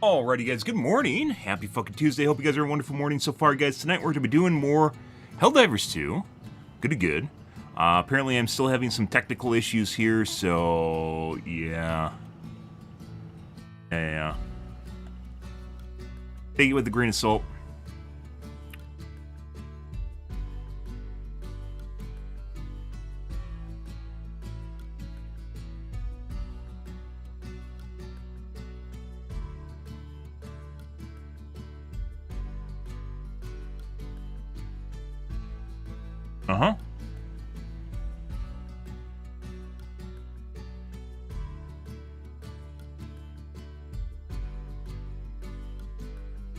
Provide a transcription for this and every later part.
Alrighty guys, good morning. Happy fucking Tuesday. Hope you guys are having a wonderful morning so far, guys. Tonight we're going to be doing more Helldivers 2. Good. Apparently I'm still having some technical issues here, so yeah. Take it with a grain of salt. Uh-huh.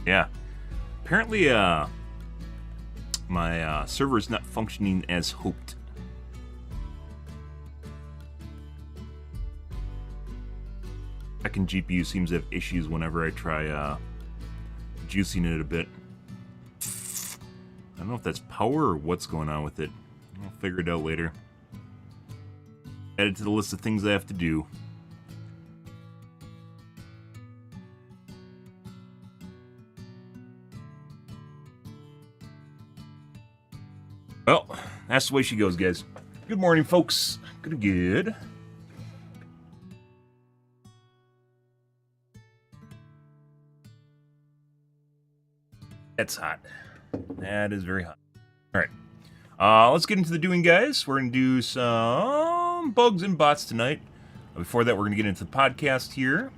Yeah. Apparently, my server is not functioning as hoped. Second GPU seems to have issues whenever I try juicing it a bit. I don't know if that's power or what's going on with it. I'll figure it out later. Add it to the list of things I have to do. Well, that's the way she goes, guys. Good morning, folks. Good. That's hot. That is very hot. Alright. Let's get into the doing, guys. We're going to do some bugs and bots tonight. Before that, we're going to get into the podcast here.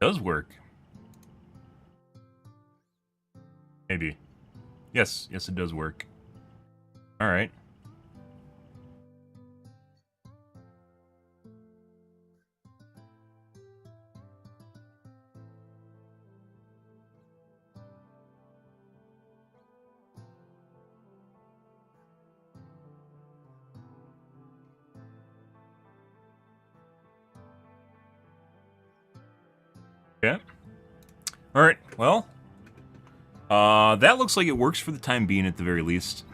Does work. Maybe. Yes, it does work. Alright. Okay. Alright, well. That looks like it works for the time being at the very least.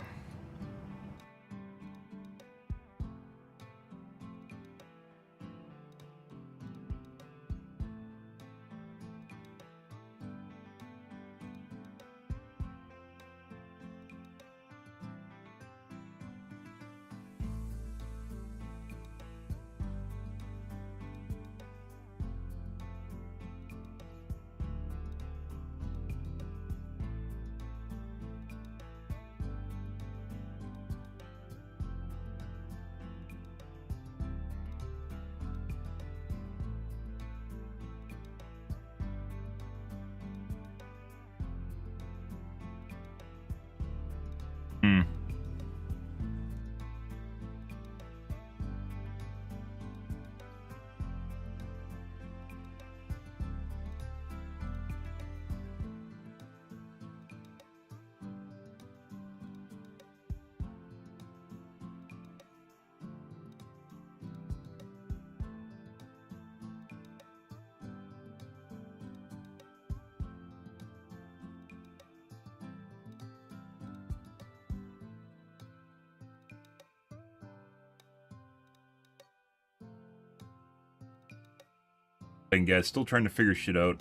And guys, still trying to figure shit out.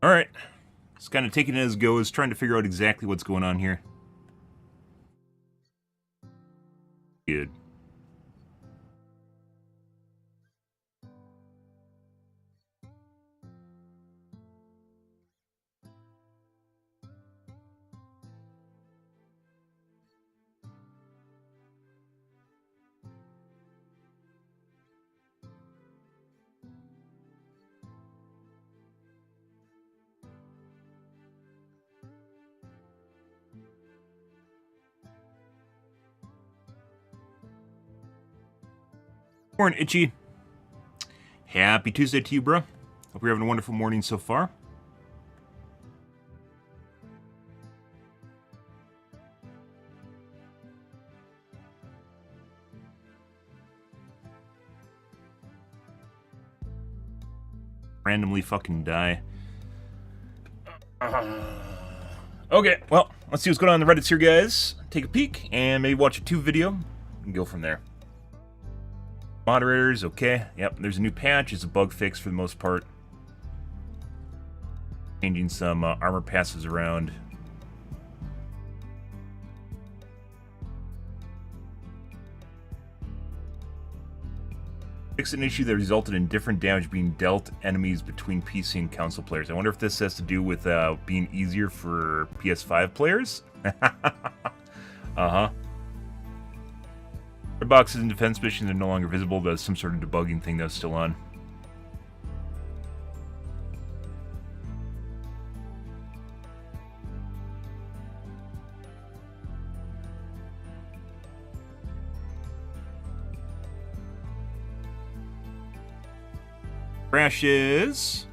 Alright. Just kind of taking it as it goes, trying to figure out exactly what's going on here. Good. Morning, Itchy. Happy Tuesday to you, bro. Hope you're having a wonderful morning so far. Randomly fucking die. Okay, well, let's see what's going on in the Reddits here, guys. Take a peek and maybe watch a 2 video and go from there. Moderators, okay. Yep, there's a new patch. It's a bug fix for the most part. Changing some armor passes around. Fixed an issue that resulted in different damage being dealt enemies between PC and console players. I wonder if this has to do with being easier for PS5 players? Uh-huh. Red boxes and defense missions are no longer visible, but some sort of debugging thing that's still on. Crashes.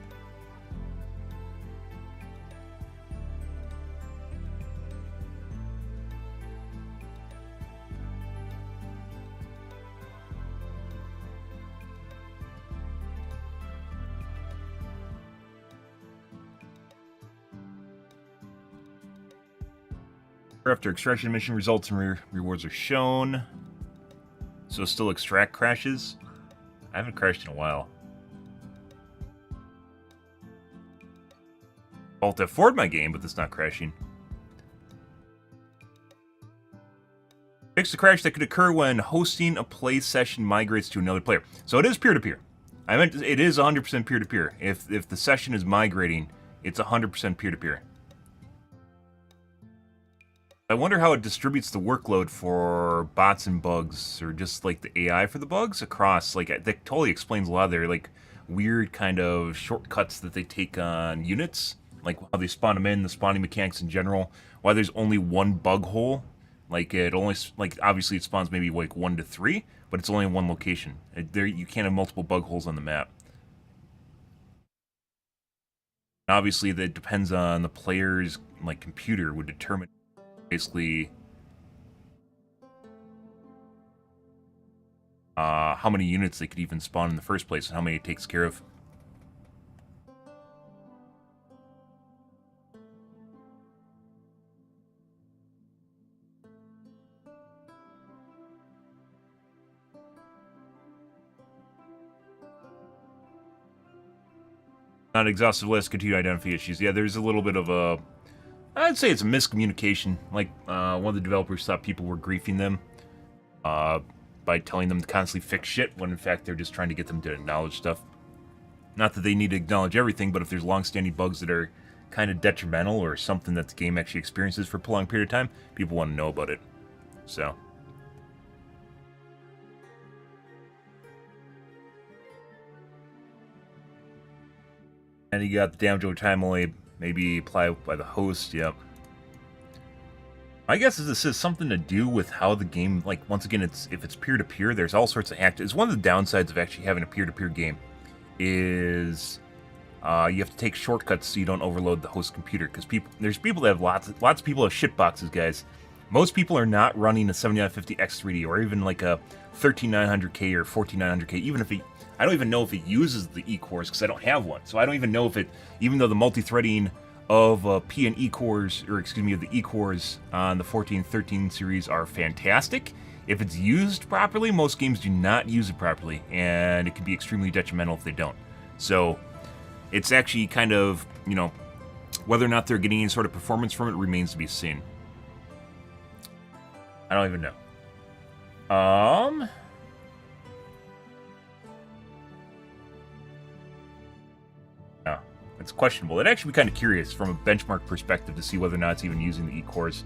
After extraction mission results and rewards are shown. So still extract crashes? I haven't crashed in a while. Alt F4'd my game, but it's not crashing. Fix the crash that could occur when hosting a play session migrates to another player. So it is peer-to-peer. I meant it is 100% peer-to-peer. If the session is migrating, it's 100% peer-to-peer. I wonder how it distributes the workload for bots and bugs, or just like the AI for the bugs across. Like that totally explains a lot of their like weird kind of shortcuts that they take on units, like how they spawn them in, the spawning mechanics in general. Why there's only one bug hole, like it only obviously it spawns maybe like 1 to 3, but it's only in one location. There you can't have multiple bug holes on the map. Obviously, that depends on the player's like computer would determine. Basically, how many units they could even spawn in the first place and how many it takes care of. Not an exhaustive list, continue to identify issues. Yeah, there's a little bit of a... I'd say it's a miscommunication. Like, one of the developers thought people were griefing them by telling them to constantly fix shit, when in fact they're just trying to get them to acknowledge stuff. Not that they need to acknowledge everything, but if there's long-standing bugs that are kind of detrimental or something that the game actually experiences for a prolonged period of time, people want to know about it. So... And you got the damage over time only maybe applied by the host, yep. My guess is this has something to do with how the game, like, once again, if it's peer-to-peer, there's all sorts of it's one of the downsides of actually having a peer-to-peer game, is you have to take shortcuts so you don't overload the host computer, because there's people that have lots of people have shitboxes, guys. Most people are not running a 7950 X3D, or even like a 13900K or 14900K, even if I don't even know if it uses the E-cores, because I don't have one. So I don't even know if it, even though the multi-threading of P and E-cores, or excuse me, of the E-cores on the 1413 series are fantastic. If it's used properly, most games do not use it properly, and it can be extremely detrimental if they don't. So it's actually kind of, you know, Whether or not they're getting any sort of performance from it remains to be seen. I don't even know. Yeah, it's questionable. It'd actually be kind of curious from a benchmark perspective to see whether or not it's even using the E-cores,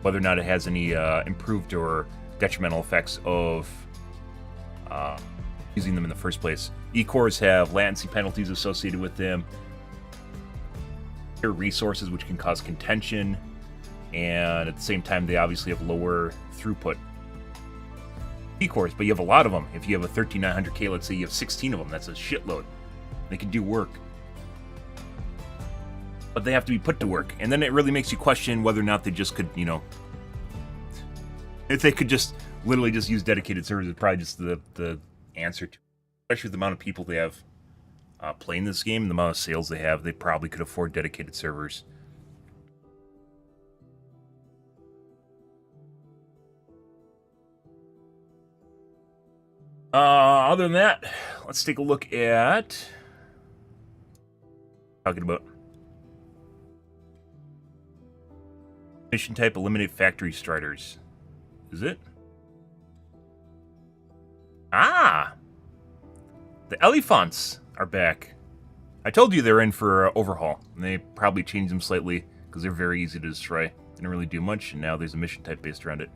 whether or not it has any improved or detrimental effects of using them in the first place. E-cores have latency penalties associated with them, resources which can cause contention, and at the same time they obviously have lower throughput. E-cores, but you have a lot of them. If you have a 13900K, let's say you have 16 of them, that's a shitload. They can do work, but they have to be put to work, and then it really makes you question whether or not they just could, you know, if they could just literally just use dedicated servers. Is probably just the answer to, especially with the amount of people they have playing this game and the amount of sales they have. They probably could afford dedicated servers. Other than that, let's take a look at talking about mission type: eliminate factory striders. Is it? Ah, the elephants are back. I told you they're in for overhaul, and they probably changed them slightly because they're very easy to destroy. Didn't really do much, and now there's a mission type based around it.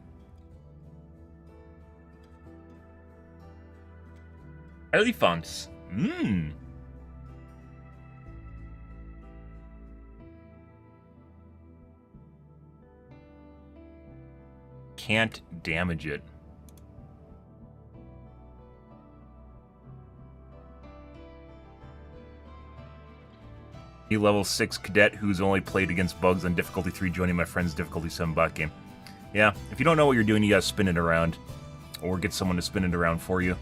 Elephants. Can't damage it. Level 6 cadet who's only played against bugs on difficulty 3 joining my friend's difficulty 7 bot game. Yeah, if you don't know what you're doing, you gotta spin it around, or get someone to spin it around for you.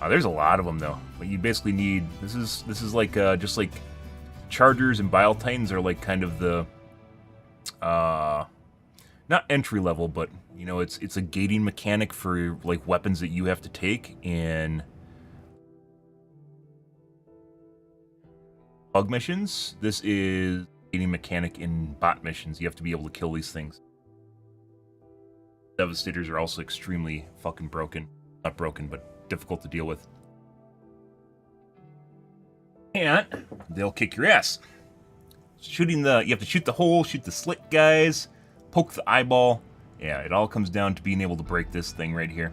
There's a lot of them though, but you basically need, this is like just like chargers and bile titans are like kind of the not entry level, but you know, it's a gating mechanic for like weapons that you have to take in bug missions. This is gating mechanic in bot missions. You have to be able to kill these things. Devastators are also extremely fucking broken. Not broken, but difficult to deal with. And they'll kick your ass. You have to shoot the hole, shoot the slit guys, poke the eyeball. Yeah, it all comes down to being able to break this thing right here.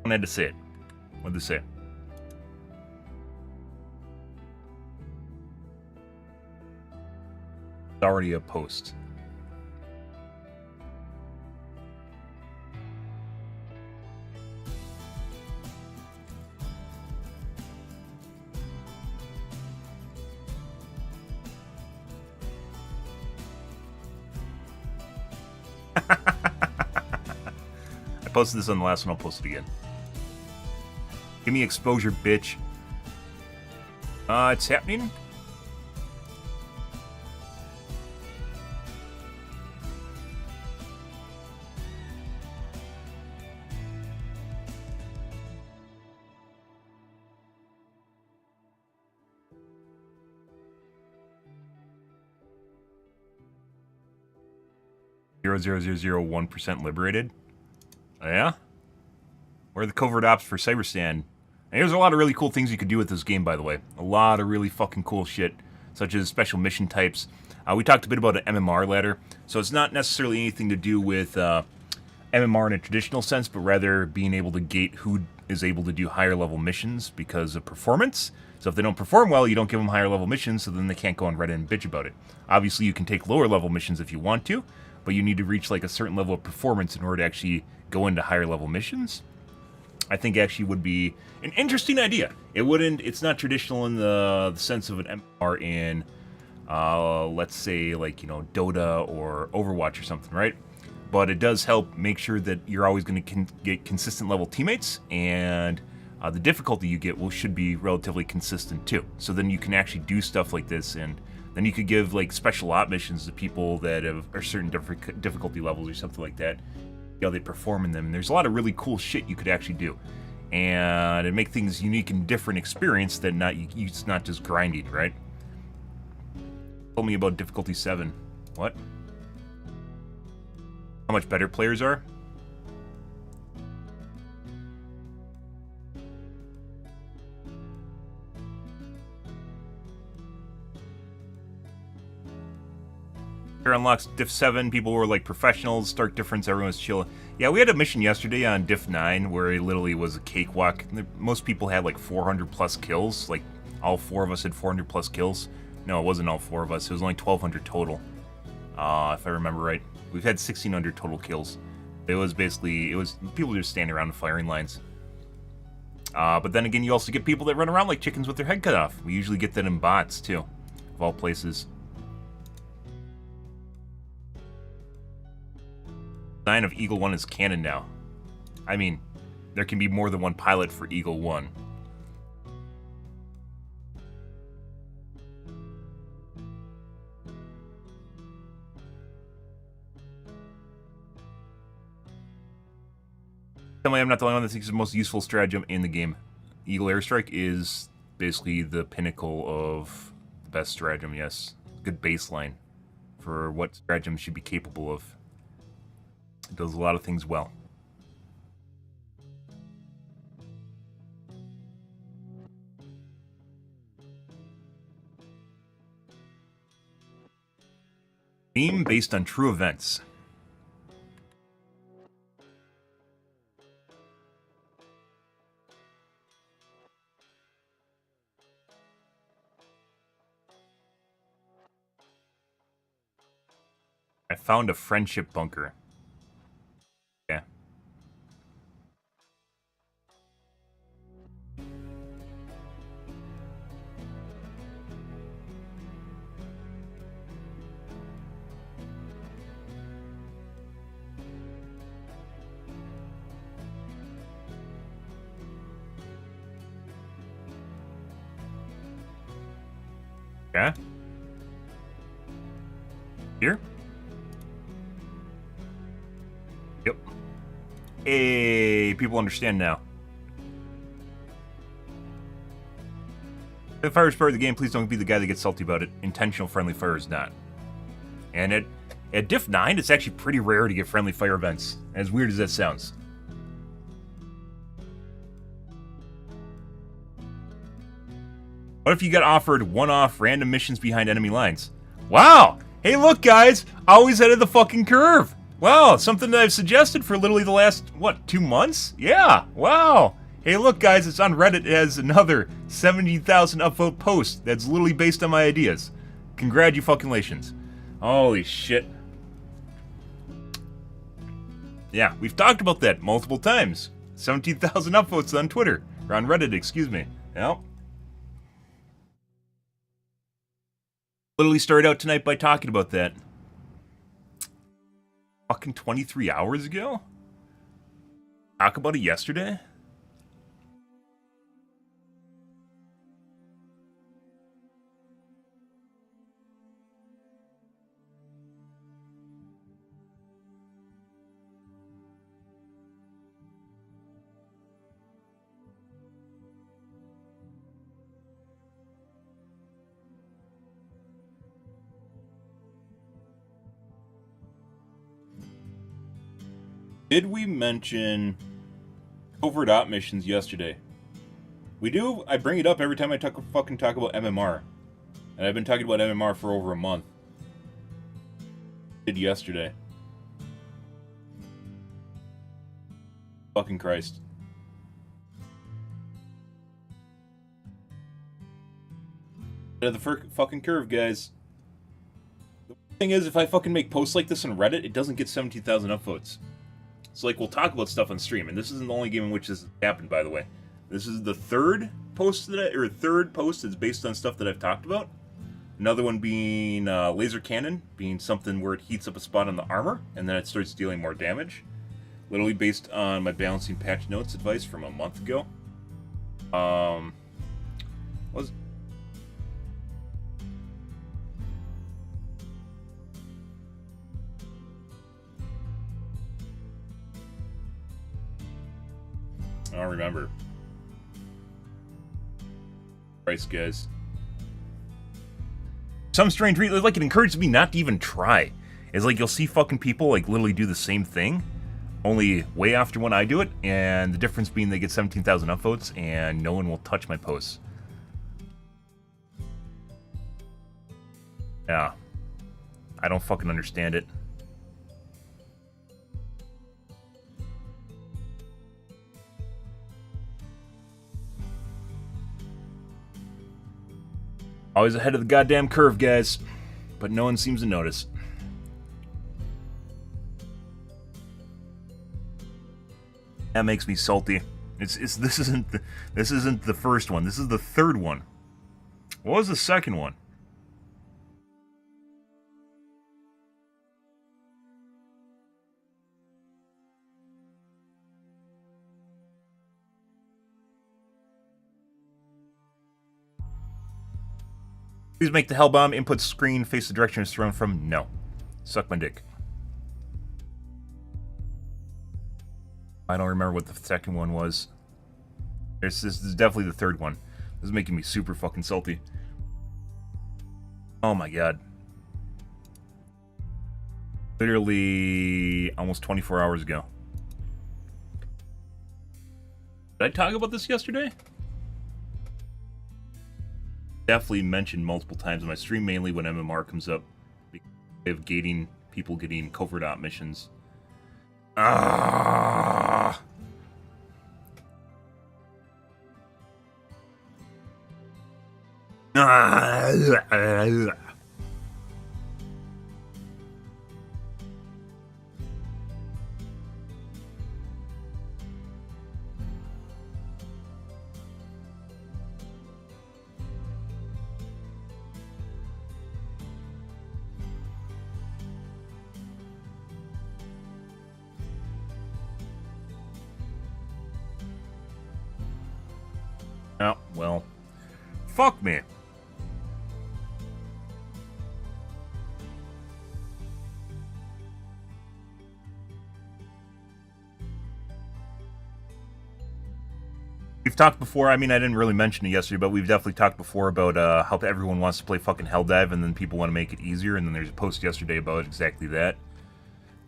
I had to say it. What did they say? It's already a post. I posted this on the last one, I'll post it again. Give me exposure, bitch. It's happening. .00001% liberated. Oh, yeah? Where are the covert ops for Cyberstan? And there's a lot of really cool things you could do with this game, by the way. A lot of really fucking cool shit, such as special mission types. We talked a bit about an MMR ladder, so it's not necessarily anything to do with MMR in a traditional sense, but rather being able to gate who is able to do higher level missions because of performance. So if they don't perform well, you don't give them higher level missions, so then they can't go on Reddit and bitch about it. Obviously, you can take lower level missions if you want to, but you need to reach like a certain level of performance in order to actually go into higher level missions. I think actually would be an interesting idea. It's not traditional in the sense of an MMR in, let's say, like, you know, Dota or Overwatch or something, right? But it does help make sure that you're always going to get consistent level teammates, and the difficulty you get should be relatively consistent too. So then you can actually do stuff like this and Then you could give like special op missions to people that are certain difficulty levels or something like that. How they perform in them. And there's a lot of really cool shit you could actually do, and it make things unique and different experience than it's not just grinding, right? Tell me about difficulty 7. What? How much better players are? Here unlocks Diff 7, people were like professionals, stark difference, everyone's chilling. Yeah, we had a mission yesterday on Diff 9 where it literally was a cakewalk. Most people had like 400 plus kills, like all 4 of us had 400 plus kills. No, it wasn't all 4 of us, it was only 1,200 total, if I remember right. We've had 1,600 total kills. It was basically, people just standing around in firing lines. But then again, you also get people that run around like chickens with their head cut off. We usually get that in bots too, of all places. Design of Eagle 1 is canon now. I mean, there can be more than one pilot for Eagle 1. Tell me I'm not the only one that thinks it's the most useful stratagem in the game. Eagle Airstrike is basically the pinnacle of the best stratagem, yes. Good baseline for what stratagem should be capable of. It does a lot of things well. Theme based on true events. I found a friendship bunker. Yeah. Yeah? Here? Yep. Hey, people understand now. If fire is part of the game, please don't be the guy that gets salty about it. Intentional friendly fire is not. And at Diff 9, it's actually pretty rare to get friendly fire events, as weird as that sounds. What if you got offered one-off random missions behind enemy lines? Wow! Hey, look, guys! Always ahead of the fucking curve! Wow, something that I've suggested for literally the last, what, 2 months? Yeah, wow! Hey, look, guys, it's on Reddit. It has another 70,000 upvote post that's literally based on my ideas. Congratulations. Holy shit. Yeah, we've talked about that multiple times. 17,000 upvotes on Twitter. Or on Reddit, excuse me. Yep. Literally started out tonight by talking about that. Fucking 23 hours ago? Talk about it yesterday? Did we mention covert op missions yesterday? We do. I bring it up every time I fucking talk about MMR. And I've been talking about MMR for over a month. Did yesterday. Fucking Christ. Out of the fucking curve, guys. The thing is, if I fucking make posts like this on Reddit, it doesn't get 17,000 upvotes. So, like, we'll talk about stuff on stream, and this isn't the only game in which this has happened, by the way. This is the third post that's based on stuff that I've talked about. Another one being laser cannon, being something where it heats up a spot on the armor, and then it starts dealing more damage. Literally based on my balancing patch notes advice from a month ago. I don't remember. Christ, guys. Some strange reason, like, it encourages me not to even try. It's like you'll see fucking people, like, literally do the same thing, only way after when I do it, and the difference being they get 17,000 upvotes, and no one will touch my posts. Yeah. I don't fucking understand it. Always ahead of the goddamn curve, guys. But no one seems to notice. That makes me salty. This isn't the first one. This is the third one. What was the second one? Please make the Hellbomb input screen face the direction it's thrown from. No. Suck my dick. I don't remember what the second one was. This is definitely the third one. This is making me super fucking salty. Oh my god. Literally almost 24 hours ago. Did I talk about this yesterday? Definitely mentioned multiple times in my stream, mainly when MMR comes up. Because of gating, people getting covert op missions. Ah. Oh, well. Fuck me. We've talked before, I mean, I didn't really mention it yesterday, but we've definitely talked before about how everyone wants to play fucking Helldive, and then people want to make it easier, and then there's a post yesterday about exactly that.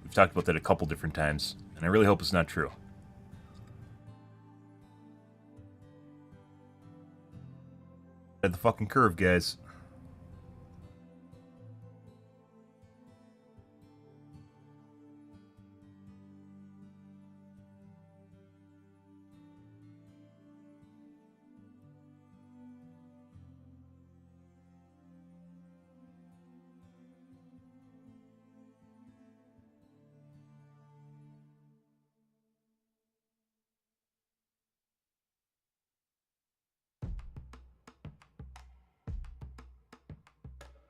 We've talked about that a couple different times, and I really hope it's not true. At the fucking curve, guys.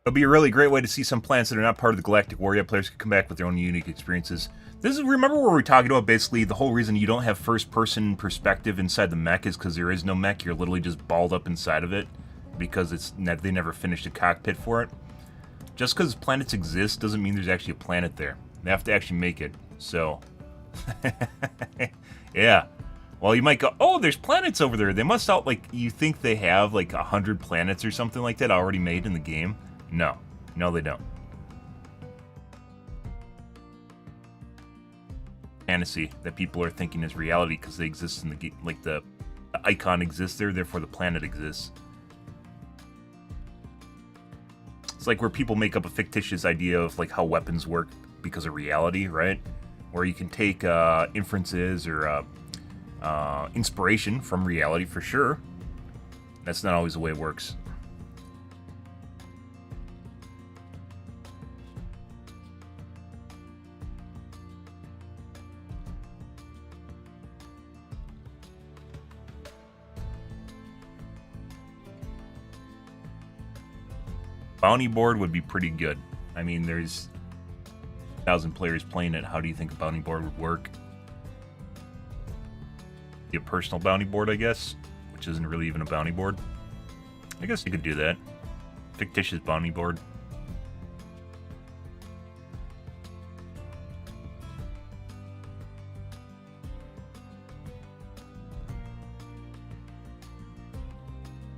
It'll be a really great way to see some planets that are not part of the Galactic War yet. Players can come back with their own unique experiences. This is, remember where we're talking about basically the whole reason you don't have first-person perspective inside the mech is because there is no mech. You're literally just balled up inside of it because they never finished a cockpit for it. Just because planets exist doesn't mean there's actually a planet there. They have to actually make it. So, yeah. Well, you might go, oh, there's planets over there. They must out, like, you think they have, like, 100 planets or something like that already made in the game? No. No, they don't. Fantasy that people are thinking is reality because they exist in the game. Like, the icon exists there, therefore the planet exists. It's like where people make up a fictitious idea of, like, how weapons work because of reality, right? Where you can take inferences or inspiration from reality for sure. That's not always the way it works. Bounty board would be pretty good. I mean, there's 1,000 players playing it. How do you think a bounty board would work? Be a personal bounty board, I guess, which isn't really even a bounty board. I guess you could do that. Fictitious bounty board.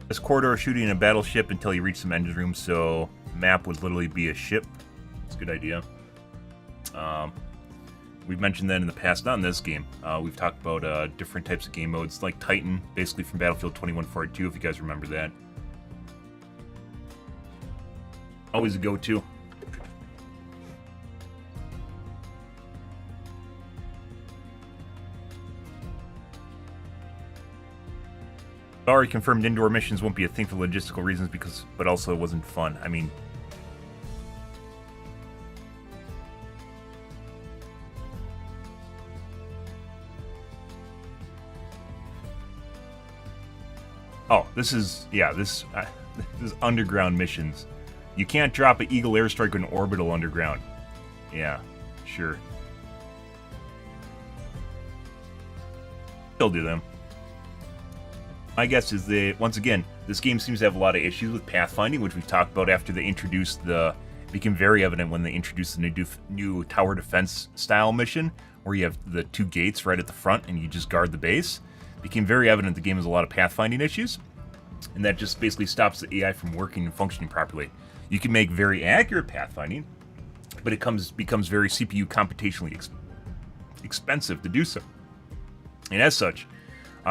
This corridor shooting a battleship until you reach some engine room, so map would literally be a ship. It's a good idea. We've mentioned that in the past, not in this game. We've talked about different types of game modes, like Titan, basically from Battlefield 2142, if you guys remember that. Always a go-to. Already confirmed indoor missions won't be a thing for logistical reasons, but also it wasn't fun. I mean... Oh, this is... Yeah, this is underground missions. You can't drop an Eagle airstrike in orbital underground. Yeah, sure. Still do them. My guess is that, once again, this game seems to have a lot of issues with pathfinding, which we've talked about after they introduced the... It became very evident when they introduced the new tower defense style mission, where you have the 2 gates right at the front and you just guard the base. It became very evident the game has a lot of pathfinding issues, and that just basically stops the AI from working and functioning properly. You can make very accurate pathfinding, but it becomes very CPU computationally expensive to do so. And as such,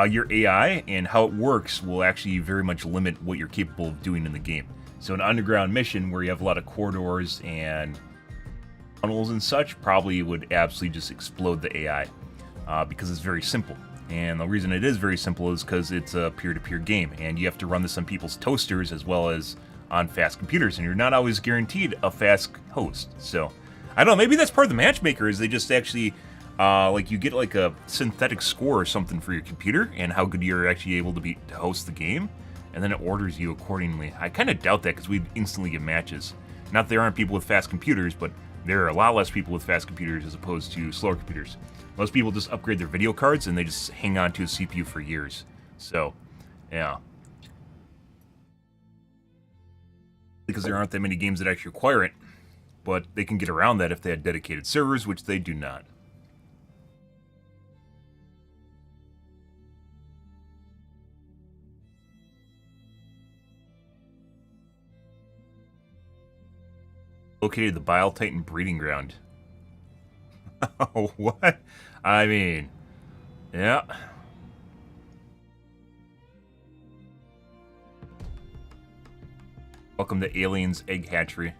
your AI and how it works will actually very much limit what you're capable of doing in the game. So an underground mission where you have a lot of corridors and tunnels and such probably would absolutely just explode the AI because it's very simple. And the reason it is very simple is because it's a peer-to-peer game, and you have to run this on people's toasters as well as on fast computers, and you're not always guaranteed a fast host. So, I don't know, maybe that's part of the matchmaker, is they just actually... like you get like a synthetic score or something for your computer and how good you're actually able to host the game, and then it orders you accordingly. I kind of doubt that because we'd instantly get matches. Not that there aren't people with fast computers, but there are a lot less people with fast computers as opposed to slower computers. Most people just upgrade their video cards and they just hang on to a CPU for years. So, yeah. Because there aren't that many games that actually require it, but they can get around that if they had dedicated servers, which they do not. Located the Bile Titan breeding ground. Oh, what? I mean, yeah. Welcome to Alien's Egg Hatchery.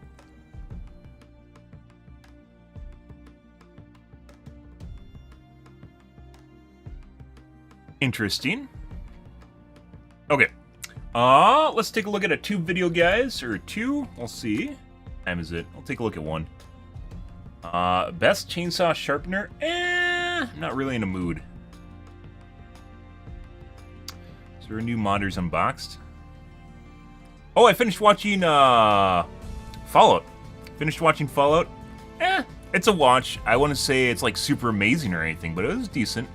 Interesting. Okay. Let's take a look at a tube video, guys. Or 2. We'll see. Time is it? I'll take a look at 1. Best chainsaw sharpener? I'm not really in a mood. Is there a new modders unboxed? Oh, I finished watching Fallout. Finished watching Fallout. It's a watch. I wouldn't say it's like super amazing or anything, but it was decent.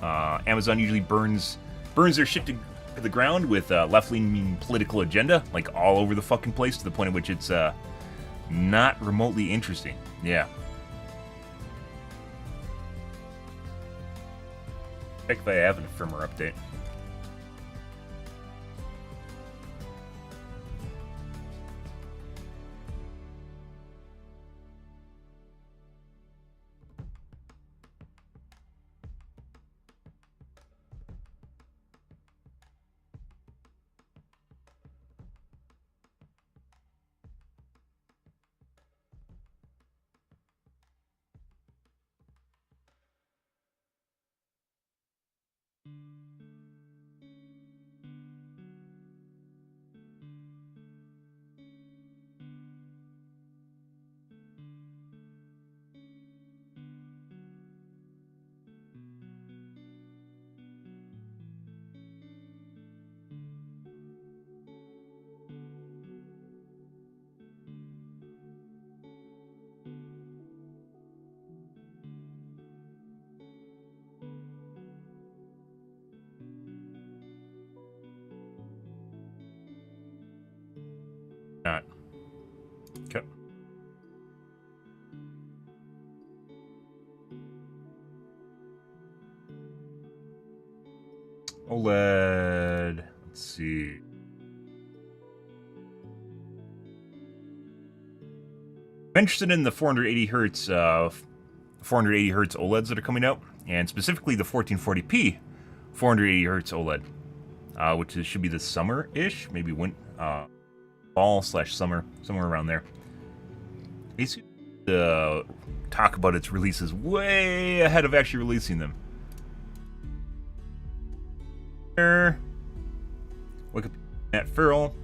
Amazon usually burns their shit to the ground with left-leaning political agenda, like all over the fucking place, to the point at which it's not remotely interesting. Yeah. Check if I have a firmware update. Not. Okay. OLED. Let's see. I'm interested in the 480 hertz OLEDs that are coming out, and specifically the 1440p 480 hertz OLED, which should be this summer-ish, maybe fall/summer, somewhere around there. Basically, talk about its releases way ahead of actually releasing them. Wake up at Feral.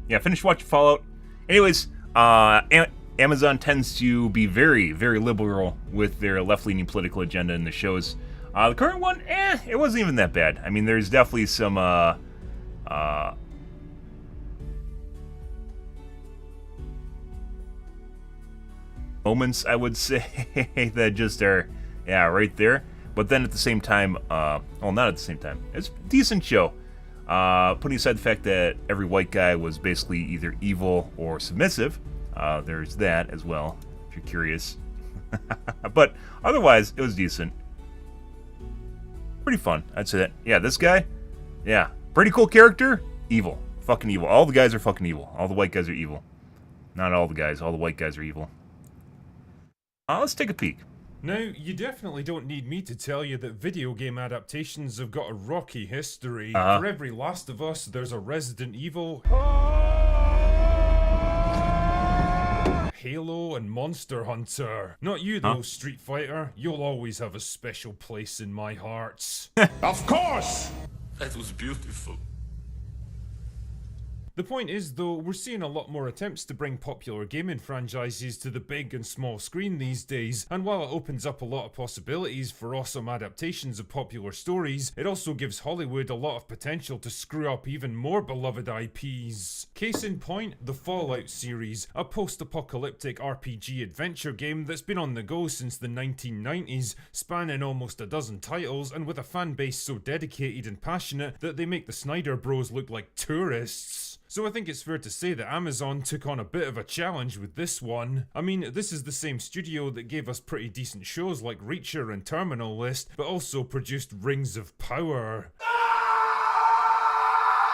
Yeah, finished watching Fallout. Anyways, Amazon tends to be very, very liberal with their left-leaning political agenda in the shows. The current one, it wasn't even that bad. I mean, there's definitely some, moments, I would say, that just are, yeah, right there. But then at the same time, well, not at the same time. It's a decent show. Putting aside the fact that every white guy was basically either evil or submissive, there's that as well, if you're curious. But otherwise, it was decent. Pretty fun, I'd say that. Yeah, this guy, yeah, pretty cool character, evil. Fucking evil. All the guys are fucking evil. All the white guys are evil. Not all the guys, all the white guys are evil. Let's take a peek. Now, you definitely don't need me to tell you that video game adaptations have got a rocky history. For every Last of Us, there's a Resident Evil, Halo, and Monster Hunter. Not you though, Street Fighter. You'll always have a special place in my hearts. Of course! That was beautiful. The point is, though, we're seeing a lot more attempts to bring popular gaming franchises to the big and small screen these days, and while it opens up a lot of possibilities for awesome adaptations of popular stories, it also gives Hollywood a lot of potential to screw up even more beloved IPs. Case in point, the Fallout series, a post-apocalyptic RPG adventure game that's been on the go since the 1990s, spanning almost a dozen titles, and with a fan base so dedicated and passionate that they make the Snyder Bros look like tourists. So I think it's fair to say that Amazon took on a bit of a challenge with this one. I mean, this is the same studio that gave us pretty decent shows like Reacher and Terminal List, but also produced Rings of Power.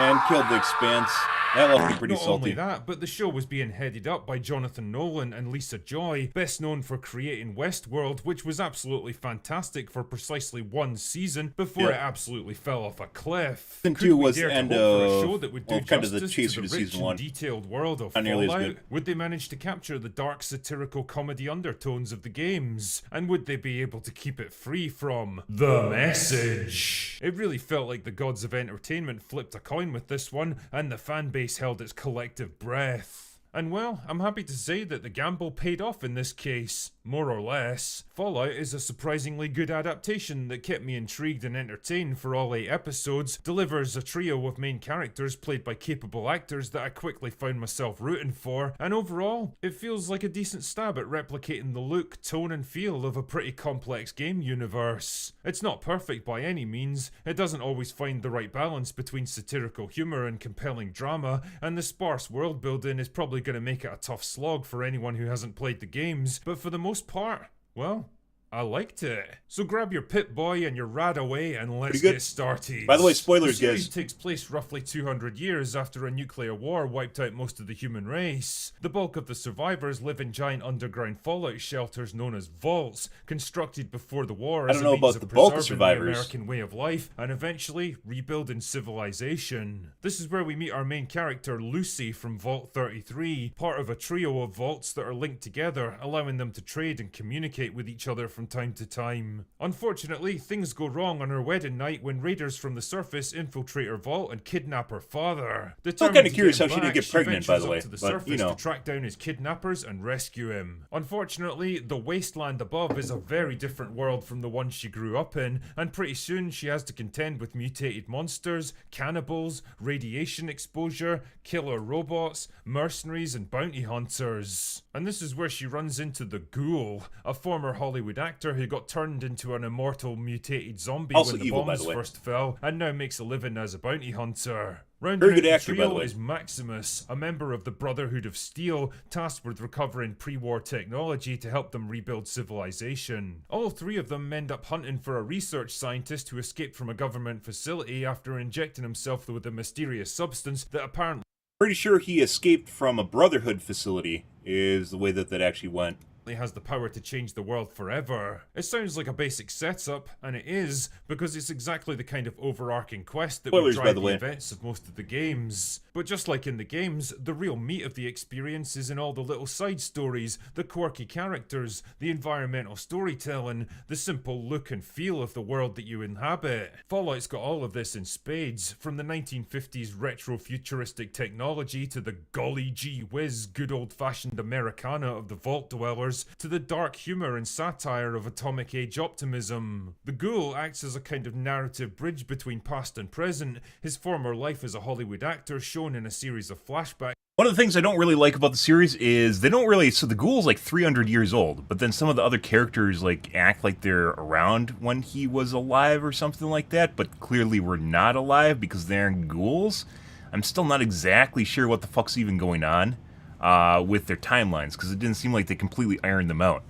And killed The Expanse. That left me pretty Not salty. only that, but the show was being headed up by Jonathan Nolan and Lisa Joy, best known for creating Westworld, which was absolutely fantastic for precisely one season before it absolutely fell off a cliff. Season 2 was the end of kind of the chaser to season 1. Detailed world of Fallout. Would they manage to capture the dark satirical comedy undertones of the games? And would they be able to keep it free from the message? It really felt like the gods of entertainment flipped a coin with this one, and the fan base held its collective breath. And well, I'm happy to say that the gamble paid off in this case, more or less. Fallout is a surprisingly good adaptation that kept me intrigued and entertained for all 8 episodes, delivers a trio of main characters played by capable actors that I quickly found myself rooting for, and overall, it feels like a decent stab at replicating the look, tone and feel of a pretty complex game universe. It's not perfect by any means, it doesn't always find the right balance between satirical humour and compelling drama, and the sparse world building is probably going to make it a tough slog for anyone who hasn't played the games, but for the most part, well, I liked it. So grab your Pip-Boy and your Radaway and let's get started. By the way, spoilers, the guys. series takes place roughly 200 years after a nuclear war wiped out most of the human race. The bulk of the survivors live in giant underground fallout shelters known as vaults, constructed before the war as a means of preserving the American way of life and eventually rebuilding civilization. This is where we meet our main character Lucy from Vault 33, part of a trio of vaults that are linked together, allowing them to trade and communicate with each other from time to time. Unfortunately, things go wrong on her wedding night when raiders from the surface infiltrate her vault and kidnap her father. I'm kind of curious how she didn't get pregnant, by the way. To the surface to track down his kidnappers and rescue him. Unfortunately, the wasteland above is a very different world from the one she grew up in, and pretty soon she has to contend with mutated monsters, cannibals, radiation exposure, killer robots, mercenaries, and bounty hunters. And this is where she runs into the Ghoul, a former Hollywood actor who got turned into an immortal mutated zombie when the bombs first fell, and now makes a living as a bounty hunter. Rounding Very good out actor, the by the trio way. is Maximus, a member of the Brotherhood of Steel, tasked with recovering pre-war technology to help them rebuild civilization. All three of them end up hunting for a research scientist who escaped from a government facility after injecting himself with a mysterious substance that apparently... Pretty sure he escaped from a Brotherhood facility, is the way that actually went. Has the power to change the world forever. It sounds like a basic setup, and it is, because it's exactly the kind of overarching quest that would drive the events of most of the games. But just like in the games, the real meat of the experience is in all the little side stories, the quirky characters, the environmental storytelling, the simple look and feel of the world that you inhabit. Fallout's got all of this in spades, from the 1950s retro-futuristic technology to the golly gee whiz good old-fashioned Americana of the Vault Dwellers, to the dark humour and satire of atomic age optimism. The Ghoul acts as a kind of narrative bridge between past and present, his former life as a Hollywood actor shown in a series of flashbacks. One of the things I don't really like about the series is they don't really... So the Ghoul's like 300 years old, but then some of the other characters like act like they're around when he was alive or something like that, but clearly were not alive because they're ghouls. I'm still not exactly sure what the fuck's even going on with their timelines, because it didn't seem like they completely ironed them out.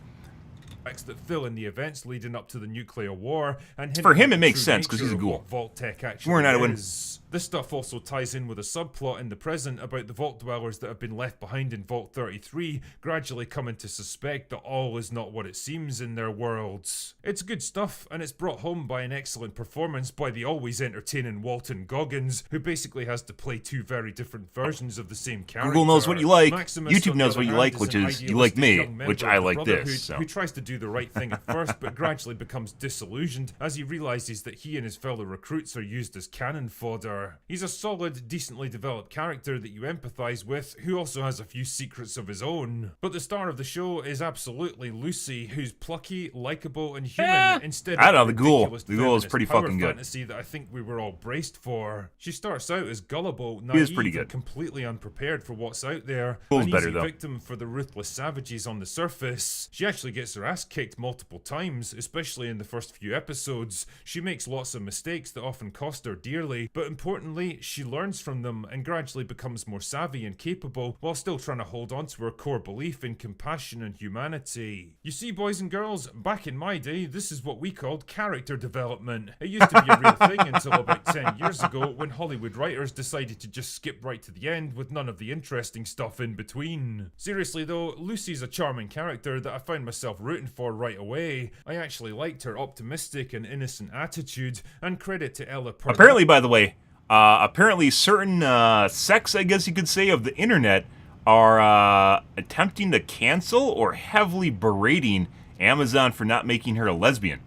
That fill in the events leading up to the nuclear war, and for him it makes sense because he's a ghoul. Vault Tech actually is. This stuff also ties in with a subplot in the present about the Vault Dwellers that have been left behind in Vault 33 gradually coming to suspect that all is not what it seems in their worlds. It's good stuff, and it's brought home by an excellent performance by the always entertaining Walton Goggins, who basically has to play two very different versions of the same character. Google knows what you like, Maximus, YouTube knows what you like, which is you like me, which I like this. So. Who tries to do the right thing at first, but gradually becomes disillusioned as he realizes that he and his fellow recruits are used as cannon fodder. He's a solid, decently developed character that you empathize with, who also has a few secrets of his own. But the star of the show is absolutely Lucy, who's plucky, likable, and human instead I of don't know, the Ghoul. ridiculous The Ghoul is pretty fucking good. fantasy that I think we were all braced for. She starts out as gullible, naive, pretty good. and completely unprepared for what's out there. Ghoul's an better, easy though. victim for the ruthless savages on the surface. She actually gets her ass kicked multiple times, especially in the first few episodes. She makes lots of mistakes that often cost her dearly, but importantly, she learns from them and gradually becomes more savvy and capable while still trying to hold on to her core belief in compassion and humanity. You see, boys and girls, back in my day, this is what we called character development. It used to be a real thing until about 10 years ago when Hollywood writers decided to just skip right to the end with none of the interesting stuff in between. Seriously though, Lucy's a charming character that I found myself rooting for right away. I actually liked her optimistic and innocent attitude, and credit to Ella Perlin. Apparently, by the way, apparently certain sects, I guess you could say, of the internet are attempting to cancel or heavily berating Amazon for not making her a lesbian.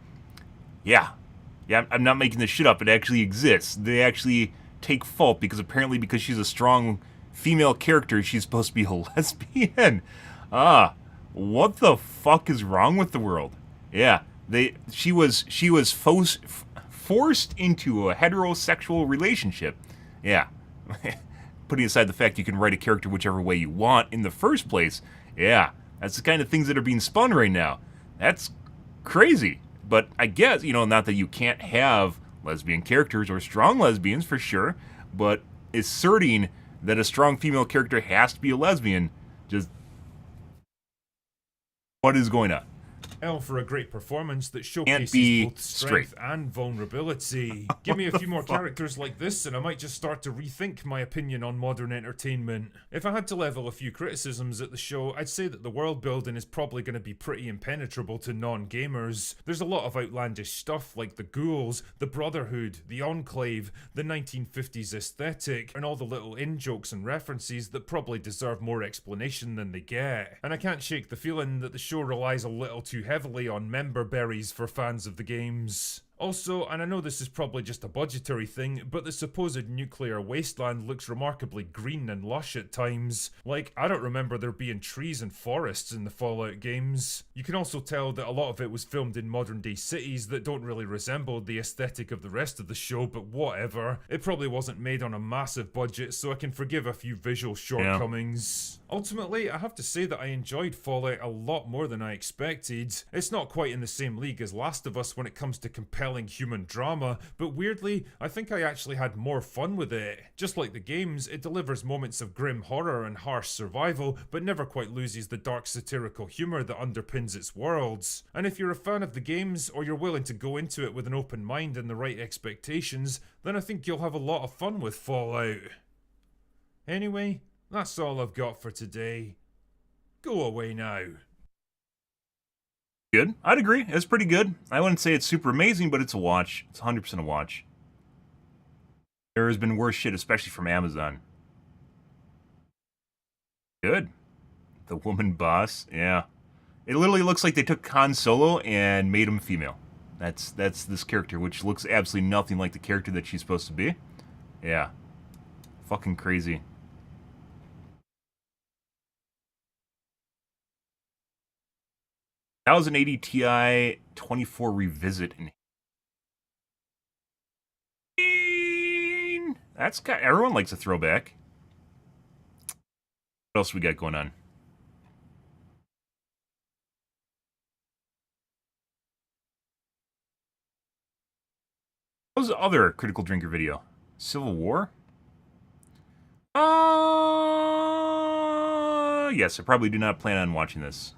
Yeah, I'm not making this shit up. It actually exists. They actually take fault because apparently because she's a strong female character, she's supposed to be a lesbian. What the fuck is wrong with the world? Yeah, she was forced into a heterosexual relationship. Yeah. Putting aside the fact you can write a character whichever way you want in the first place. Yeah. That's the kind of things that are being spun right now. That's crazy. But I guess, not that you can't have lesbian characters or strong lesbians for sure, but asserting that a strong female character has to be a lesbian, just... what is going on? For a great performance that showcases both strength straight. and vulnerability. Give me a few more characters like this and I might just start to rethink my opinion on modern entertainment. If I had to level a few criticisms at the show, I'd say that the world building is probably going to be pretty impenetrable to non-gamers. There's a lot of outlandish stuff like the ghouls, the Brotherhood, the Enclave, the 1950s aesthetic, and all the little in-jokes and references that probably deserve more explanation than they get. And I can't shake the feeling that the show relies a little too heavily on member berries for fans of the games. Also, and I know this is probably just a budgetary thing, but the supposed nuclear wasteland looks remarkably green and lush at times. Like, I don't remember there being trees and forests in the Fallout games. You can also tell that a lot of it was filmed in modern day cities that don't really resemble the aesthetic of the rest of the show, but whatever. It probably wasn't made on a massive budget, so I can forgive a few visual shortcomings. Yeah. Ultimately, I have to say that I enjoyed Fallout a lot more than I expected. It's not quite in the same league as Last of Us when it comes to compelling compelling human drama, but weirdly, I think I actually had more fun with it. Just like the games, it delivers moments of grim horror and harsh survival, but never quite loses the dark satirical humour that underpins its worlds. And if you're a fan of the games, or you're willing to go into it with an open mind and the right expectations, then I think you'll have a lot of fun with Fallout. Anyway, that's all I've got for today. Go away now. Good. I'd agree. It's pretty good. I wouldn't say it's super amazing, but it's a watch. It's 100% a watch. There has been worse shit, especially from Amazon. Good. The woman boss, yeah. It literally looks like they took Han Solo and made him female. That's this character, which looks absolutely nothing like the character that she's supposed to be. Yeah. Fucking crazy. That was an 1080 Ti 24 revisit. That's got, everyone likes a throwback. What else we got going on? What was the other Critical Drinker video? Civil War? Yes, I probably do not plan on watching this.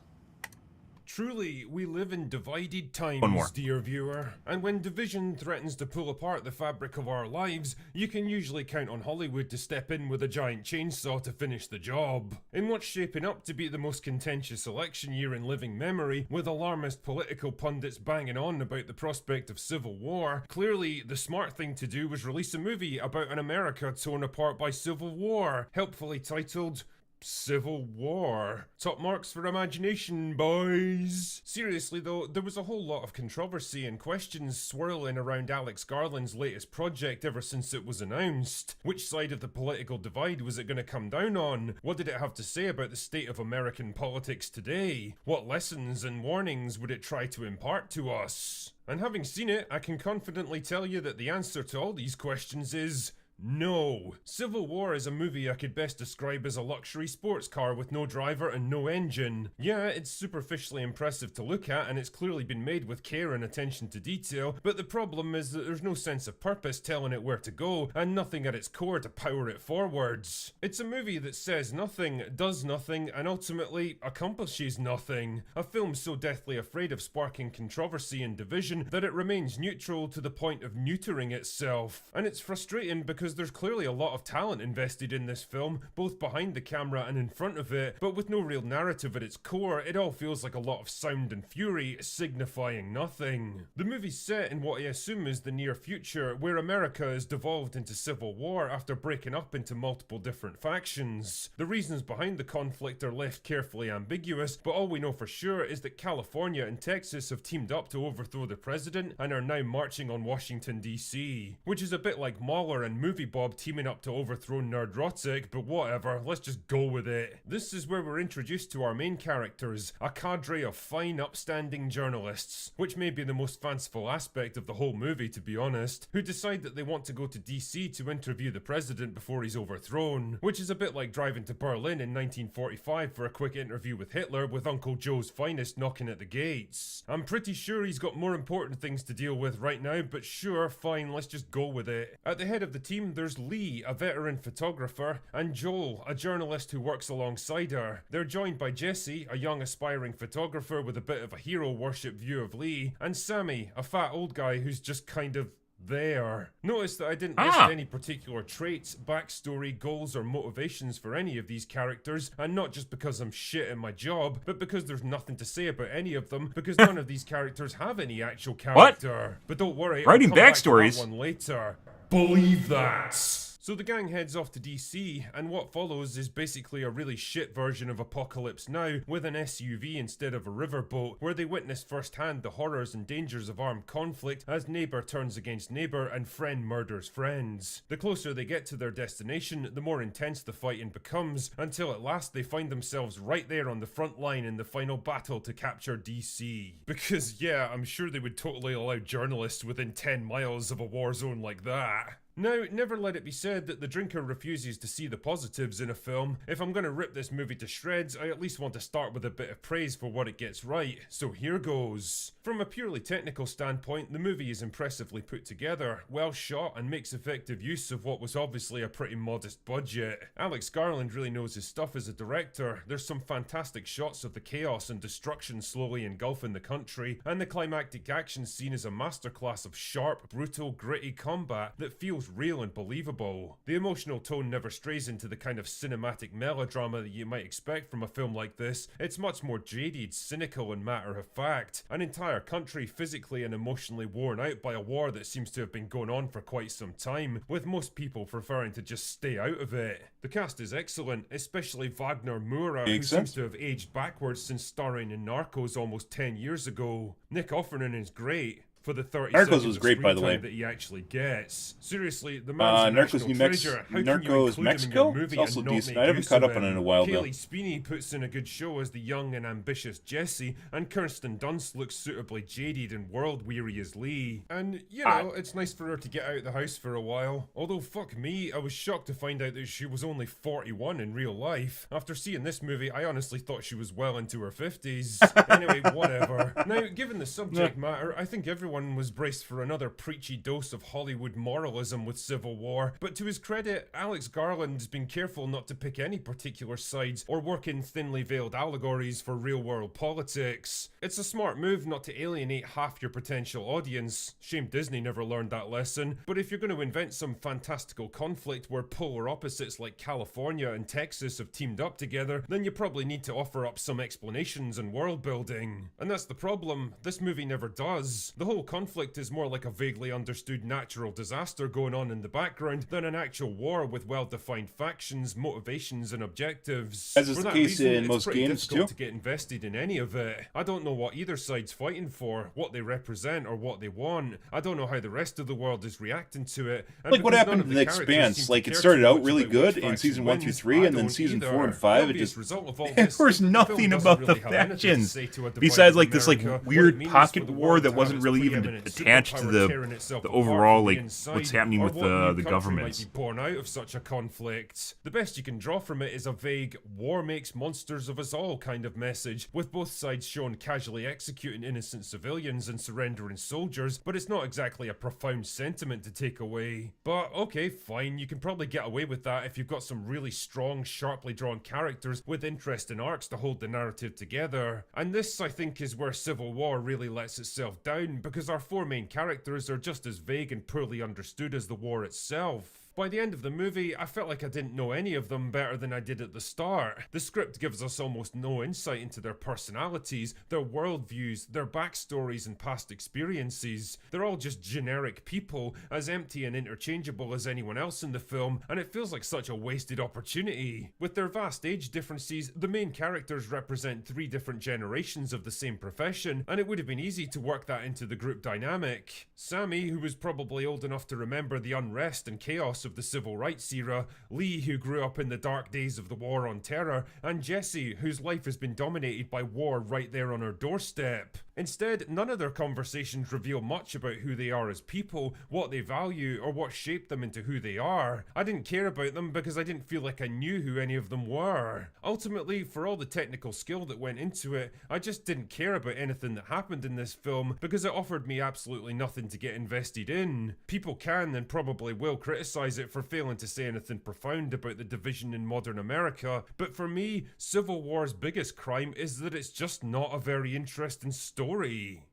Truly, we live in divided One more. times, dear viewer. And when division threatens to pull apart the fabric of our lives, you can usually count on Hollywood to step in with a giant chainsaw to finish the job. In what's shaping up to be the most contentious election year in living memory, with alarmist political pundits banging on about the prospect of civil war, clearly the smart thing to do was release a movie about an America torn apart by civil war, helpfully titled Civil War. Top marks for imagination, boys. Seriously though, there was a whole lot of controversy and questions swirling around Alex Garland's latest project ever since it was announced. Which side of the political divide was it going to come down on? What did it have to say about the state of American politics today? What lessons and warnings would it try to impart to us? And having seen it, I can confidently tell you that the answer to all these questions is no. Civil War is a movie I could best describe as a luxury sports car with no driver and no engine. Yeah, it's superficially impressive to look at and it's clearly been made with care and attention to detail, but the problem is that there's no sense of purpose telling it where to go and nothing at its core to power it forwards. It's a movie that says nothing, does nothing, and ultimately accomplishes nothing. A film so deathly afraid of sparking controversy and division that it remains neutral to the point of neutering itself. And it's frustrating because there's clearly a lot of talent invested in this film, both behind the camera and in front of it, but with no real narrative at its core, it all feels like a lot of sound and fury, signifying nothing. The movie's set in what I assume is the near future, where America is devolved into civil war after breaking up into multiple different factions. The reasons behind the conflict are left carefully ambiguous, but all we know for sure is that California and Texas have teamed up to overthrow the president and are now marching on Washington DC. Which is a bit like Mahler and Movie Bob teaming up to overthrow Nerdrotic, but whatever, let's just go with it. This is where we're introduced to our main characters, a cadre of fine upstanding journalists, which may be the most fanciful aspect of the whole movie to be honest, who decide that they want to go to DC to interview the president before he's overthrown, which is a bit like driving to Berlin in 1945 for a quick interview with Hitler with Uncle Joe's finest knocking at the gates. I'm pretty sure he's got more important things to deal with right now, but sure, fine, let's just go with it. At the head of the team there's Lee, a veteran photographer, and Joel, a journalist who works alongside her. They're joined by Jesse, a young aspiring photographer with a bit of a hero worship view of Lee, and Sammy, a fat old guy who's just kind of there. Notice that I didn't list any particular traits, backstory, goals, or motivations for any of these characters, and not just because I'm shit at my job, but because there's nothing to say about any of them, because none of these characters have any actual character. But don't worry, Writing I'll come backstories. back to that one later. Believe that! So the gang heads off to DC, and what follows is basically a really shit version of Apocalypse Now, with an SUV instead of a riverboat, where they witness firsthand the horrors and dangers of armed conflict as neighbour turns against neighbour and friend murders friends. The closer they get to their destination, the more intense the fighting becomes, until at last they find themselves right there on the front line in the final battle to capture DC. Because yeah, I'm sure they would totally allow journalists within 10 miles of a war zone like that. Now, never let it be said that the drinker refuses to see the positives in a film. If I'm going to rip this movie to shreds, I at least want to start with a bit of praise for what it gets right, so here goes. From a purely technical standpoint, the movie is impressively put together, well shot, and makes effective use of what was obviously a pretty modest budget. Alex Garland really knows his stuff as a director. There's some fantastic shots of the chaos and destruction slowly engulfing the country, and the climactic action scene is a masterclass of sharp, brutal, gritty combat that feels real and believable. The emotional tone never strays into the kind of cinematic melodrama that you might expect from a film like this. It's much more jaded, cynical, and matter of fact. An entire country physically and emotionally worn out by a war that seems to have been going on for quite some time, with most people preferring to just stay out of it. The cast is excellent, especially Wagner Moura, who seems to have aged backwards since starring in Narcos almost 10 years ago. Nick Offerman is great. For the 30 Narcos was great, by the way. That he actually gets. Seriously, the man's Narcos New treasure. How Narcos can you Mexico? Movie It's also and not decent. make I haven't use caught of up on it him? in a while, though. Kaylee Sweeney puts in a good show as the young and ambitious Jesse, and Kirsten Dunst looks suitably jaded and world-weary as Lee. And, you know, it's nice for her to get out of the house for a while. Although, fuck me, I was shocked to find out that she was only 41 in real life. After seeing this movie, I honestly thought she was well into her 50s. Anyway, whatever. Now, given the subject matter, I think everyone was braced for another preachy dose of Hollywood moralism with Civil War, but to his credit, Alex Garland's been careful not to pick any particular sides or work in thinly veiled allegories for real-world politics. It's a smart move not to alienate half your potential audience. Shame Disney never learned that lesson, but if you're going to invent some fantastical conflict where polar opposites like California and Texas have teamed up together, then you probably need to offer up some explanations and world building. And that's the problem, this movie never does. The whole conflict is more like a vaguely understood natural disaster going on in the background than an actual war with well-defined factions, motivations, and objectives. As is the case in most games, too. To get invested in any of it. I don't know what either side's fighting for, what they represent, or what they want. I don't know how the rest of the world is reacting to it. And like what happened in The Expanse, like it started out really good in season 1 through 3, and then season 4 and 5, it just there was nothing about the factions besides like this like weird pocket war that wasn't really even attached to the overall like what's happening with the governments. Might be born out of such a conflict. The best you can draw from it is a vague "war makes monsters of us all" kind of message, with both sides shown casually executing innocent civilians and surrendering soldiers, but it's not exactly a profound sentiment to take away. But okay, fine, you can probably get away with that if you've got some really strong, sharply drawn characters with interesting arcs to hold the narrative together. And this, I think, is where Civil War really lets itself down, because our four main characters are just as vague and poorly understood as the war itself. By the end of the movie, I felt like I didn't know any of them better than I did at the start. The script gives us almost no insight into their personalities, their worldviews, their backstories and past experiences. They're all just generic people, as empty and interchangeable as anyone else in the film, and it feels like such a wasted opportunity. With their vast age differences, the main characters represent 3 different generations of the same profession, and it would have been easy to work that into the group dynamic. Sammy, who was probably old enough to remember the unrest and chaos of the civil rights era, Lee, who grew up in the dark days of the War on Terror, and Jesse, whose life has been dominated by war right there on her doorstep. Instead, none of their conversations reveal much about who they are as people, what they value, or what shaped them into who they are. I didn't care about them because I didn't feel like I knew who any of them were. Ultimately, for all the technical skill that went into it, I just didn't care about anything that happened in this film because it offered me absolutely nothing to get invested in. People can and probably will criticize it for failing to say anything profound about the division in modern America, but for me, Civil War's biggest crime is that it's just not a very interesting story.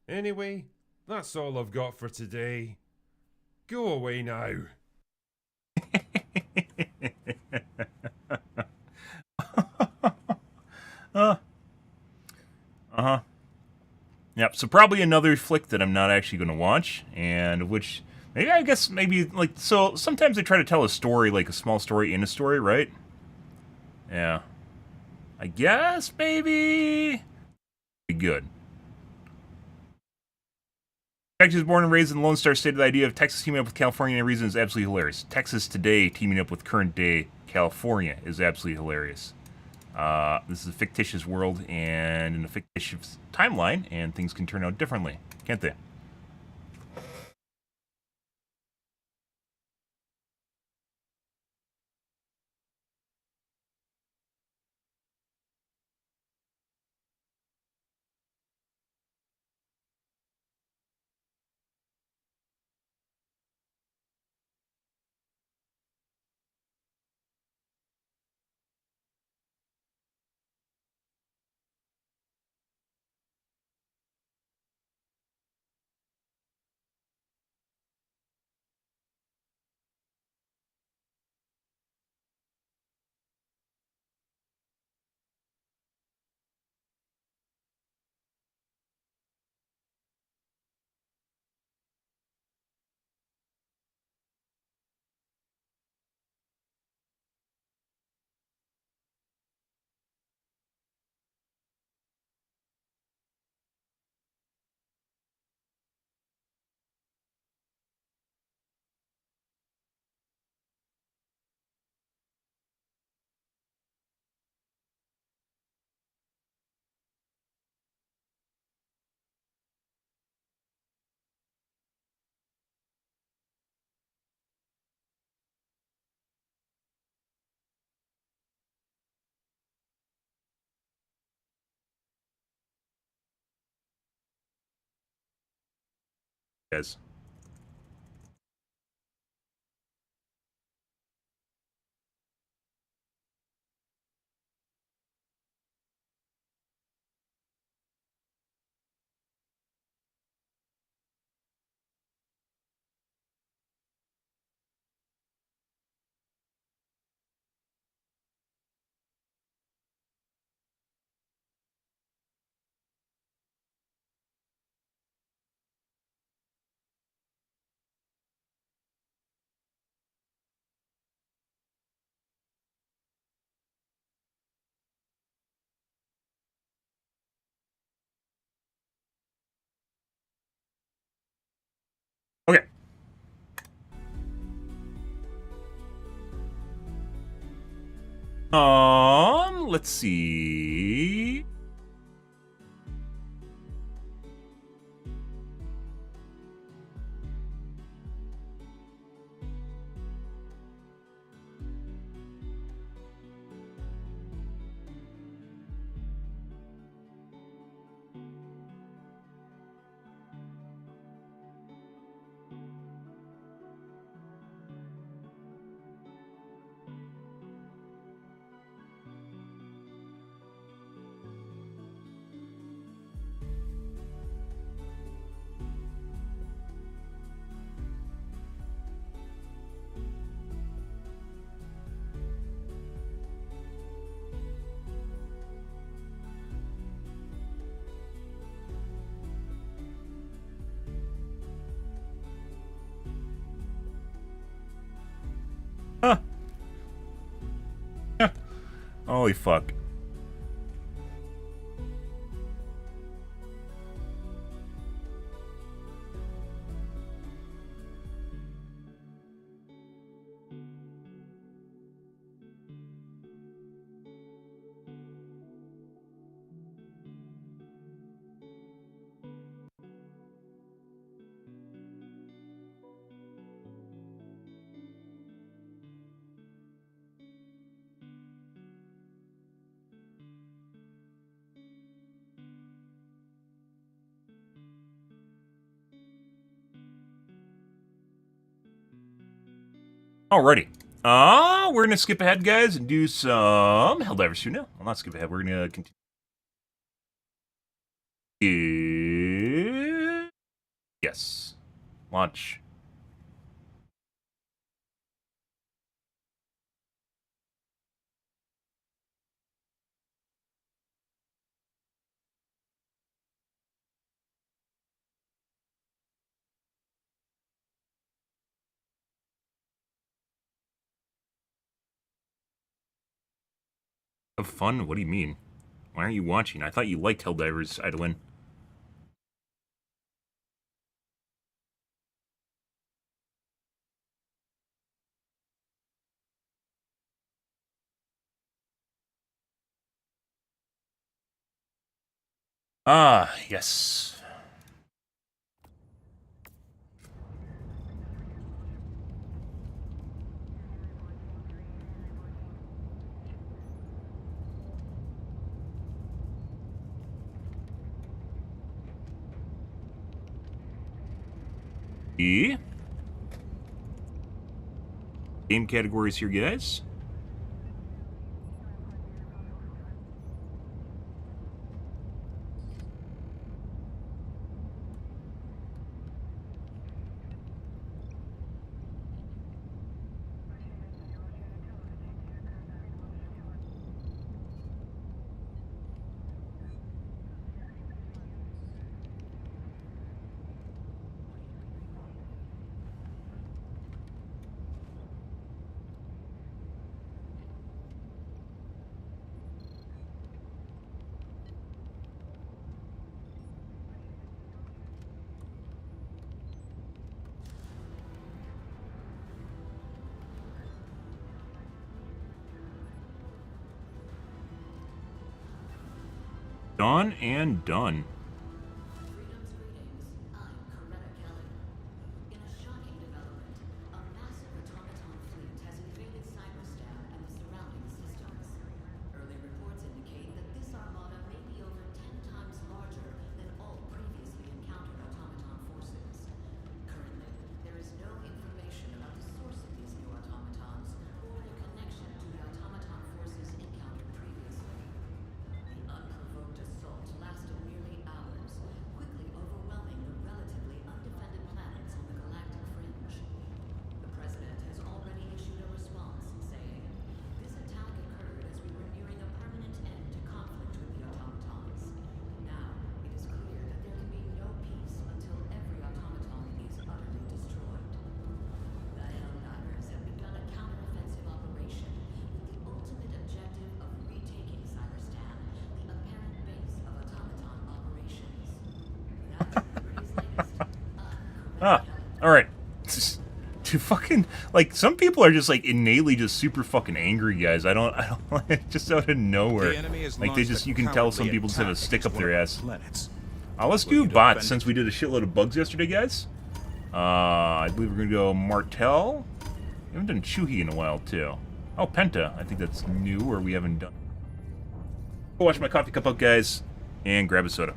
Anyway, that's all I've got for today. Go away now. Yep, so probably another flick that I'm not actually going to watch, and which, maybe, I guess, maybe, like, so sometimes they try to tell a story, like a small story in a story, right? Yeah. I guess, maybe, be good. Texas was born and raised in the Lone Star State. The idea of Texas teaming up with California in a reason is absolutely hilarious. Texas today teaming up with current day California is absolutely hilarious. This is a fictitious world and in a fictitious timeline, and things can turn out differently, can't they? Guys. Okay. Let's see. Huh. Holy fuck. Alrighty. We're gonna skip ahead, guys, and do some Helldivers 2 now. Well, not skip ahead. We're gonna continue. Yes. Launch. Have fun? What do you mean? Why aren't you watching? I thought you liked Helldivers, Idolin. Ah, yes. E. Game categories here, guys. Done and done. Alright. To fucking, like, some people are just, like, innately just super fucking angry, guys. I don't, just out of nowhere. Like, they just, you can tell some people just have a stick up their ass. Let's do bots, since we did a shitload of bugs yesterday, guys. I believe we're gonna go Martel. We haven't done Chuhi in a while, too. Oh, Penta. I think that's new, or we haven't done. Go wash my coffee cup out, guys, and grab a soda.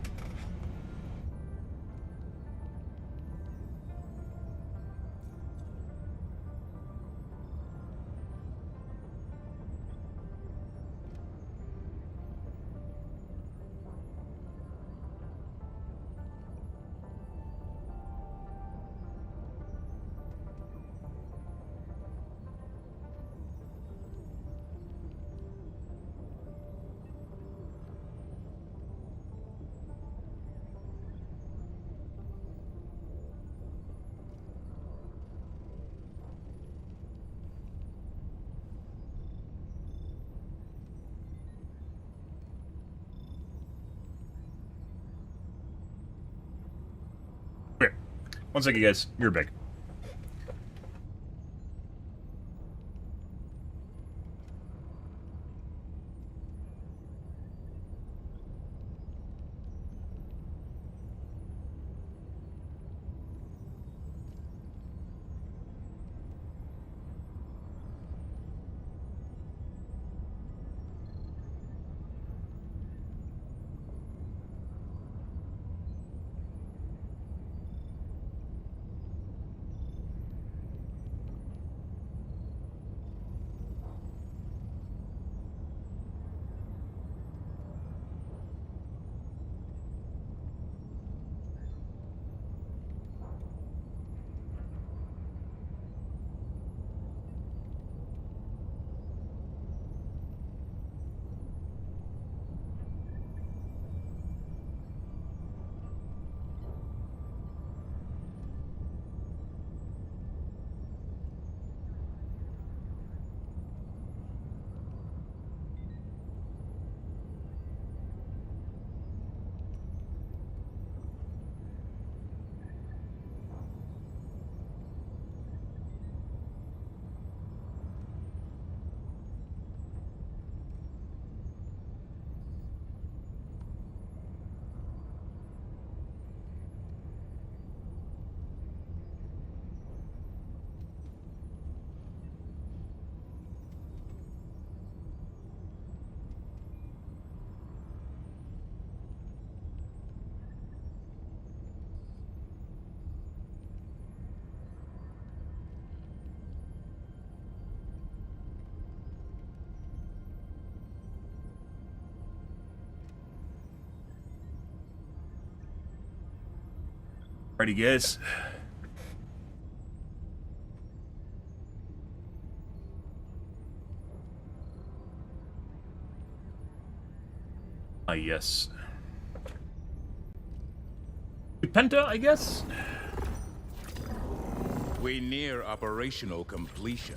Okay. One second, guys. You're back. Ready, guys? Yes. Penta, I guess? We near operational completion.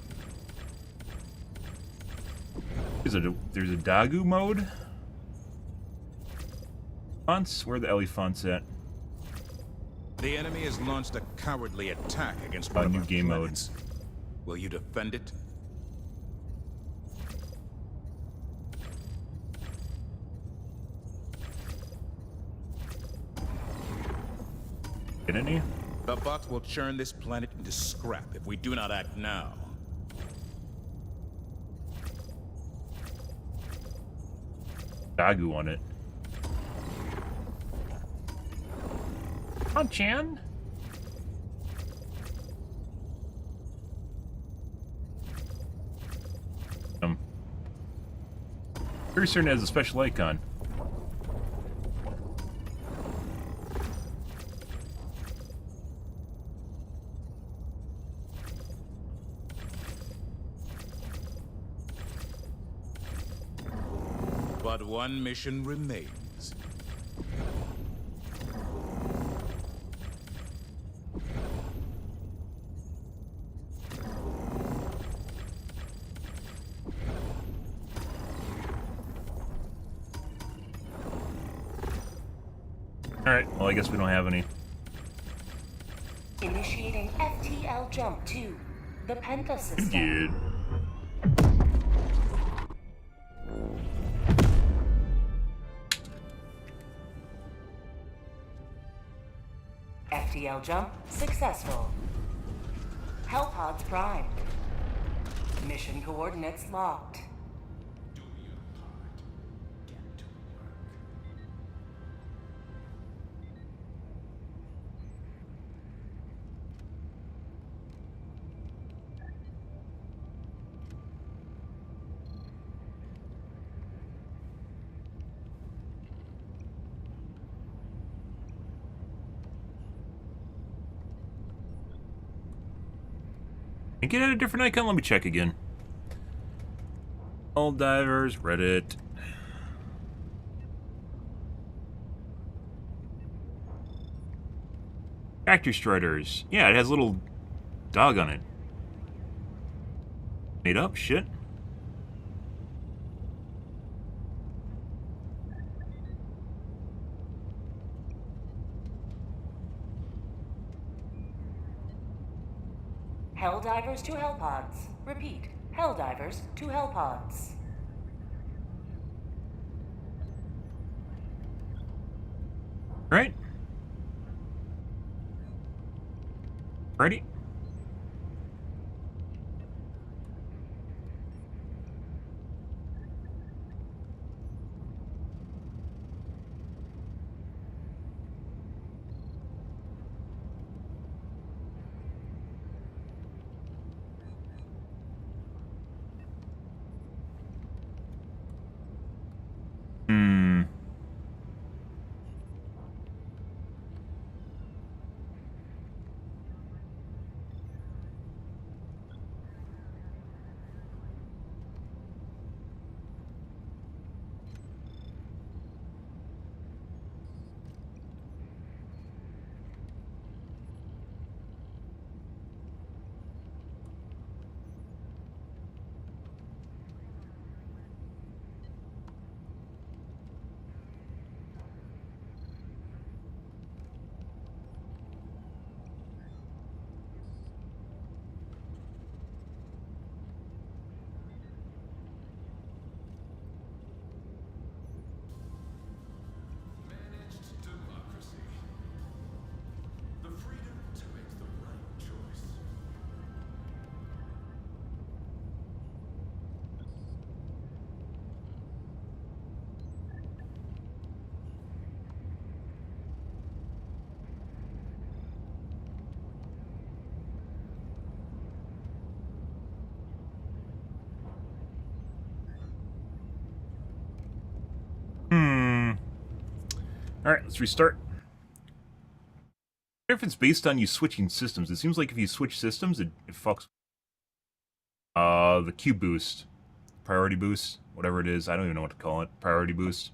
There's a Dagu mode? Fonts? Where are the elephants at? The enemy has launched a cowardly attack against one of new our game planets. Will you defend it? Get any? The bots will churn this planet into scrap if we do not act now. Dagu on it. Come on, Chan. Very certain it has a special icon. But one mission remains. Alright, well I guess we don't have any. Initiating FTL jump to the Penta system. Good. FTL jump successful. Hellpods primed. Mission coordinates locked. And get at a different icon. Let me check again. Helldivers, Reddit. Factory Striders. Yeah, it has a little dog on it. Made up shit. Helldivers to Hellpods. Repeat. Helldivers to Hellpods. Right? Ready? Alright, let's restart. I wonder if it's based on you switching systems. It seems like if you switch systems, it fucks. The Q boost. Priority boost. Whatever it is. I don't even know what to call it. Priority boost.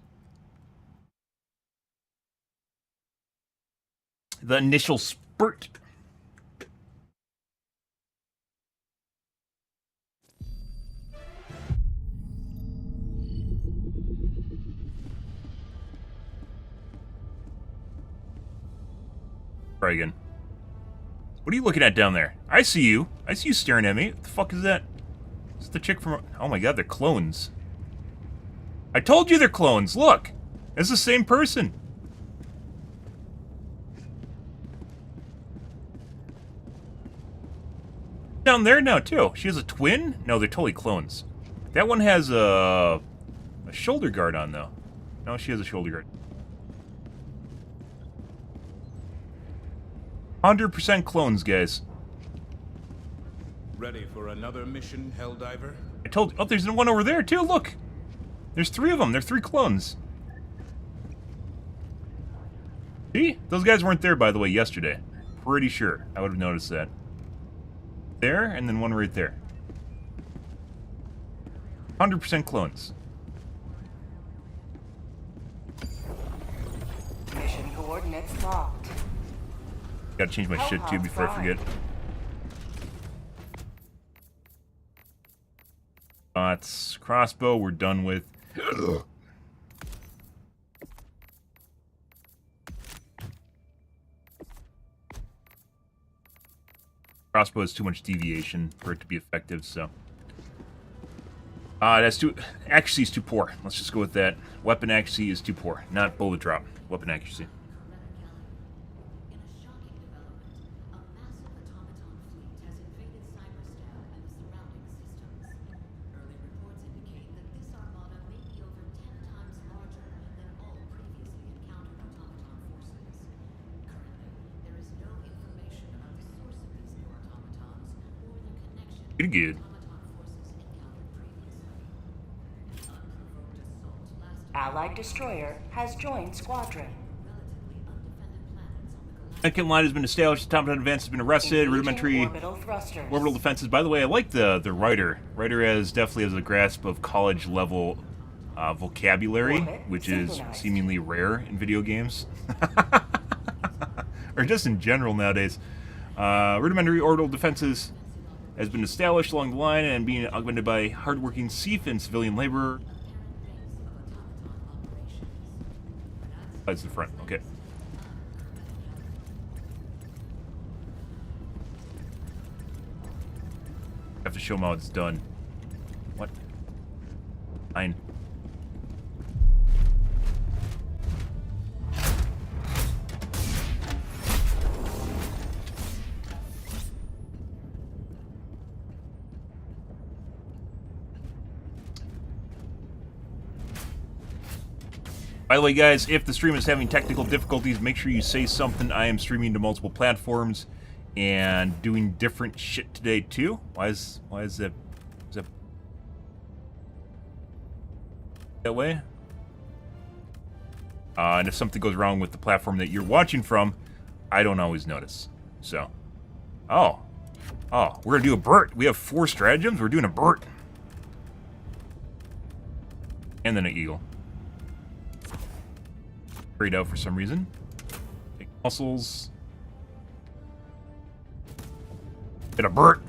The initial spurt. Try again. What are you looking at down there? I see you. I see you staring at me. What the fuck is that? Is it the chick from... Oh my god, they're clones. I told you they're clones. Look. It's the same person. Down there now, too. She has a twin? No, they're totally clones. That one has a shoulder guard on, though. No, she has a shoulder guard. 100% clones, guys. Ready for another mission, Helldiver? I told you. Oh, there's one over there, too. Look. There's 3 of them. They're 3 clones. See? Those guys weren't there, by the way, yesterday. Pretty sure. I would have noticed that. There, and then one right there. 100% clones. Mission coordinates locked. Gotta change my shit, too, before I forget. It's crossbow, we're done with. Crossbow has too much deviation for it to be effective, so. That's too... Accuracy is too poor. Let's just go with that. Weapon accuracy is too poor. Not bullet drop. Weapon accuracy. Pretty good. Allied destroyer has joined squadron. Second line has been established. Automaton advance has been arrested. Rudimentary orbital defenses. By the way, I like the writer. Writer definitely has a grasp of college level vocabulary, which is seemingly rare in video games, or just in general nowadays. Rudimentary orbital defenses has been established along the line and being augmented by hardworking CIF and civilian labor. That's the front. Okay. Have to show them how it's done. What? Fine. By the way, guys, if the stream is having technical difficulties, make sure you say something. I am streaming to multiple platforms and doing different shit today too. Why is that way? And if something goes wrong with the platform that you're watching from, I don't always notice. So, oh, we're gonna do a Burt. We have 4 stratagems. We're doing a Burt, and then an Eagle. Sprayed out for some reason. Take muscles. Get a Burt.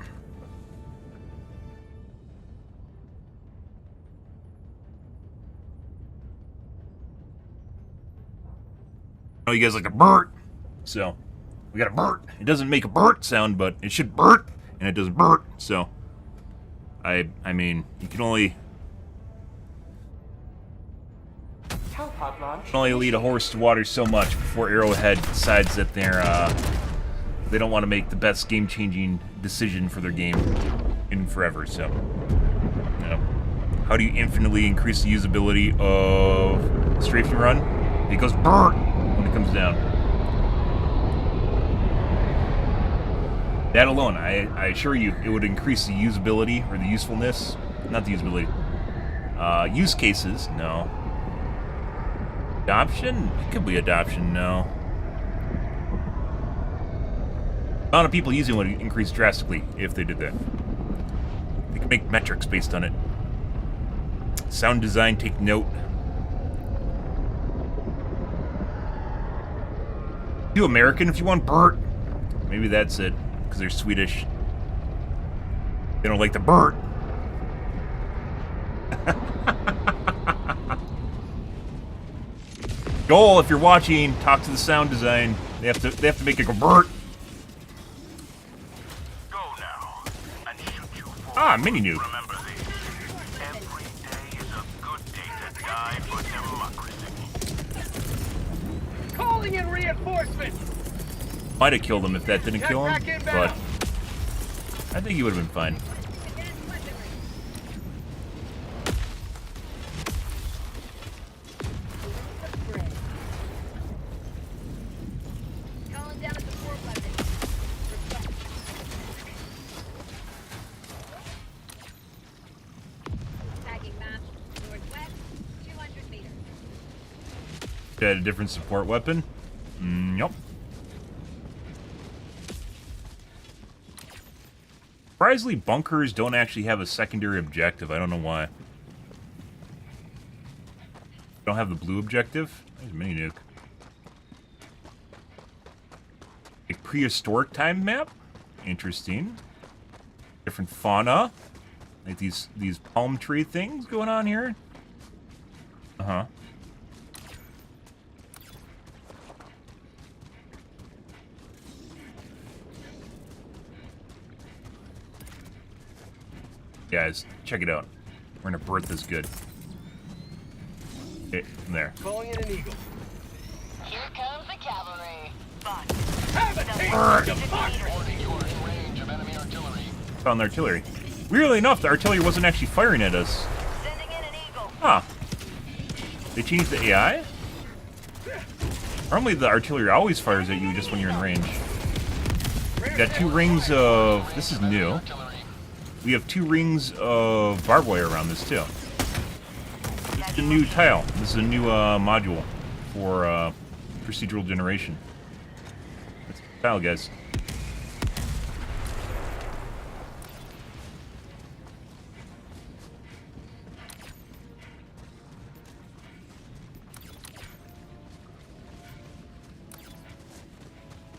Oh, you guys like a Burt. So, we got a Burt. It doesn't make a Burt sound, but it should Burt, and it doesn't Burt. So, I mean, you can only lead a horse to water so much before Arrowhead decides that they don't want to make the best game-changing decision for their game in forever. So, you know, how do you infinitely increase the usability of strafing run? It goes brrr when it comes down. That alone, I assure you, it would increase the usability or the usefulness. Not the usability. Use cases, no. Adoption? It could be adoption, no. The amount of people using it would increase drastically if they did that. They could make metrics based on it. Sound design, take note. Do American if you want Burt. Maybe that's it, because they're Swedish. They don't like the Burt. Joel, if you're watching, talk to the sound design. They have to make it go Burt. Go now and shoot you for. Ah, mini nuke. Remember this. Every day is a good day to die for democracy. Calling in reinforcements. Might have killed him if that didn't kill him, but I think he would have been fine. Had a different support weapon? Yep. Surprisingly, bunkers don't actually have a secondary objective. I don't know why. Don't have the blue objective? There's a mini nuke. A prehistoric time map? Interesting. Different fauna. Like these palm tree things going on here. Uh-huh. Guys, check it out. We're gonna birth this good. Okay, there. Calling in an eagle. Here comes the cavalry. But Have a taste of democracy. Warning, you are in range of enemy artillery. Found the artillery. Weirdly enough, the artillery wasn't actually firing at us. sending in an eagle. Huh. They changed the AI? Normally the artillery always fires at you just when you're in range. We got 2 rings of... This is new. We have 2 rings of barbed wire around this too. This is a new tile. This is a new module for procedural generation. That's the tile, guys.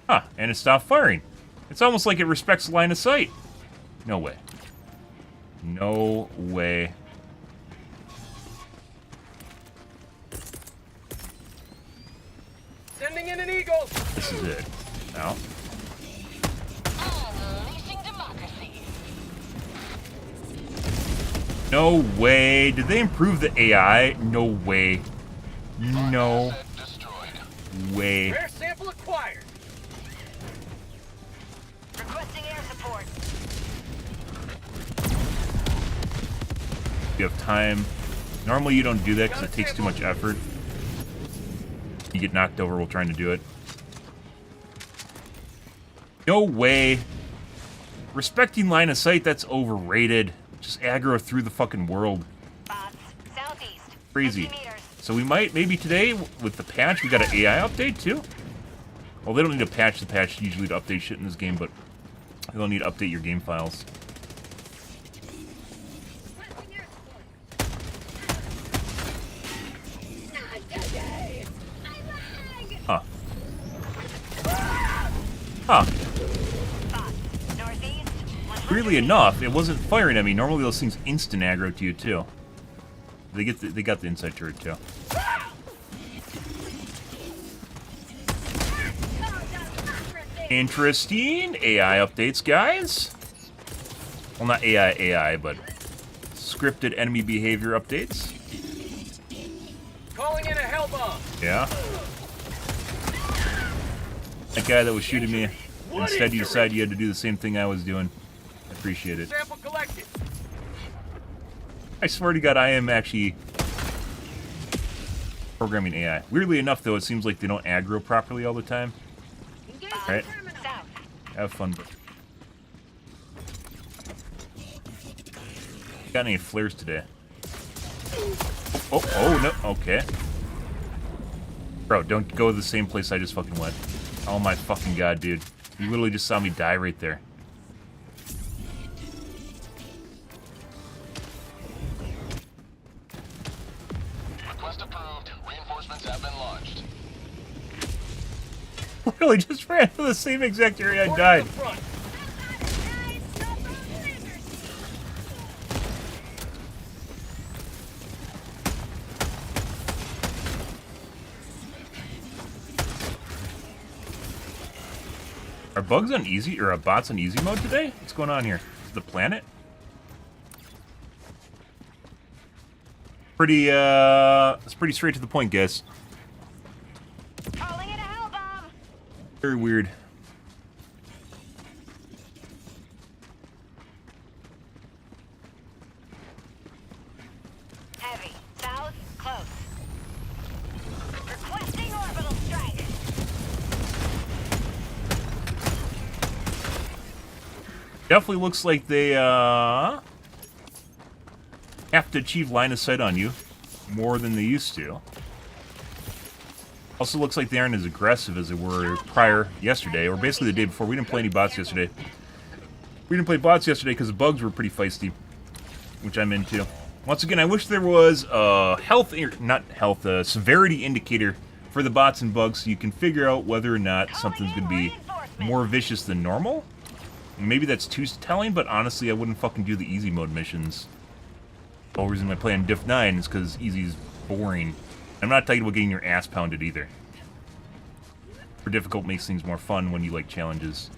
Huh, and it stopped firing. It's almost like it respects line of sight. No way. No way. Sending in an eagle. This is it. Now. Unleashing democracy. No way. Did they improve the AI? No way. No way. Rare sample acquired. Requesting air support. You have time. Normally you don't do that because it takes too much effort. You get knocked over while trying to do it. No way. Respecting line of sight, that's overrated. Just aggro through the fucking world. Bots. Southeast. Crazy. 50 meters. So we might, maybe today, with the patch, we got an AI update too? Well, they don't need to patch the patch usually to update shit in this game, but they'll need to update your game files. Huh. Huh. Bots. Northeast. 100 Weirdly enough, it wasn't firing at me. Normally those things instant aggro to you too. They got the inside turret too. Interesting AI updates, guys. Well, not AI, but scripted enemy behavior updates. Calling in a hell bomb. Yeah. That guy that was shooting me, instead you decided you had to do the same thing I was doing. I appreciate it. Sample collected. I swear to God, I am actually programming AI. Weirdly enough, though, it seems like they don't aggro properly all the time. Right? South. Have fun, but... Got any flares today? Oh, no, okay. Bro, don't go to the same place I just fucking went. Oh my fucking God, dude. You literally just saw me die right there. Request approved. Reinforcements have been launched. Really just ran to the same exact area I died. To the front. Are bugs on easy, or bots on easy mode today? What's going on here? Is the planet? Pretty, it's pretty straight to the point, guys. Calling in a hell bomb. Very weird. Heavy. South. Close. Requesting orbital strike. Definitely looks like they, have to achieve line of sight on you more than they used to. Also looks like they aren't as aggressive as they were yesterday, or basically the day before. We didn't play any bots yesterday. We didn't play bots yesterday because the bugs were pretty feisty, which I'm into. Once again, I wish there was a severity indicator for the bots and bugs so you can figure out whether or not something's going to be more vicious than normal. Maybe that's too telling, but honestly, I wouldn't fucking do the easy mode missions. The whole reason I play on Diff 9 is because easy's boring. I'm not talking about getting your ass pounded either. For difficult makes things more fun when you like challenges.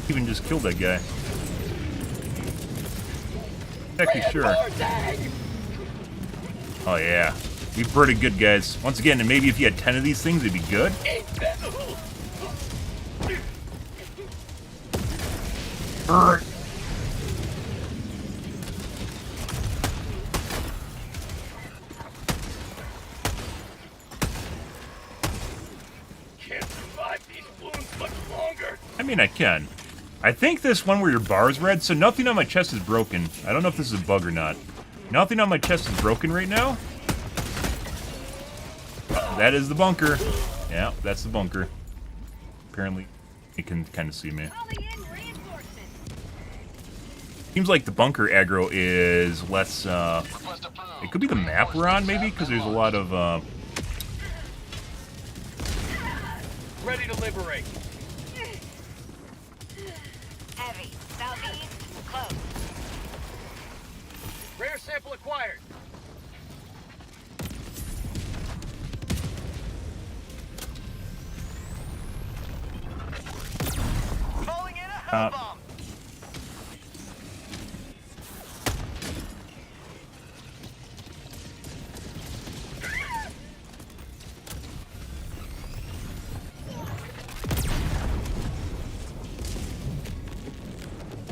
Even just killed that guy. Actually, sure. Oh yeah, we pretty good, guys. Once again, and maybe if you had 10 of these things, it'd be good. Can't survive these wounds much longer. I mean, I can. I think this one where your bar is red, so nothing on my chest is broken. I don't know if this is a bug or not. Nothing on my chest is broken right now. That is the bunker. Yeah, that's the bunker. Apparently, you can kind of see me. Seems like the bunker aggro is less, it could be the map we're on, maybe? Because there's a lot of, Ready to liberate. Heavy. Southeast. Close. Rare sample acquired. Calling in a hell bomb.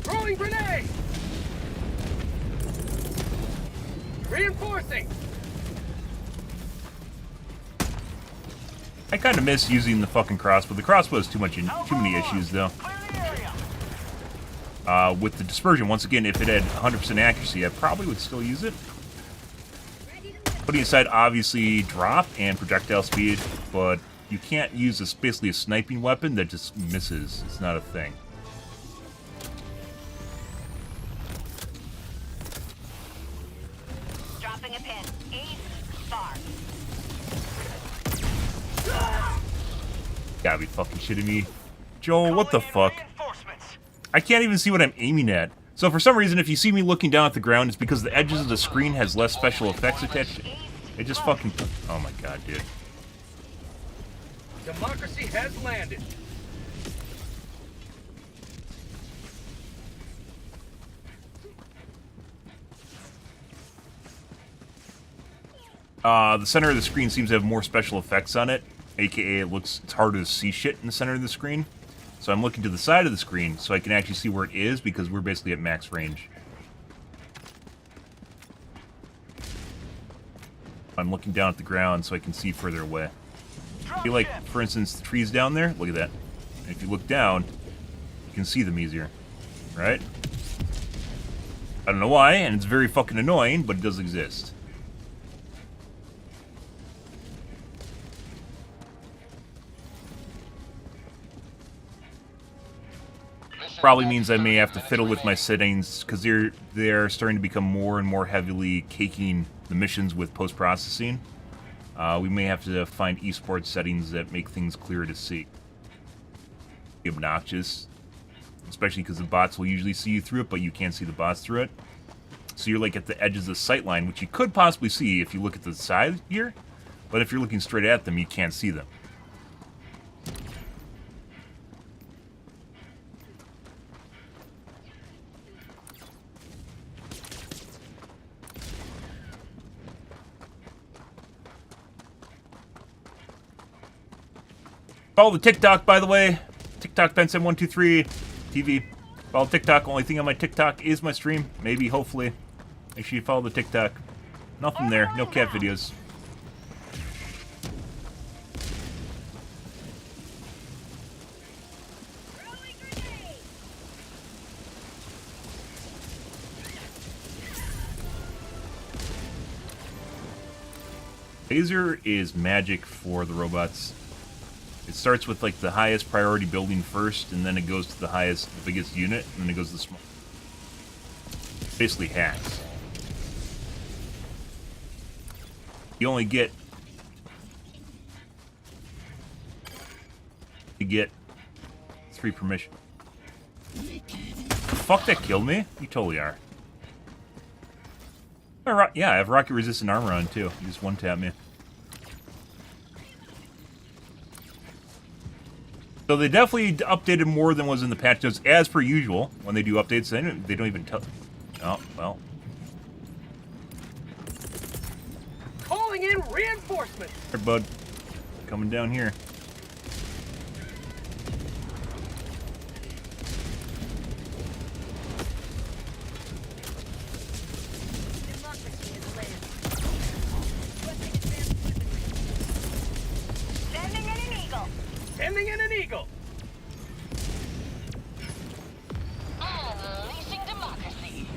Throwing grenade. Reinforcing. I kind of miss using the fucking crossbow. The crossbow has too many issues, though. With the dispersion, once again, if it had 100% accuracy, I probably would still use it. Putting aside, obviously, drop and projectile speed, but you can't use basically a sniping weapon that just misses. It's not a thing. Dropping a pin. East. Far. Gotta be fucking shitting me. Joel, what the fuck? I can't even see what I'm aiming at. So for some reason, if you see me looking down at the ground, it's because the edges of the screen has less special effects attached. It just fucking... Oh my god, dude. Democracy has landed. The center of the screen seems to have more special effects on it, aka it's harder to see shit in the center of the screen. So I'm looking to the side of the screen so I can actually see where it is because we're basically at max range. I'm looking down at the ground so I can see further away. I feel like, for instance, the trees down there, look at that. And if you look down, you can see them easier, right? I don't know why, and it's very fucking annoying, but it does exist. Probably means I may have to fiddle with my settings because they're starting to become more and more heavily caking the missions with post-processing. We may have to find esports settings that make things clearer to see. Obnoxious, especially because the bots will usually see you through it, but you can't see the bots through it. So you're like at the edges of the sight line, which you could possibly see if you look at the side here, but if you're looking straight at them, you can't see them. Follow the TikTok, by the way. TikTok Ben7123 TV. Follow TikTok. Only thing on my TikTok is my stream. Maybe, hopefully. Make sure you follow the TikTok. Nothing there. No cat videos. Laser is magic for the robots. It starts with like the highest priority building first, and then it goes to the highest, the biggest unit, and then it goes to the small. Basically hacks. You only get... You get 3 permission. Fuck, that killed me? You totally are. Yeah, I have rocket resistant armor on too. You just one-tap me. So they definitely updated more than was in the patch notes, as per usual. When they do updates, they don't even tell... Oh, well. Calling in reinforcements. Here, bud. Coming down here. Sending in an eagle. Unleashing democracy.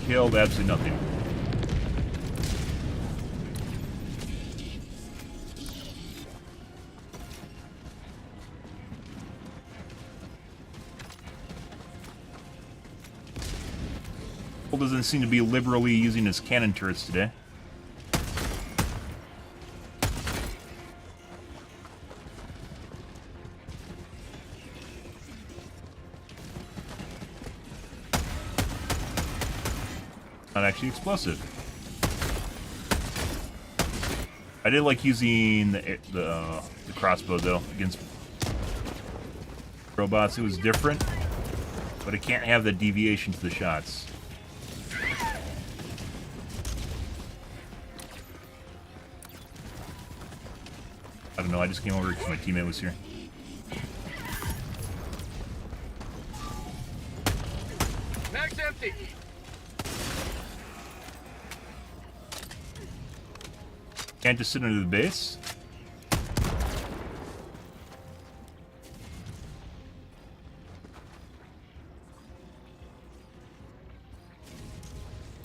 Killed absolutely nothing. Doesn't seem to be liberally using his cannon turrets today. Not actually explosive. I did like using the crossbow though against robots. It was different, but it can't have the deviation to the shots. I don't know, I just came over because my teammate was here. Mag's empty. Can't just sit under the base.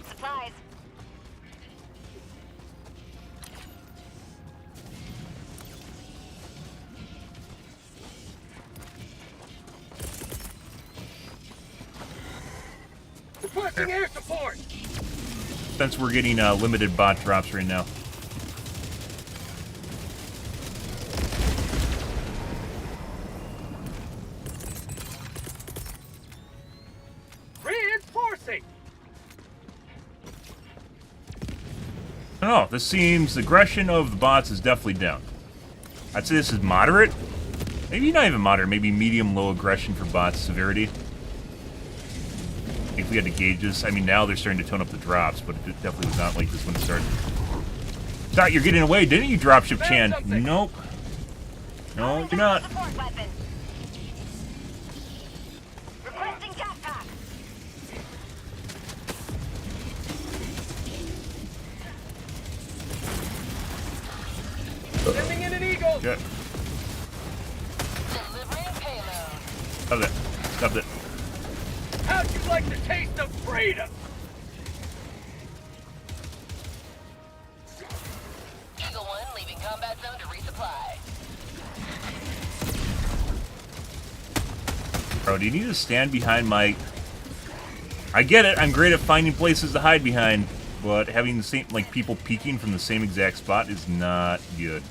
Supplies. Requesting air support. Since we're getting limited bot drops right now. Reinforcing. I don't know, this seems, the aggression of the bots is definitely down. I'd say this is moderate. Maybe not even moderate, maybe medium-low aggression for bots severity. If we had to gauge this, I mean, now they're starting to tone up the drops, but it definitely was not like this when it started. Thought you're getting away, didn't you, Dropship Chan? Nope. No, you're not. Support weapon. Requesting jetpack. Sending in an eagle. Good. Delivering payload. Stop it. Stop it. How'd you like the taste of freedom? Eagle 1 leaving combat zone to resupply. Bro, do you need to stand behind my... I get it, I'm great at finding places to hide behind, but having the same, like, people peeking from the same exact spot is not good.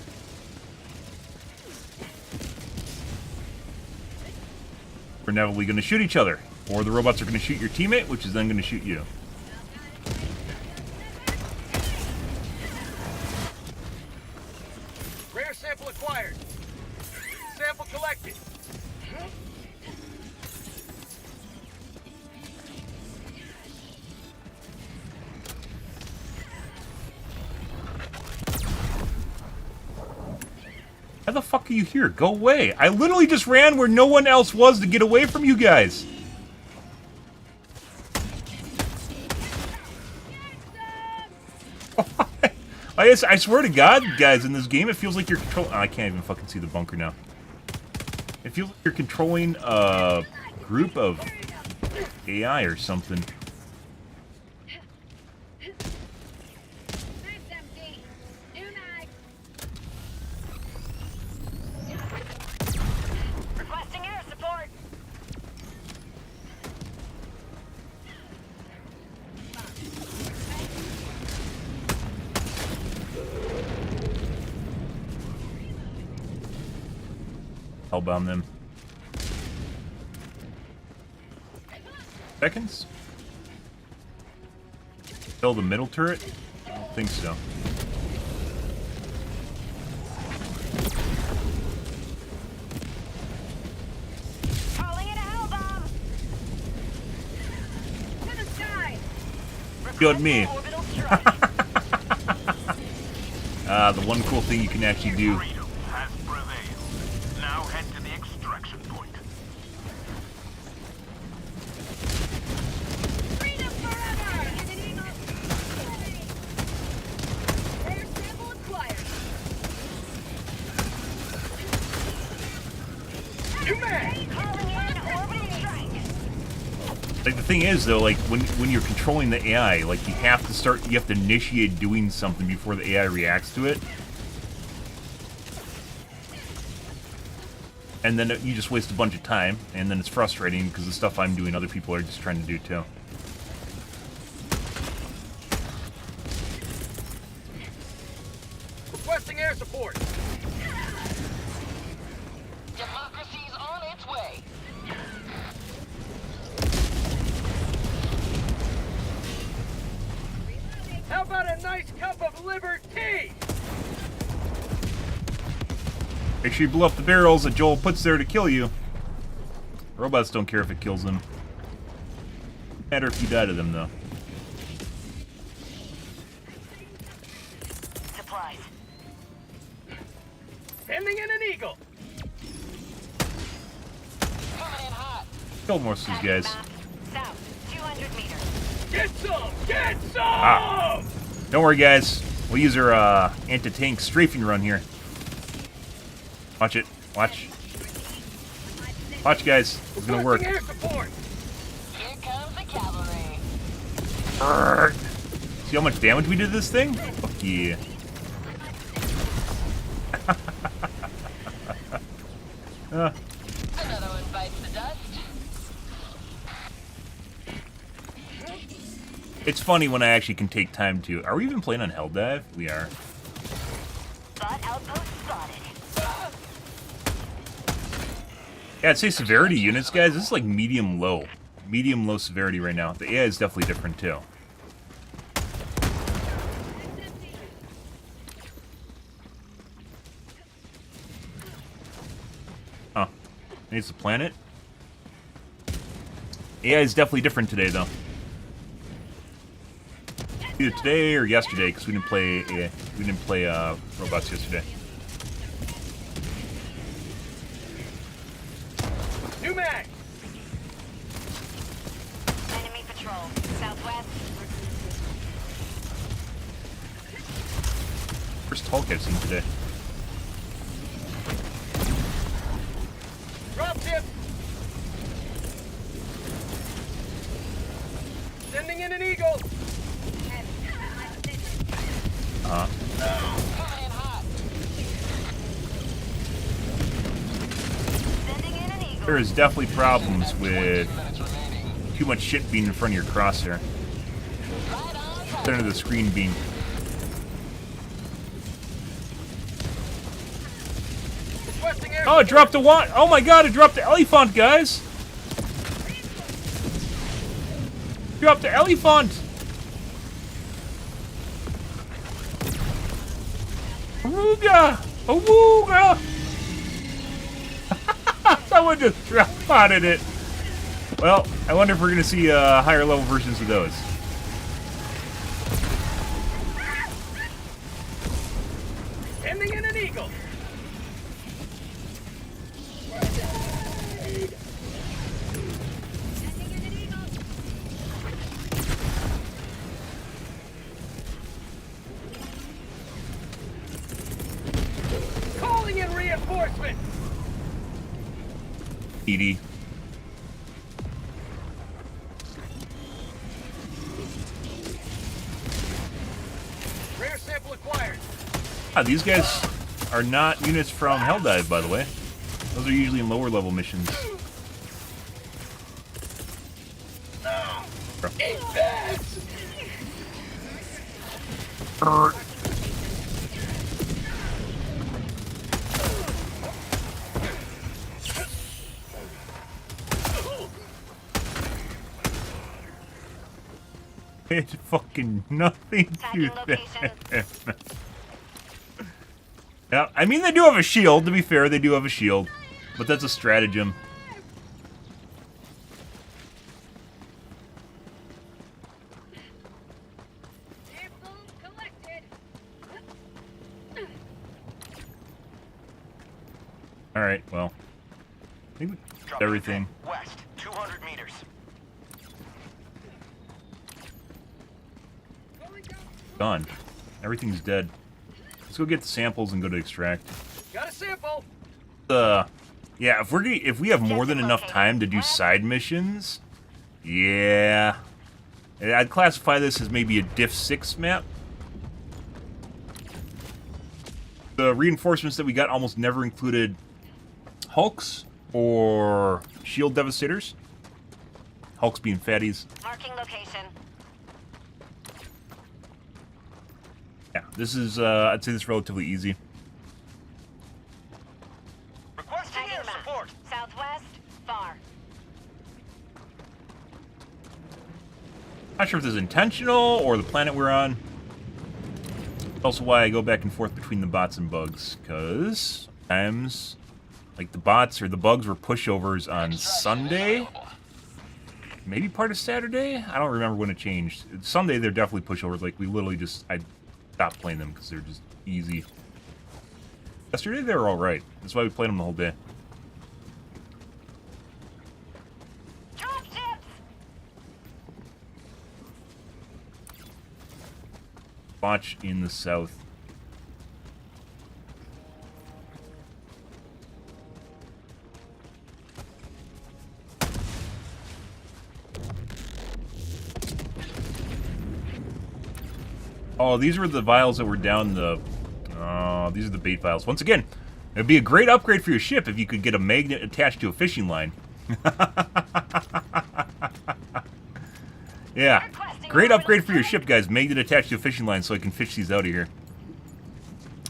We're inevitably going to shoot each other. Or the robots are going to shoot your teammate, which is then going to shoot you. Rare sample acquired. Sample collected. How the fuck are you here? Go away. I literally just ran where no one else was to get away from you guys. I swear to God, guys, in this game, it feels like you're controlling... I can't even fucking see the bunker now. It feels like you're controlling a group of AI or something. Requesting air support. Hellbound them. Seconds? Kill the middle turret? I don't think so. killed me. The one cool thing you can actually do. Freedom has prevailed. Now head to the extraction point. Freedom forever! Air sample acquired. Calling in orbital strike. Like the thing is though, like when you're controlling the AI, like you have to initiate doing something before the AI reacts to it. And then you just waste a bunch of time, and then it's frustrating because the stuff I'm doing, other people are just trying to do too. Requesting air support. Democracy's on its way. How about a nice cup of liberty? Make sure you blow up the barrels that Joel puts there to kill you. Robots don't care if it kills them. Matter if you die to them, though. Supplies. Sending in an eagle. Coming in hot. Killed most of these guys. South, 200 meters. Get some! Get some! Ah. Don't worry, guys. We'll use our anti-tank strafing run here. Watch it. Watch. Watch, guys. It's gonna work. Requesting air support. Here comes the cavalry. Brrr. See how much damage we did to this thing? Fuck yeah. Another one bites the dust. It's funny when I actually can take time to... Are we even playing on Helldive? We are. Bot outpost spotted. Yeah, I'd say severity units, guys. This is like medium-low. Medium-low severity right now. The AI is definitely different, too. Huh. Maybe it's the planet? AI is definitely different today, though. Either today or yesterday, because we didn't play robots yesterday. New mag. Enemy patrol. Southwest. First Hulk I've seen today. Drop ship. Sending in an eagle. Coming in hot. Sending in an eagle. There is definitely problems with too much shit being in front of your crosshair. Right on. Center of the screen being... Requesting air Oh, it dropped a one! Oh my god, it dropped the elephant, guys! Dropped the elephant! Awooga! Awooga! Someone just spotted it. Well, I wonder if we're gonna see higher level versions of those. Sending in an eagle. Calling in reinforcements. Edie. Rare sample acquired. Ah, these guys are not units from Helldive, by the way. Those are usually in lower level missions. Eat this! It's fucking nothing to Tagging that. location. Yeah, I mean, they do have a shield, to be fair, they do have a shield. But that's a stratagem. Alright, well. I think we did everything. West, 200 meters. Done. Everything's dead. Let's go get the samples and go to extract. Got a sample. Yeah, if we have more than enough time to do side missions, yeah. I'd classify this as maybe a Diff 6 map. The reinforcements that we got almost never included Hulks or Shield Devastators. Hulks being fatties. Marking location. Yeah, this is, I'd say this is relatively easy. Requesting air support. Southwest, far. Not sure if this is intentional or the planet we're on. Also why I go back and forth between the bots and bugs, because sometimes, like, the bots or the bugs were pushovers on Sunday. Maybe part of Saturday? I don't remember when it changed. Sunday, they're definitely pushovers. Like, we literally just... I stopped playing them because they're just easy. Yesterday, they were alright. That's why we played them the whole day. Drop ships! Watch in the south. Oh, these were the vials that were down the... Oh, these are the bait vials. Once again, it would be a great upgrade for your ship if you could get a magnet attached to a fishing line. Yeah. Great upgrade for your ship, guys. Magnet attached to a fishing line so I can fish these out of here.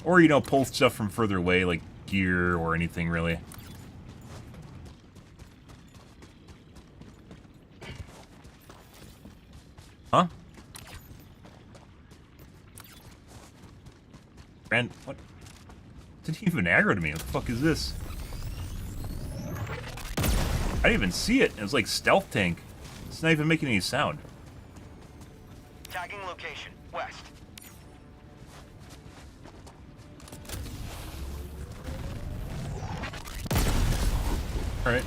Or, you know, pull stuff from further away, like gear or anything, really. Huh? Brand, what? Didn't even aggro to me. What the fuck is this? I didn't even see it. It was like stealth tank. It's not even making any sound. Tagging location, west. Alright.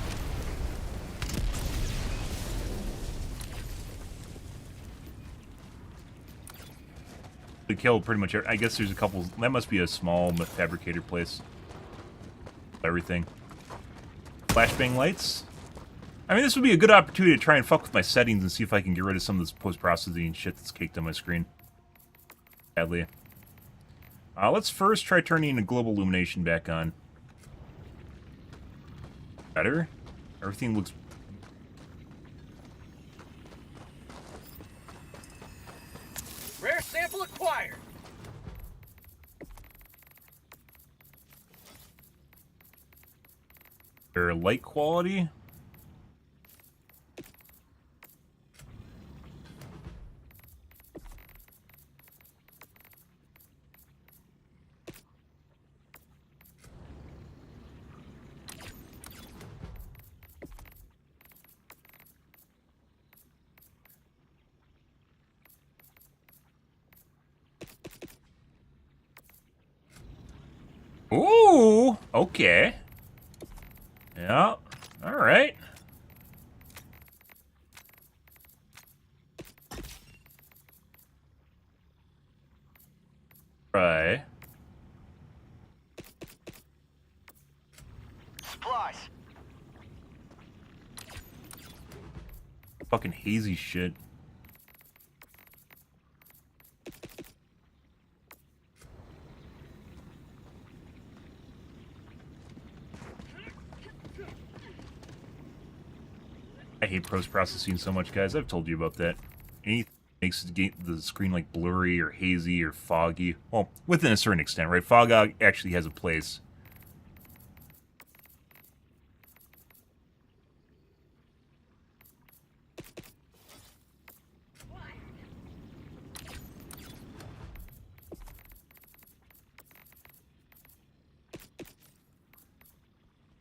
We killed pretty much I guess there's a couple... That must be a small fabricator place. Everything. Flashbang lights. I mean, this would be a good opportunity to try and fuck with my settings and see if I can get rid of some of this post-processing shit that's caked on my screen. Sadly. Let's first try turning the global illumination back on. Better? Everything looks... Rare sample acquired. Their light quality. Ooh, okay. Yeah, all right. Right. Supplies. Fucking hazy shit. I hate post-processing so much, guys. I've told you about that. Anything makes the screen like blurry or hazy or foggy. Well, within a certain extent, right? Fog actually has a place.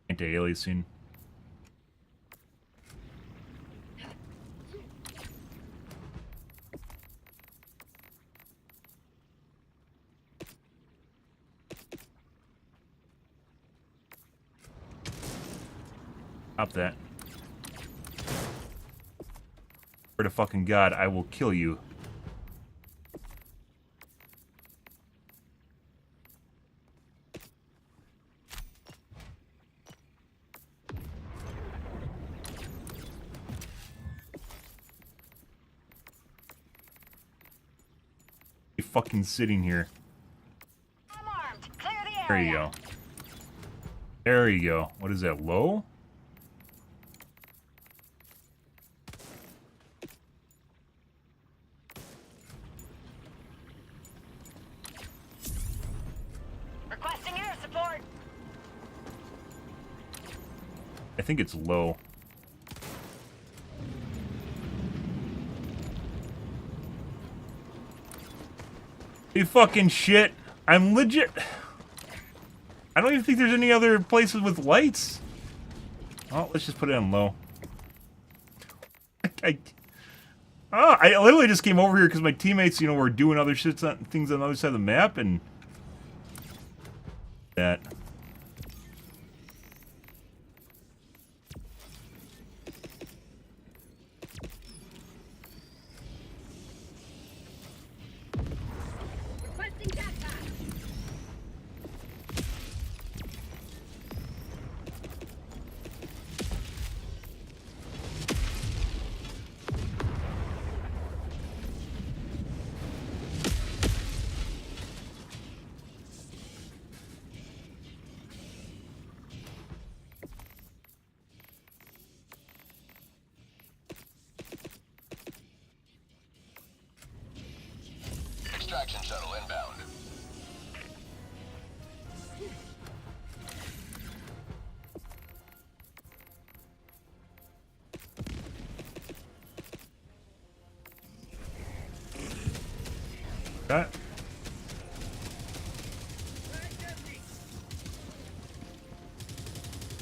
Anti-aliasing. Stop that. Swear to fucking God, I will kill you. You're fucking sitting here. I'm armed. Clear the There area. you go. There you go. What is that, low? Requesting air support. I think it's low. You fucking shit. I'm legit. I don't even think there's any other places with lights. Oh, let's just put it on low. I literally just came over here because my teammates, you know, were doing other things on the other side of the map, and that. Requesting jackpot. Extraction shuttle inbound. That.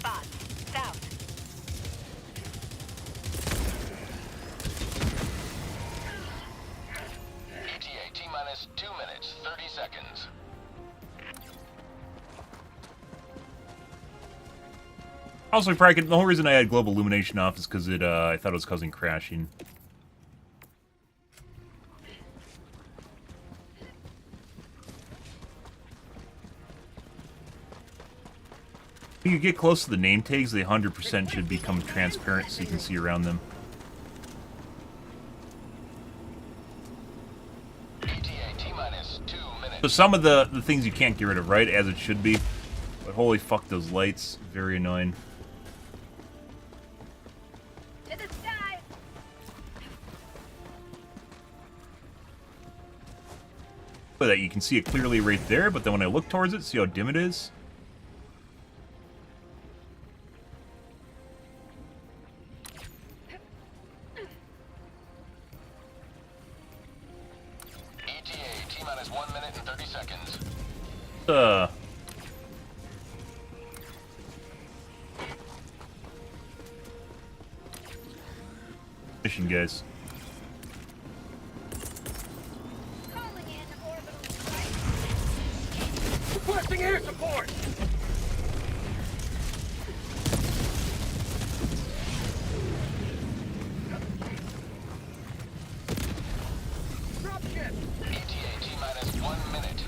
Bots. South. ETA T-minus 2 minutes, 30 seconds. Also, probably the whole reason I had global illumination off is because I thought it was causing crashing. When you get close to the name tags, they 100% should become transparent so you can see around them. ETA T-minus 2 minutes. So some of the things you can't get rid of, right? As it should be. But holy fuck, those lights. Very annoying. To the sky. But that you can see it clearly right there, but then when I look towards it, see how dim it is? ETA T-minus 1 minute and 30 seconds. Mission, guys. Calling in orbital strike. Requesting air support! Dropship! ETA T-minus 1 minute.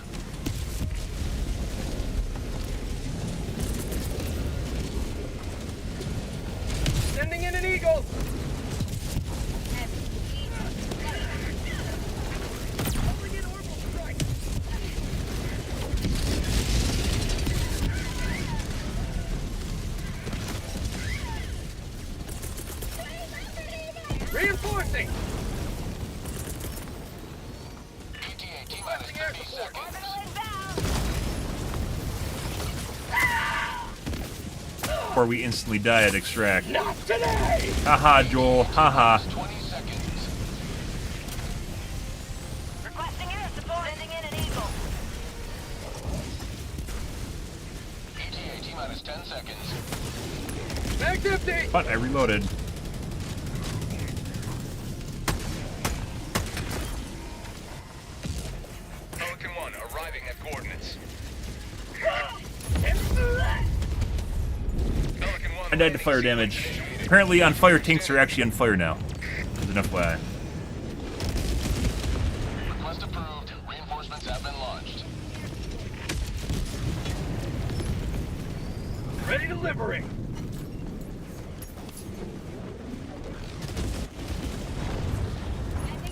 Sending in an eagle! Calling in orbital strike! Reinforcing! ETA T-minus 30 seconds. Orbital inbound. Before we instantly die at extract. Not today! Haha, Joel. Haha. 20 seconds. Requesting air support. Sending in an eagle. ETA T-minus 10 seconds. Mag's empty! But I reloaded. Pelican 1 arriving at coordinates. Pelican 1 I died to fire damage. Apparently on fire tanks are actually on fire now. As an FYI. Request approved. Reinforcements have been launched. Ready to liberate.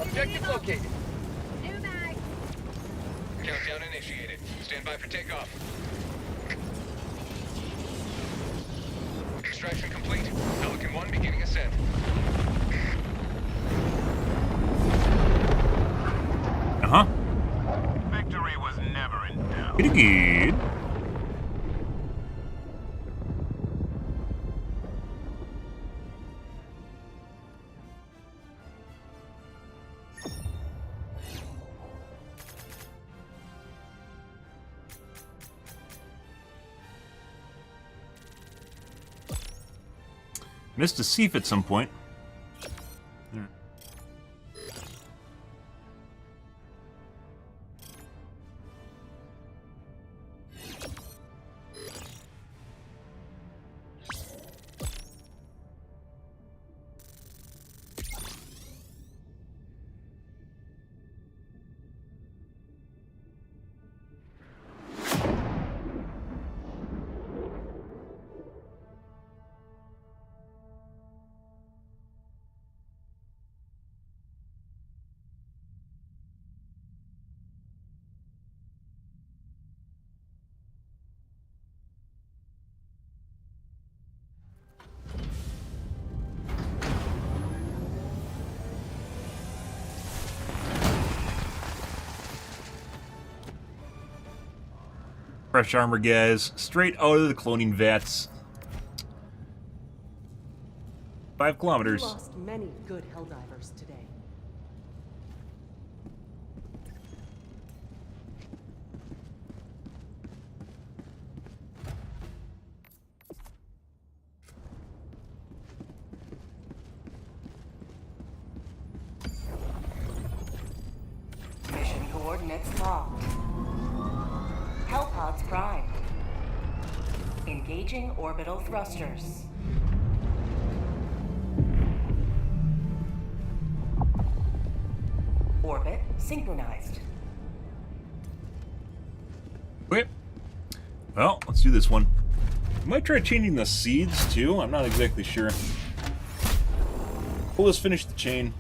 Objective located. Countdown initiated. Stand by for takeoff. Extraction complete. Pelican 1 beginning ascent. Uh-huh. Victory was never in doubt. Pretty good. Missed a Seif at some point. Fresh armor, guys. Straight out of the cloning vats. 5 kilometers. We lost many good Helldivers today. Mission coordinates locked. Hellpods primed. Engaging orbital thrusters. Orbit synchronized. Okay. Well, let's do this one. I might try changing the seeds too. I'm not exactly sure. We'll just finish the chain.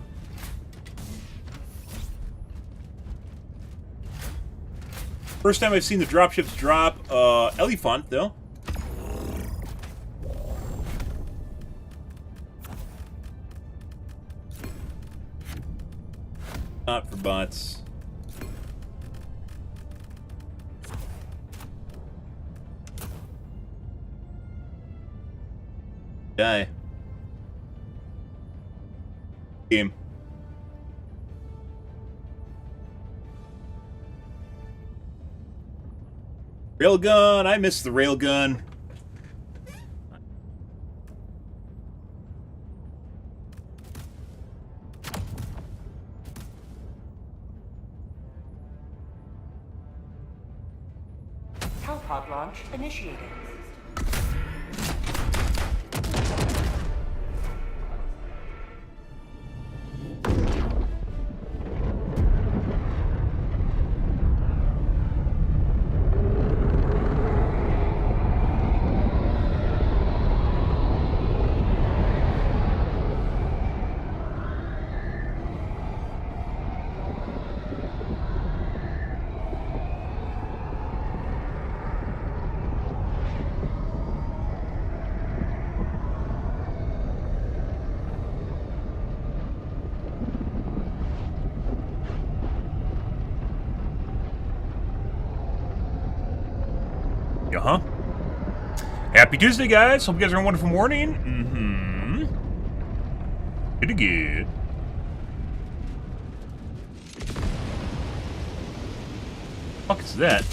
First time I've seen the dropships drop Elephant, though. Not for bots. Die. Game. Railgun! I missed the railgun. Hellpod launch initiated. Uh-huh. Happy Tuesday, guys. Hope you guys are having a wonderful morning. Pretty good. What the fuck is that?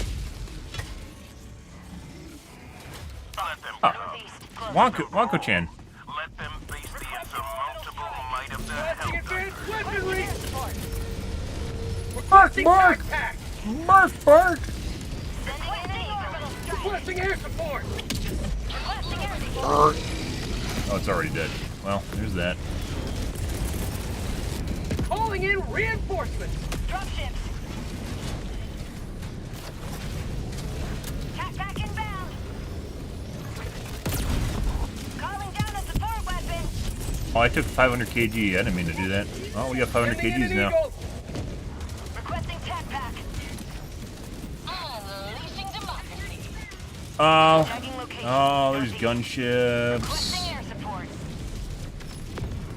Wonko-chan. Let them face the insurmountable might of the Helldivers. Bark! Requesting air support. Oh, it's already dead. Well, there's that. Calling in reinforcements. Dropships. Pack inbound. Calling down a support weapon. Oh, I took 500 kg. I didn't mean to do that. Oh, we got 500 kgs now. Requesting tech pack. Unleashing democracy. Oh, there's gunships. Requesting air support.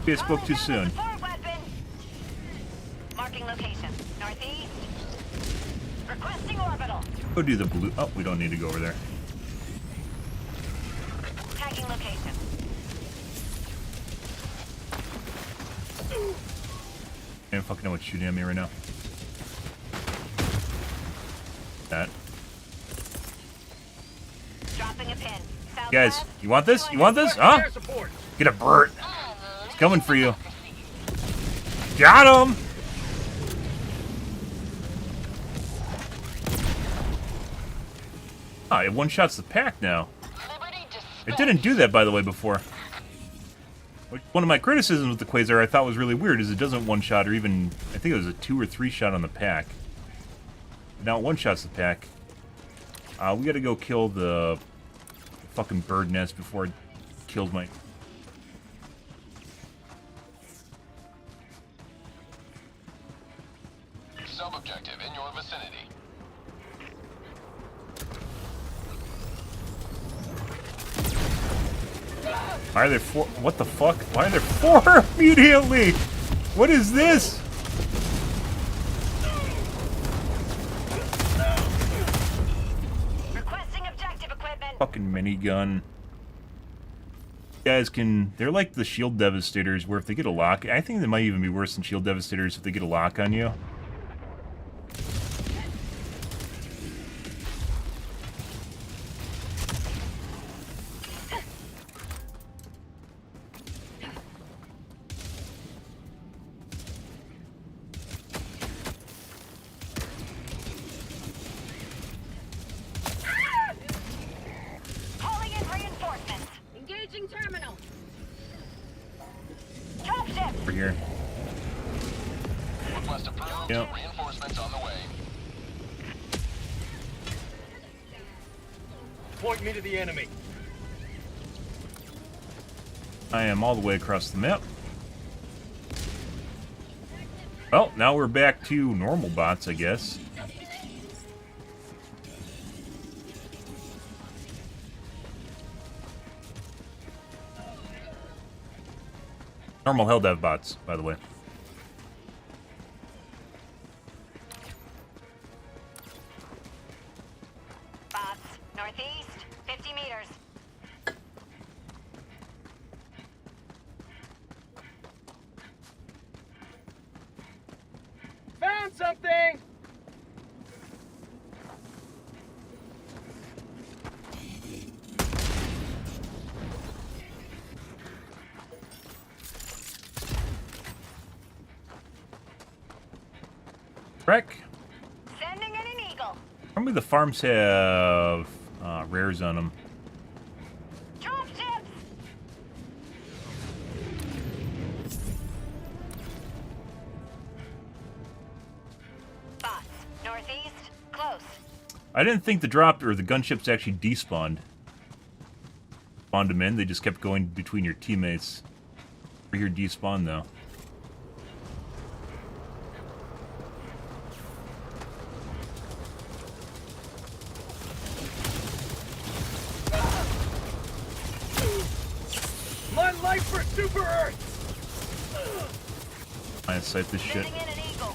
Okay, I spoke too soon. Support weapon. Marking location. Northeast. Requesting orbital. Go do the blue. Oh, we don't need to go over there. Tagging location. I don't fucking know what's shooting at me right now. That. Dropping a pin. Southwest. Guys, you want this? You want this? Huh? Get a Burt. It's coming for you. Got him! Ah, it one-shots the pack now. It didn't do that, by the way, before. One of my criticisms with the Quasar I thought was really weird is it doesn't one-shot or even... I think it was a 2 or 3 shot on the pack. Now it one-shots the pack. We gotta go kill the fucking bird nest before it kills my... Sub-objective in your vicinity. Why are there 4? What the fuck? Why are there 4 immediately? What is this? Requesting objective equipment. Fucking minigun. Guys can... They're like the shield devastators where if they get a lock... I think they might even be worse than shield devastators if they get a lock on you. Calling in reinforcements. Engaging terminal. Dropship. Over here. Request approved. Yep. Reinforcements on the way. Point me to the enemy. I am all the way across the map. Well, now we're back to normal bots, I guess. Normal Helldive bots, by the way. Bots. Northeast. 50 meters. Found something. Wreck. Sending in an eagle. Probably the farms have rares on them. Dropships. Bots. Northeast. Close. I didn't think the drop or the gunships actually despawned. Spawned them in, they just kept going between your teammates. Over here despawn though. My life for Super Earth. I sight this shit. Sending in an eagle.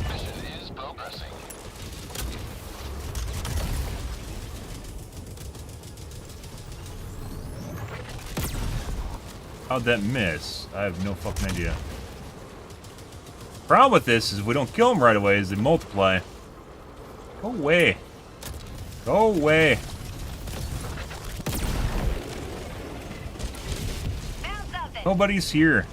Mission is progressing. How'd that miss? I have no fucking idea. Problem with this is if we don't kill them right away is they multiply. Go away. Go away. Nobody's here.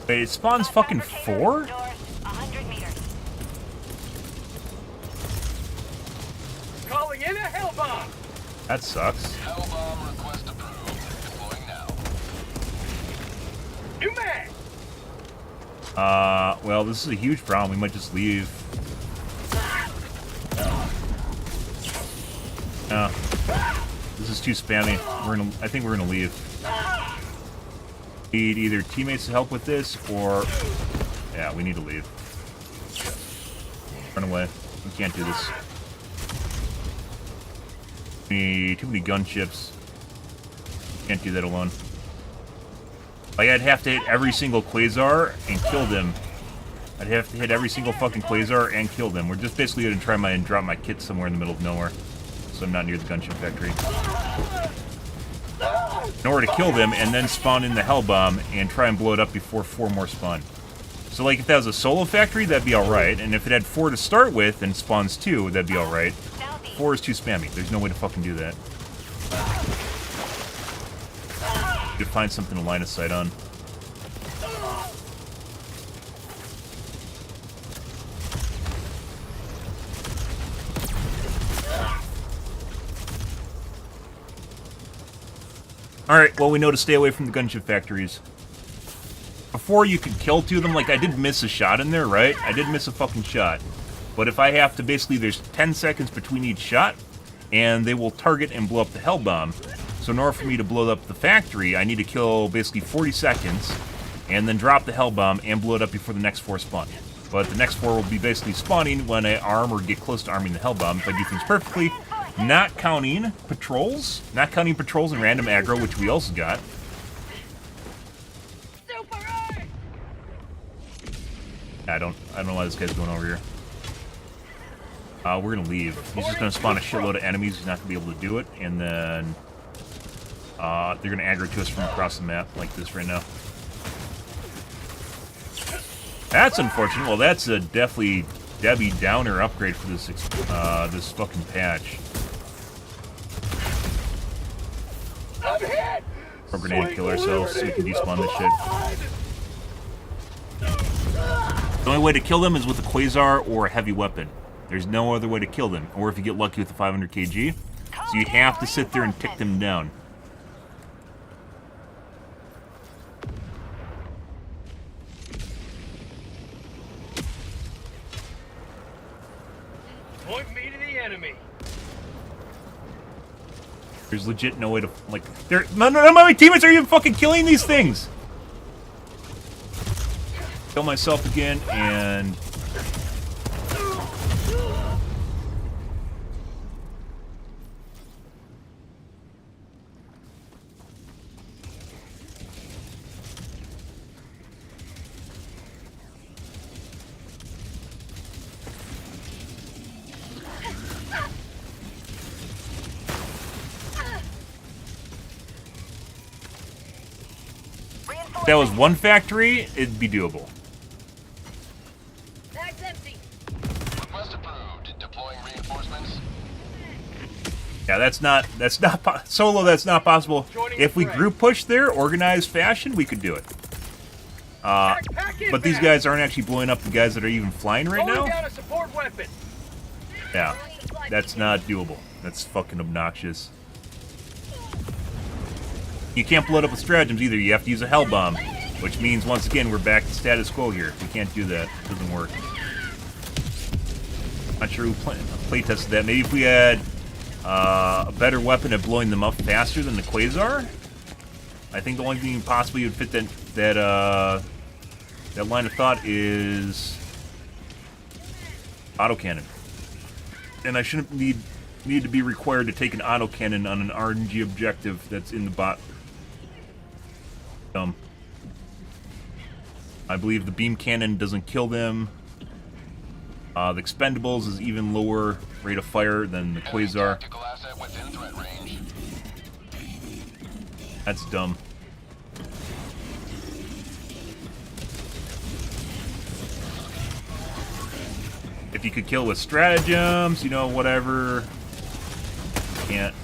Wait, it spawns fucking 4? 100 meters. Calling in a hell bomb. That sucks. Hellbomb request approved. Deploying now. New mag. Well, this is a huge problem. We might just leave. No. This is too spammy. I think we're gonna leave. Need either teammates to help with this, or... Yeah, we need to leave. Run away. We can't do this. Too many gunships. Can't do that alone. Like, I'd have to hit every single Quasar and kill them. I'd have to hit every single fucking Quasar and kill them. We're just basically gonna try and drop my kit somewhere in the middle of nowhere. So I'm not near the gunship factory. In order to kill them and then spawn in the hell bomb and try and blow it up before 4 more spawn. So like if that was a solo factory, that'd be alright. And if it had 4 to start with and spawns 2, that'd be alright. 4 is too spammy. There's no way to fucking do that. You could find something to line of sight on. Alright, well we know to stay away from the gunship factories. Before you could kill 2 of them, like I did miss a shot in there, right? I did miss a fucking shot. But if I have to, basically there's 10 seconds between each shot, and they will target and blow up the hell bomb. So in order for me to blow up the factory, I need to kill basically 40 seconds, and then drop the hell bomb and blow it up before the next 4 spawn. But the next 4 will be basically spawning when I arm or get close to arming the hell bomb if I do things perfectly. Not counting patrols. Not counting patrols and random aggro, which we also got. I don't know why this guy's going over here. We're gonna leave. He's just gonna spawn a shitload of enemies. He's not gonna be able to do it, and then they're gonna aggro to us from across the map like this right now. That's unfortunate. Well, that's a definitely Debbie Downer upgrade for this this fucking patch. Or grenade kill ourselves so we can despawn this shit. The only way to kill them is with a Quasar or a heavy weapon. There's no other way to kill them, or if you get lucky with the 500 kg. So you have to sit there and tick them down. Point me to the enemy. There's legit no way to, like, none of my teammates are even fucking killing these things! Kill myself again, and... If that was one factory, it'd be doable. Bag's empty. Request approved. Deploying reinforcements. Yeah, that's not solo. That's not possible. If we group push there, organized fashion, we could do it. But these guys aren't actually blowing up the guys that are even flying right now. Down a support weapon. Yeah, that's not doable. That's fucking obnoxious. You can't blow it up with stratagems either. You have to use a hell bomb, which means once again we're back to status quo here. We can't do that. It doesn't work. Not sure who play tested that. Maybe if we had a better weapon at blowing them up faster than the Quasar. I think the only thing possibly would fit that line of thought is autocannon. And I shouldn't need need to be required to take an autocannon on an RNG objective that's in the bot. I believe the beam cannon doesn't kill them. The expendables is even lower rate of fire than the quasar. That's dumb. If you could kill with stratagems, you know, whatever. Can't.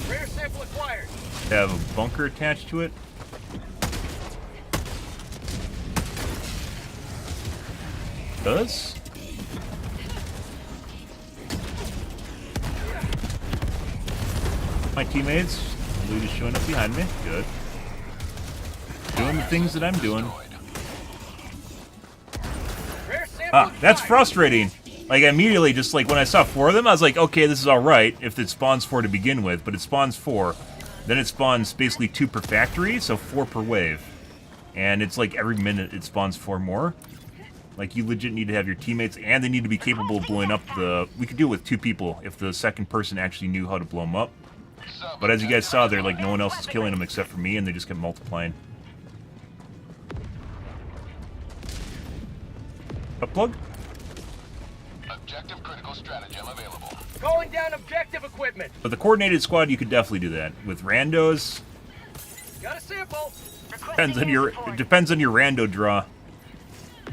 Rare sample acquired. Have a bunker attached to it. Does? My teammates, Luke is showing up behind me. Good. Doing the things that I'm doing. Ah, that's frustrating. Like, immediately, just like when I saw 4 of them, I was like, okay, this is alright if it spawns 4 to begin with, but it spawns 4. Then it spawns basically 2 per factory, so 4 per wave. And it's like every minute it spawns 4 more. Like, you legit need to have your teammates, and they need to be capable of blowing up the... We could do it with 2 people if the second person actually knew how to blow them up. But as you guys saw there, like, no one else is killing them except for me, and they just kept multiplying. Upplug? Objective critical stratagem available. Calling down objective equipment. But the coordinated squad, you could definitely do that. With randos, Got a sample. depends on your rando draw.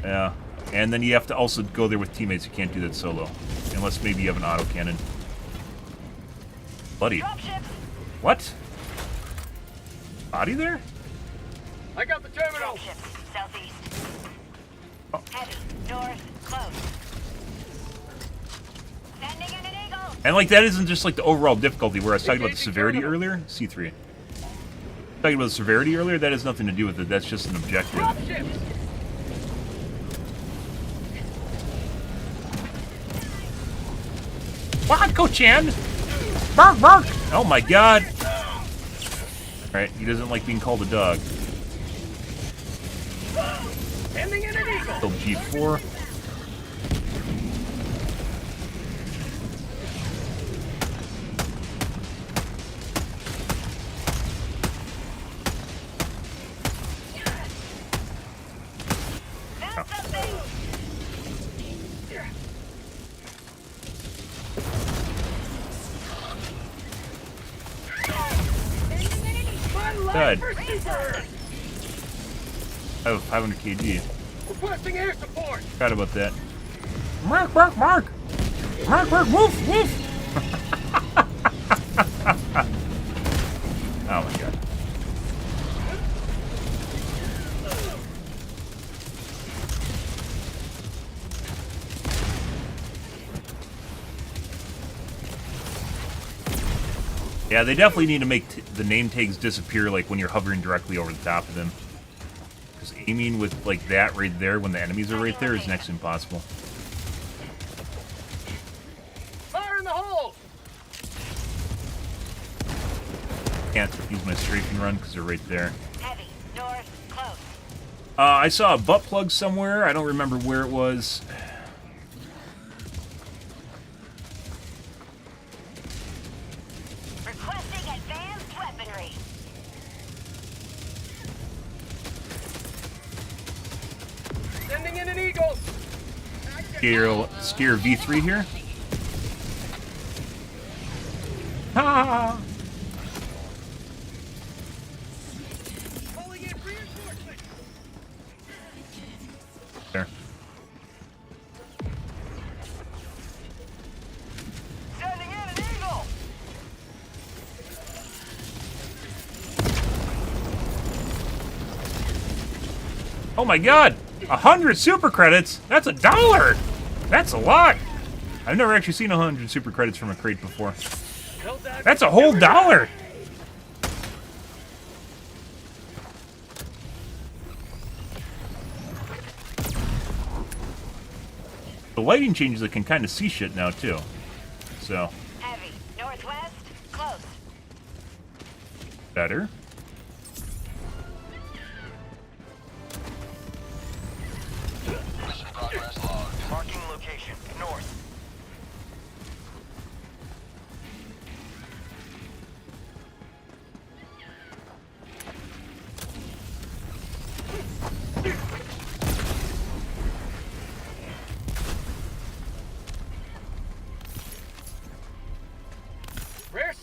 Yeah. And then you have to also go there with teammates. You can't do that solo. Unless maybe you have an autocannon. Buddy. What? Body there? I got the terminal. Southeast. Oh. Heavy. North. Close. Sending in an eagle. And like that isn't just like the overall difficulty where I was talking about the severity earlier. C3. Talking about the severity earlier, that has nothing to do with it. That's just an objective. Wako-chan! Bark, bark! Oh my god! Alright, he doesn't like being called a dog. Sending in an eagle. Kill G4. Good. I have 500 kg. Requesting air support. Forgot about that. Mark, mark, mark! Mark, mark, woof, woof! Oh my god. Yeah, they definitely need to make the name tags disappear, like, when you're hovering directly over the top of them. Because aiming with, like, that right there when the enemies are right there is next to impossible. Fire in the hole. Can't use my strafing run because they're right there. Heavy. North. Close. I saw a butt plug somewhere. I don't remember where it was. Requesting advanced weaponry. Sending in an eagle. Scare V3 here. Ha! Calling in reinforcement. There. Sending in an eagle. Oh my god! 100 super credits? That's $1! That's a lot! I've never actually seen 100 super credits from a crate before. That's a whole $1! The lighting changes, I can kind of see shit now, too. So. Heavy. Northwest. Close. Better.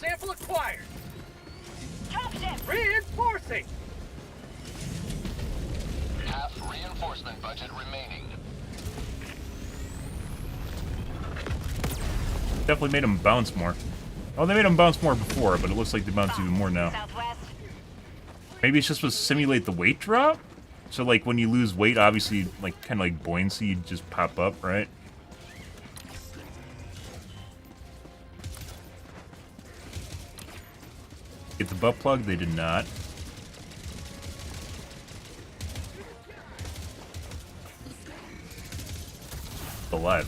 sample acquired. Dropship. Reinforcing. Half reinforcement budget remaining. Definitely made them bounce more. Oh, they made them bounce more before, but it looks like they bounce even more now. Southwest. Maybe it's just to simulate the weight drop? So, like, when you lose weight, obviously, like, kind of like buoyancy, you just pop up, right? Get the butt plug? They did not. Alive.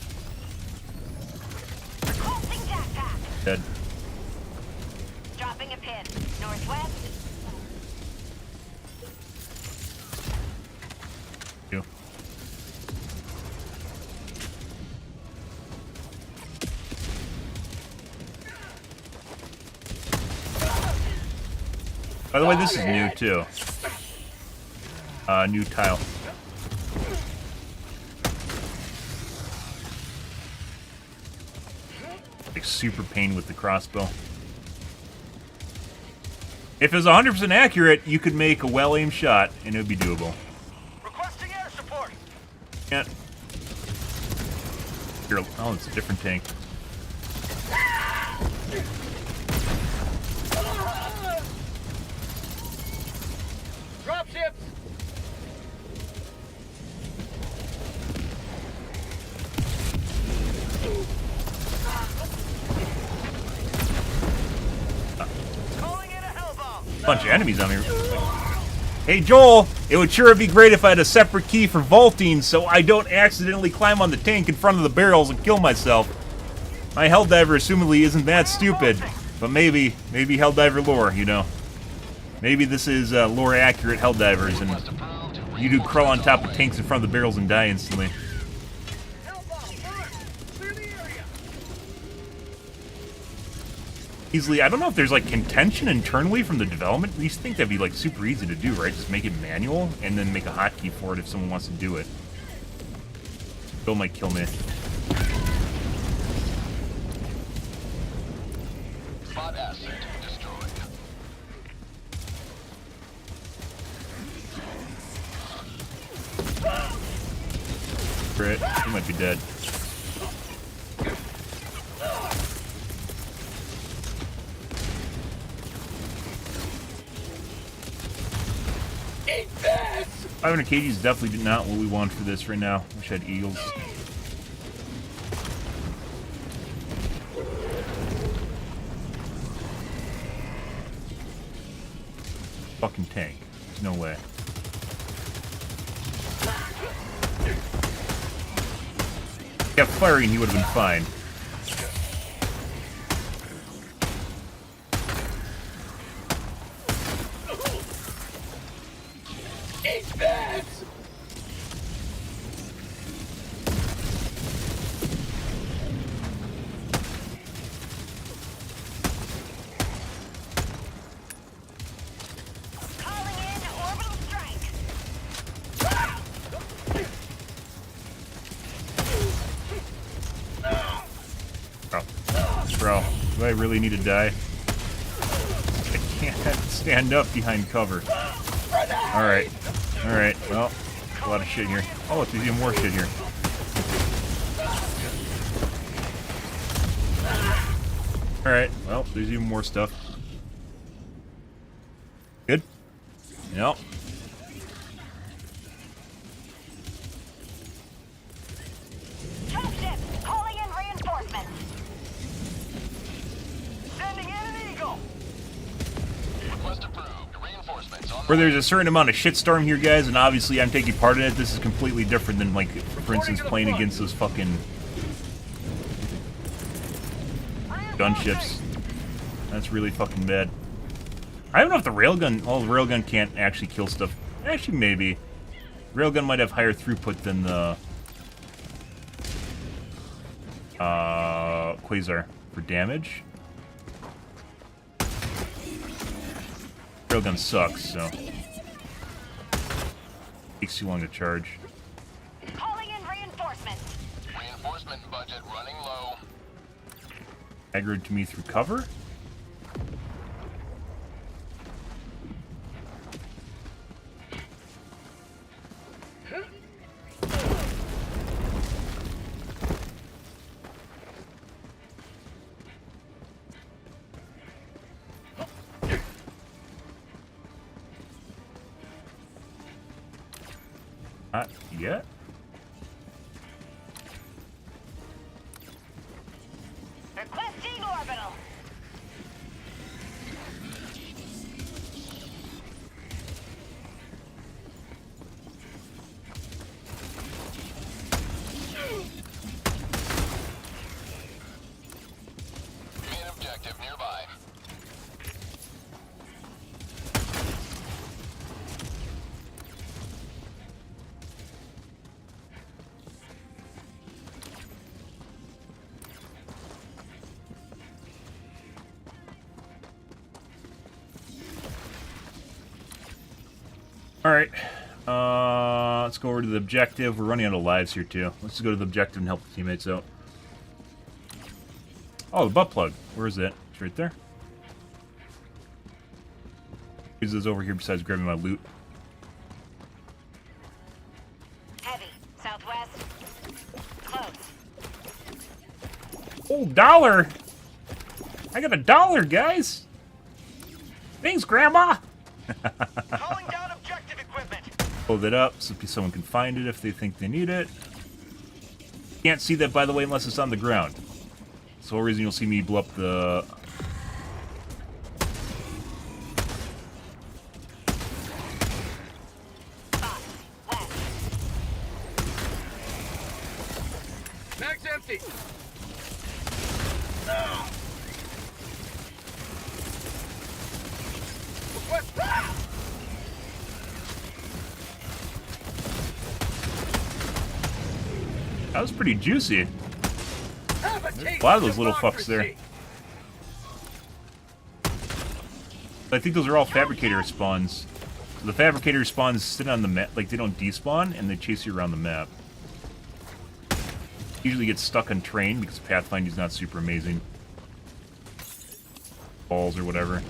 Requesting jackpack. Dead. Dropping a pin. Northwest. You. By the way, this is new, too. New tile. Like, super pain with the crossbow. If it was 100% accurate, you could make a well-aimed shot, and it would be doable. Requesting air support. Can't. Here, oh, it's a different tank. Dropships. Calling in a hellbomb. Bunch of enemies on here. Hey Joel, it would sure be great if I had a separate key for vaulting so I don't accidentally climb on the tank in front of the barrels and kill myself. My Helldiver assumedly isn't that stupid, but maybe Helldiver lore, you know. Maybe this is lore accurate Helldivers and you do crawl on top of tanks in front of the barrels and die instantly. Easily, I don't know if there's like contention internally from the development. You used to think that'd be like super easy to do, right? Just make it manual and then make a hotkey for it if someone wants to do it. Bill might kill me. Spot asset destroyed. Crit, he might be dead. Eat this! 500 kg is definitely not what we want for this right now. Wish I had eagles. Fucking tank. There's no way. If he kept firing, he would have been fine. Eat this! Calling in orbital strike. Bro, do I really need to die? I can't stand up behind cover. Alright. Alright, well, a lot of shit here. Oh, look, there's even more shit here. Alright, well, there's even more stuff. Good? Yep. Dropship. Calling in reinforcements. Sending in an eagle. Request approved. Reinforcements on Where there's a certain amount of shitstorm here, guys, and obviously I'm taking part in it, this is completely different than, like, for instance, playing against those fucking gunships. That's really fucking bad. I don't know if the railgun... Well, the railgun can't actually kill stuff. Actually, maybe. Railgun might have higher throughput than the... Quasar for damage. Railgun sucks, so... Takes too long to charge. Calling in reinforcements. reinforcement budget running low. Aggroed to me through cover? Not yet. Requesting orbital. Main objective nearby. Alright. Let's go over to the objective. We're running out of lives here, too. Let's just go to the objective and help the teammates out. Oh, the butt plug. Where is it? It's right there. Who's this over here besides grabbing my loot? Heavy. Southwest. Close. Oh, $1! I got $1, guys! Thanks, Grandma! Calling down objective equipment. Hold it up so someone can find it if they think they need it. Can't see that, by the way, unless it's on the ground. That's the whole reason you'll see me blow up the... Mag's empty. That was pretty juicy. There's a lot of those little fucks there. I think those are all fabricator spawns. The fabricator spawns sit on the map, like they don't despawn, and they chase you around the map. Usually get stuck on terrain because pathfinding's not super amazing. Balls or whatever.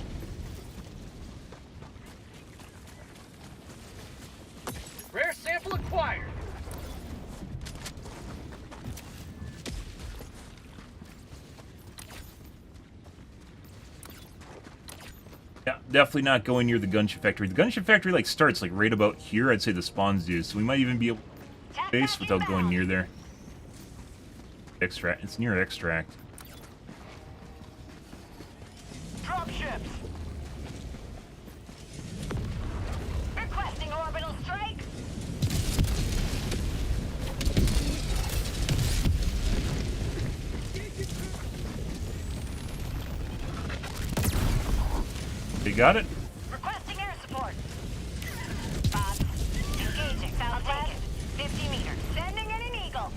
Rare sample acquired. Yeah, definitely not going near the gunship factory. The gunship factory like starts like right about here. I'd say the spawns do, so we might even be able to base without going near there. Extract. It's near extract. Drop ships. Requesting orbital strike. You got it? Requesting air support. Bob. Engaging. Southwest. 50 meters. Sending in an eagle.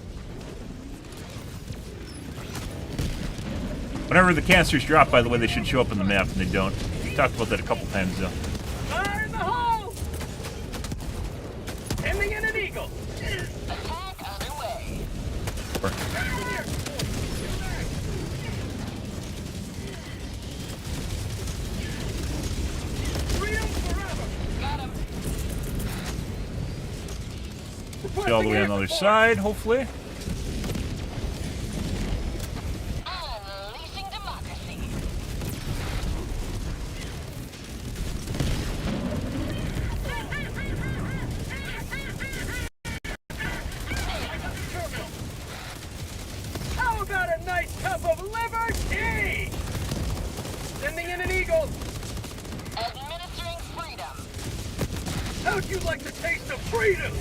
Whenever the canisters drop, by the way, they should show up on the map, and they don't. We talked about that a couple times, though. Fire in the hole. Sending in an eagle. Attack underway. Freedom forever. Got him. Get all the way on the other side, hopefully. Unleashing democracy. How about a nice cup of liberty? Sending in an eagle. Administering freedom. How'd you like the taste of freedom?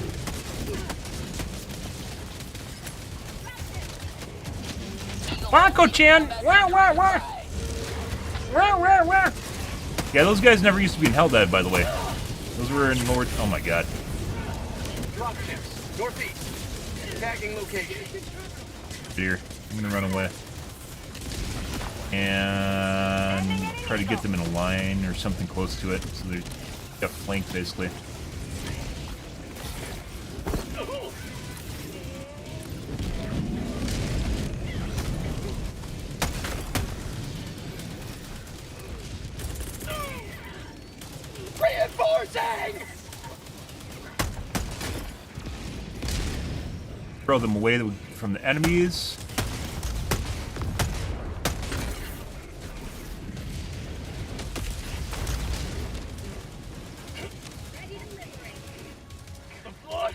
Bonko-chan! Wah, wah, wah! Wah, wah, wah! Yeah, those guys never used to be in Helldive, by the way. Those were in lower... Oh my god. Drop ships. Northeast. Tagging location. Here. I'm gonna run away. And try to get them in a line or something close to it, so they're got flanked, basically. Reinforcing! Throw them away from the enemies. The blood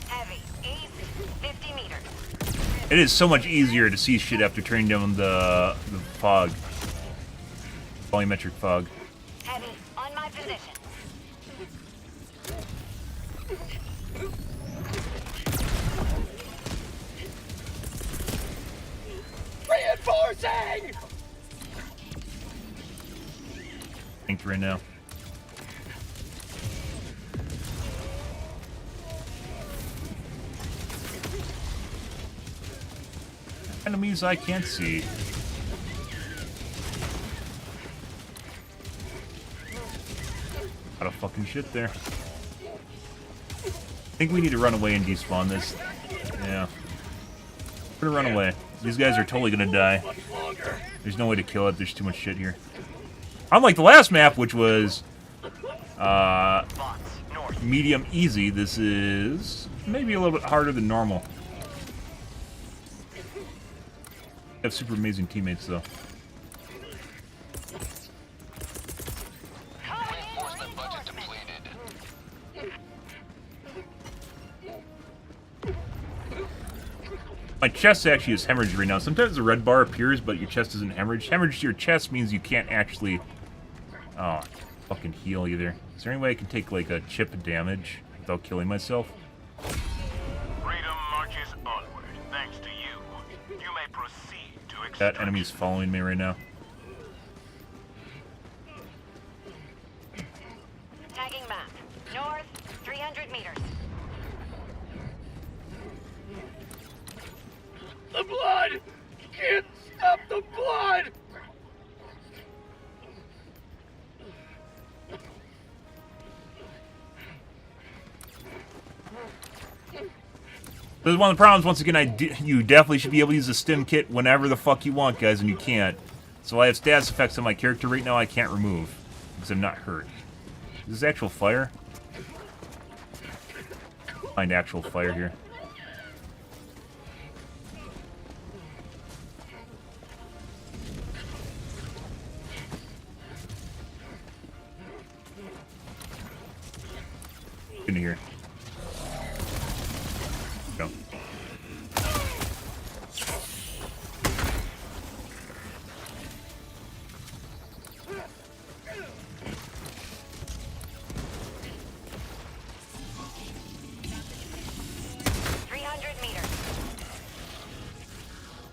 Heavy. East. 50 meters. It is so much easier to see shit after turning down the fog. Volumetric fog. Heavy. On my position. Reinforcing! Tanked right now. Enemies I can't see. Lot of fucking shit there. I think we need to run away and despawn this. Yeah. We're gonna run away. These guys are totally gonna die. There's no way to kill it. There's too much shit here. Unlike the last map, which was medium easy, this is maybe a little bit harder than normal. I have super amazing teammates, though. Reinforcement budget depleted. My chest actually is hemorrhaged right now. Sometimes the red bar appears, but your chest isn't hemorrhaged. Hemorrhage to your chest means you can't actually fucking heal either. Is there any way I can take, like, a chip of damage without killing myself? Freedom marches onward, thanks to you. You may proceed to extraction. That enemy's following me right now. Tagging map. North. 300 meters. The blood! Can't stop the blood! This is one of the problems. Once again, you definitely should be able to use the stim kit whenever the fuck you want, guys, and you can't. So I have status effects on my character right now I can't remove because I'm not hurt. Is this actual fire? Find actual fire here. Into here. Go.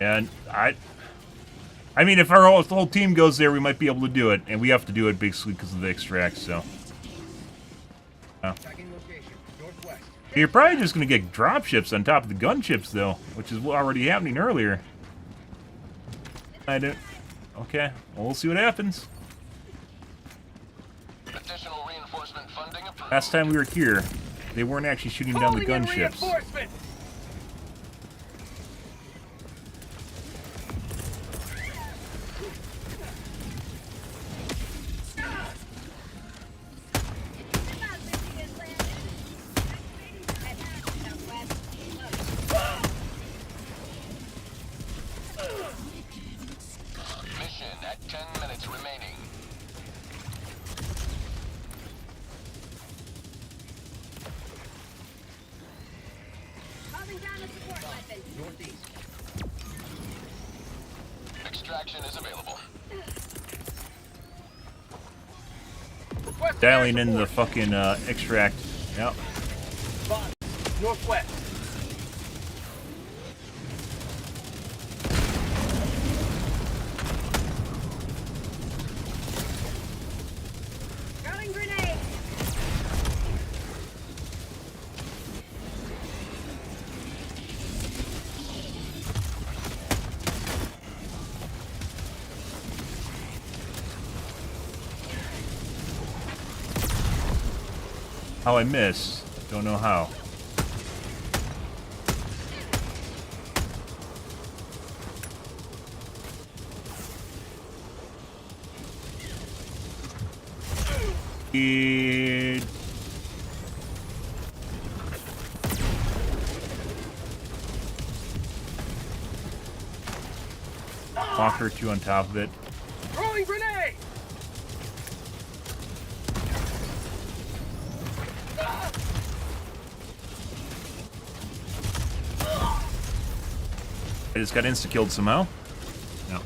And I mean, if the whole team goes there, we might be able to do it, and we have to do it basically because of the extract. So, you're probably just gonna get drop ships on top of the gunships, though, which is already happening earlier. I don't. Okay, well, we'll see what happens. Additional reinforcement funding approved. Last time we were here, they weren't actually shooting down the gunships. Mission at 10 minutes remaining. Extraction is available. Dialing in the fucking extract. Yep. Northwest. Throwing grenade. How I missed. Don't know how. Walker 2 on top of it. Throwing grenade! I just got insta-killed somehow. No.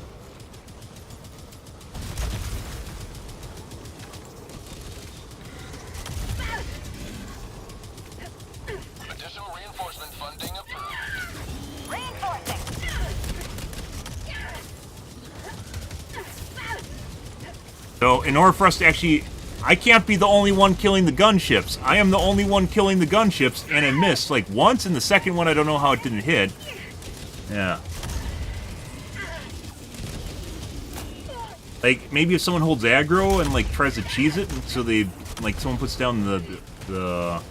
Additional reinforcement funding approved. Reinforcing. So, in order for us to actually... I can't be the only one killing the gunships. I am the only one killing the gunships, and I missed, like, once, and the second one, I don't know how it didn't hit. Yeah. Like, maybe if someone holds aggro and, like, tries to cheese it, and so they, like, someone puts down the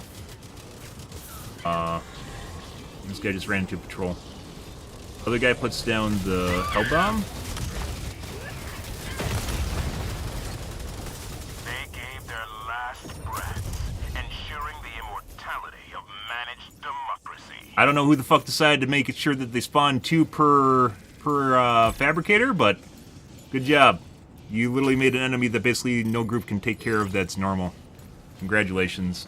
this guy just ran into patrol. Other guy puts down the hell bomb. They gave their last breaths, ensuring the immortality of managed democracy. I don't know who the fuck decided to make it sure that they spawn 2 per fabricator, but good job. You literally made an enemy that basically no group can take care of that's normal. Congratulations.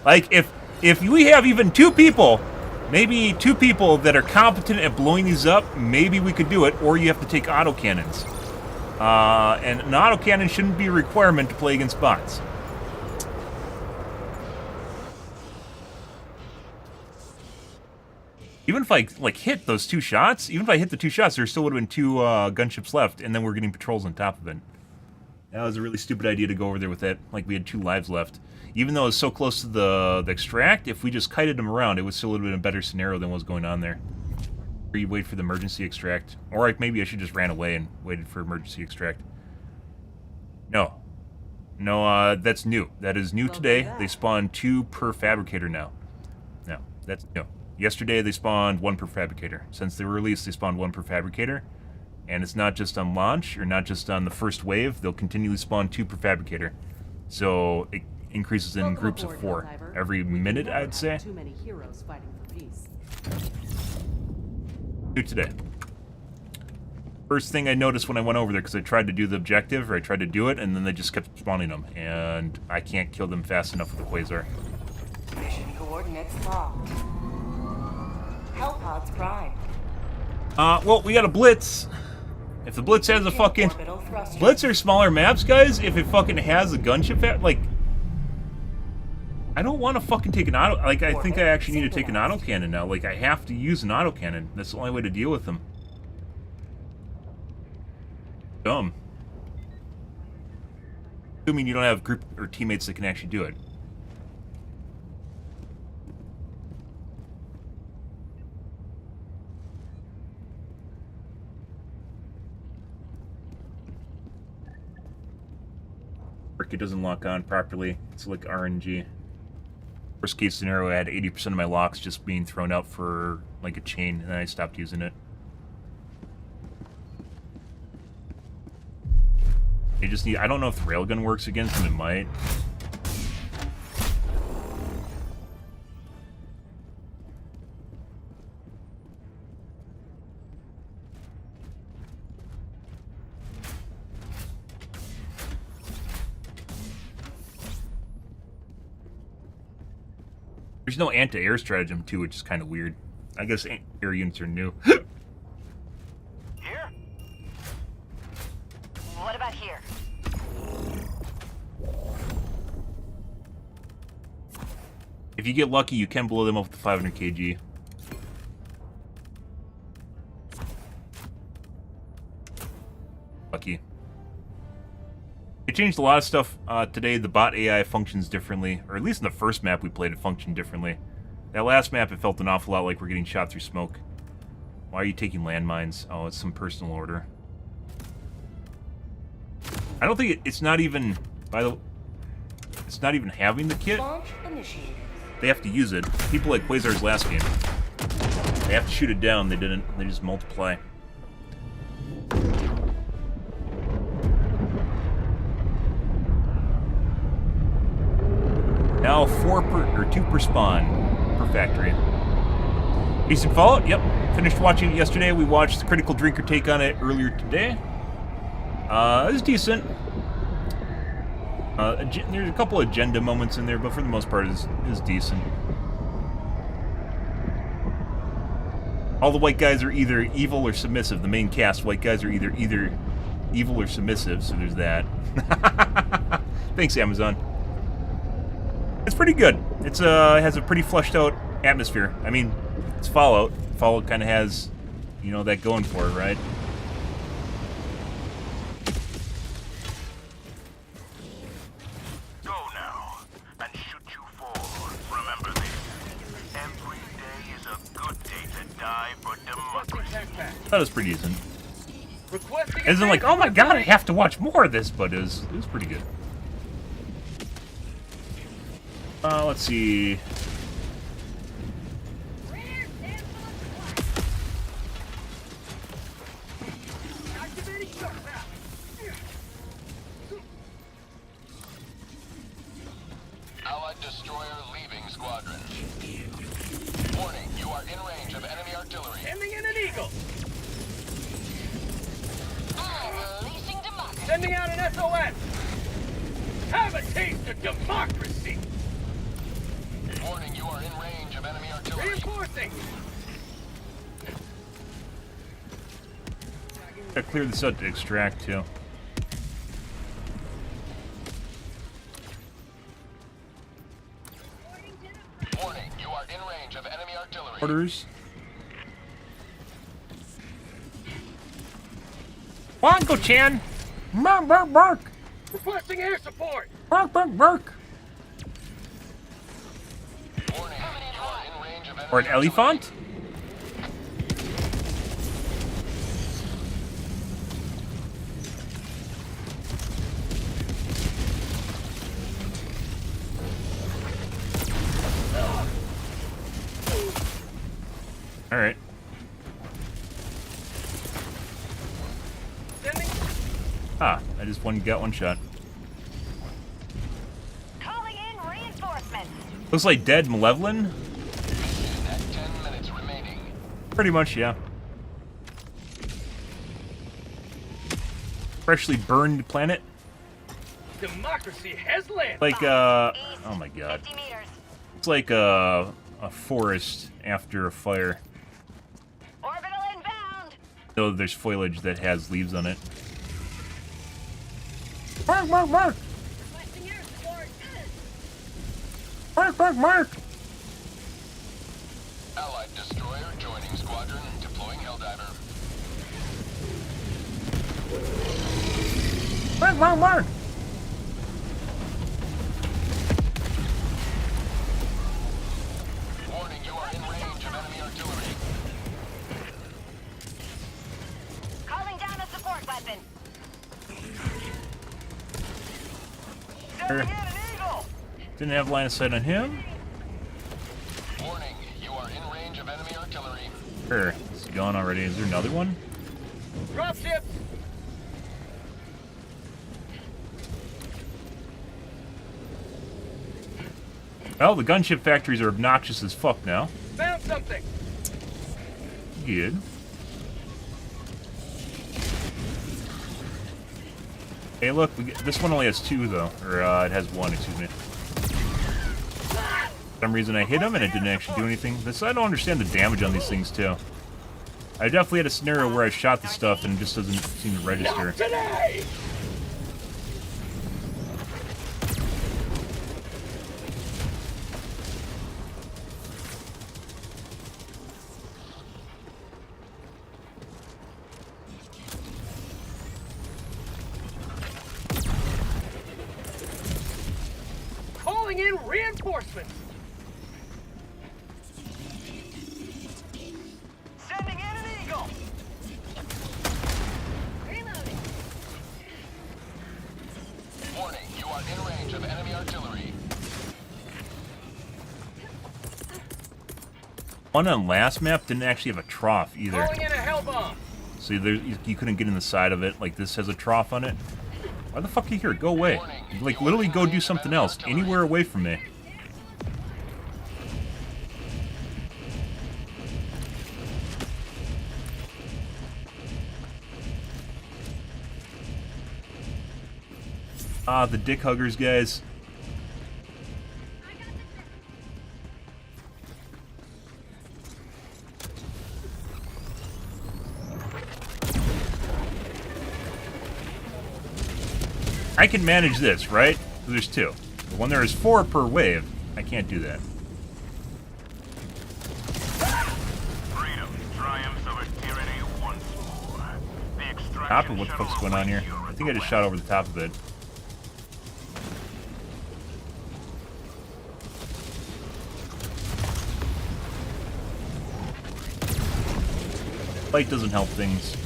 Like, if we have even 2 people, maybe 2 people that are competent at blowing these up, maybe we could do it, or you have to take autocannons. And an autocannon shouldn't be a requirement to play against bots. Even if I, like, hit those 2 shots, even if I hit the 2 shots, there still would have been 2 gunships left, and then we're getting patrols on top of it. That was a really stupid idea to go over there with that, like we had 2 lives left. Even though it was so close to the extract, if we just kited them around, it would still have been a better scenario than what was going on there. Or you wait for the emergency extract. Or like, maybe I should just ran away and waited for emergency extract. No. No, that's new. That is new today. They spawn 2 per fabricator now. No, that's new. Yesterday they spawned 1 per fabricator. Since they were released, they spawned 1 per fabricator. And it's not just on launch, or not just on the first wave. They'll continually spawn 2 per fabricator. So it increases in groups of 4 every minute, I'd say. Too many heroes fighting for peace. New today. First thing I noticed when I went over there, because I tried to do the objective, or I tried to do it, and then they just kept spawning them, and I can't kill them fast enough with the Quasar. Mission coordinates locked. Hellpods prime. Well, we got a Blitz. If the Blitz has a fucking... Blitz are smaller maps, guys. If it fucking has a gunship, like... I don't want to fucking take an auto... Like, I think I actually need to take an autocannon now. Like, I have to use an autocannon. That's the only way to deal with them. Dumb. Assuming you don't have group or teammates that can actually do it. It doesn't lock on properly. It's like RNG. Worst case scenario, I had 80% of my locks just being thrown out for like a chain, and then I stopped using it. They just need... I don't know if the railgun works against them. It might. There's no anti-air stratagem, too, which is kind of weird. I guess air units are new. Here? What about here? If you get lucky, you can blow them up with the 500 kg. Lucky. They changed a lot of stuff today. The bot AI functions differently, or at least in the first map we played, it functioned differently. That last map, it felt an awful lot like we're getting shot through smoke. Why are you taking landmines? Oh, it's some personal order. I don't think it's not even, it's not even having the kit. Launch initiated. They have to use it. People like Quasar's last game. They have to shoot it down. They didn't. They just multiply. Now 2 per spawn per factory. Decent Fallout, yep. Finished watching it yesterday. We watched the Critical Drinker take on it earlier today. It was decent. There's a couple agenda moments in there, but for the most part, it's decent. All the white guys are either evil or submissive. The main cast, white guys are either evil or submissive, so there's that. Thanks, Amazon. It's pretty good. It has a pretty fleshed out atmosphere. I mean, it's Fallout. Fallout kind of has, you know, that going for it, right? Go now and shoot you fall. Remember this. Every day is a good day to die for democracy. That was pretty decent. Requesting It isn't like, oh my god, I have to watch more of this, but it was pretty good. Let's see. Allied destroyer leaving squadron. Warning, you are in range of enemy artillery. Sending in an eagle. I'm releasing democracy. Sending out an SOS. Have a taste of democracy. Warning, you are in range of enemy artillery. Reinforcing. Gotta clear this out to extract, too. Warning, you are in range of enemy artillery. Orders. Wanko-chan! Bark, bark, bark! Requesting air support. Bark, bark, bark! Warning, you are in range of enemy Or an elephant? Alright. Ah, I just got one shot. Calling in reinforcements. Looks like dead Malevolent? at 10 minutes remaining. Pretty much, yeah. Freshly burned planet. Democracy has landed. Like, oh my god. 50 meters. It's like a forest after a fire. Orbital inbound. So there's foliage that has leaves on it. Mark, mark, mark! Requesting air support. Mark, mark, mark! Allied destroyer joining squadron, deploying Helldiver. Mark, mark, mark! Warning, you are in range of enemy artillery. Calling down a support weapon. Er, didn't have line of sight on him. Warning, you are in range of enemy artillery. Er, it's gone already. Is there another one? Dropship. Well, the gunship factories are obnoxious as fuck now. Found something. Good. Hey, look, this one only has two, though. Or, it has one, excuse me. For some reason I hit him and it didn't actually do anything. I don't understand the damage on these things, too. I definitely had a scenario where I shot the stuff and it just doesn't seem to register. Not today. Calling in reinforcements. Sending in an eagle. Reloading. Warning, you are in range of enemy artillery. One on last map didn't actually have a trough either. Calling in a hell bomb. So you couldn't get in the side of it. Like, this has a trough on it. Why the fuck are you here? Go away. Like, literally go do something else. Anywhere away from me. Ah, the dick huggers, guys. I can manage this, right? There's 2. But when there is 4 per wave, I can't do that. Freedom triumphs over tyranny once more. The extraction Top of what the fuck's going on here? I think I just shot over the top of it. Light doesn't help things.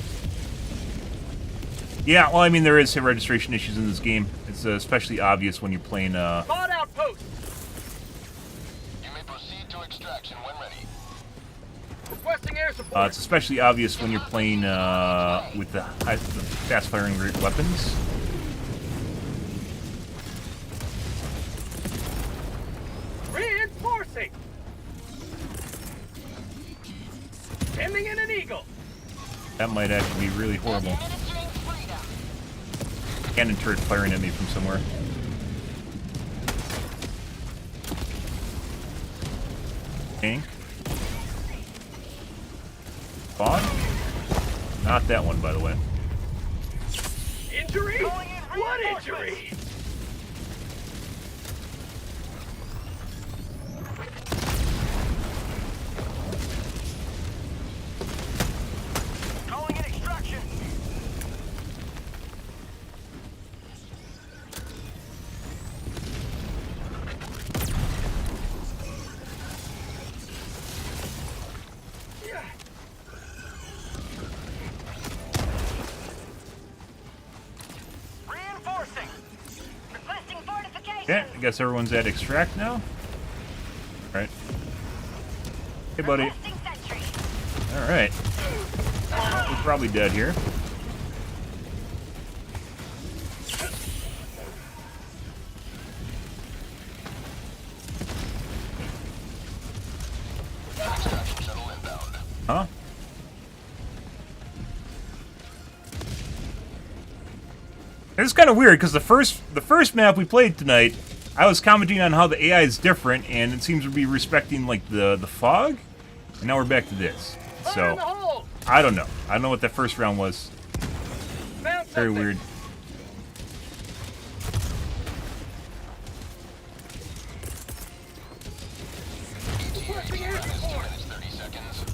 Yeah, well, I mean, there is hit registration issues in this game. It's especially obvious when you're playing, Spot outpost. You may proceed to extraction when ready. Requesting air support. it's especially obvious when you're playing, with the fast-firing weapons. Reinforcing. Sending in an eagle. That might actually be really horrible. Cannon turret firing at me from somewhere. Tank. Spawn? Not that one, by the way. Injury? What injury? Calling in extraction. Reinforcing. Requesting fortification. Okay, I guess everyone's at extract now. Alright. Hey, buddy. Requesting sentry. Alright. We're probably dead here. Extraction shuttle inbound. Huh? It's kind of weird because the first map we played tonight, I was commenting on how the AI is different, and it seems to be respecting like the fog, and now we're back to this. Fire in the So hole. I don't know. I don't know what that first round was. Found Very something. weird. ETA T minus 2 minutes 30 seconds.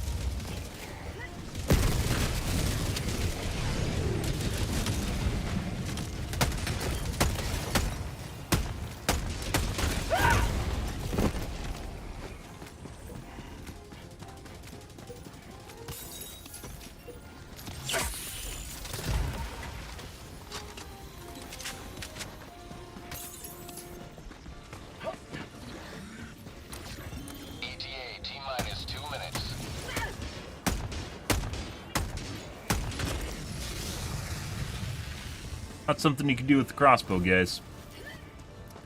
ETA T minus 2 minutes. Not something you can do with the crossbow, guys.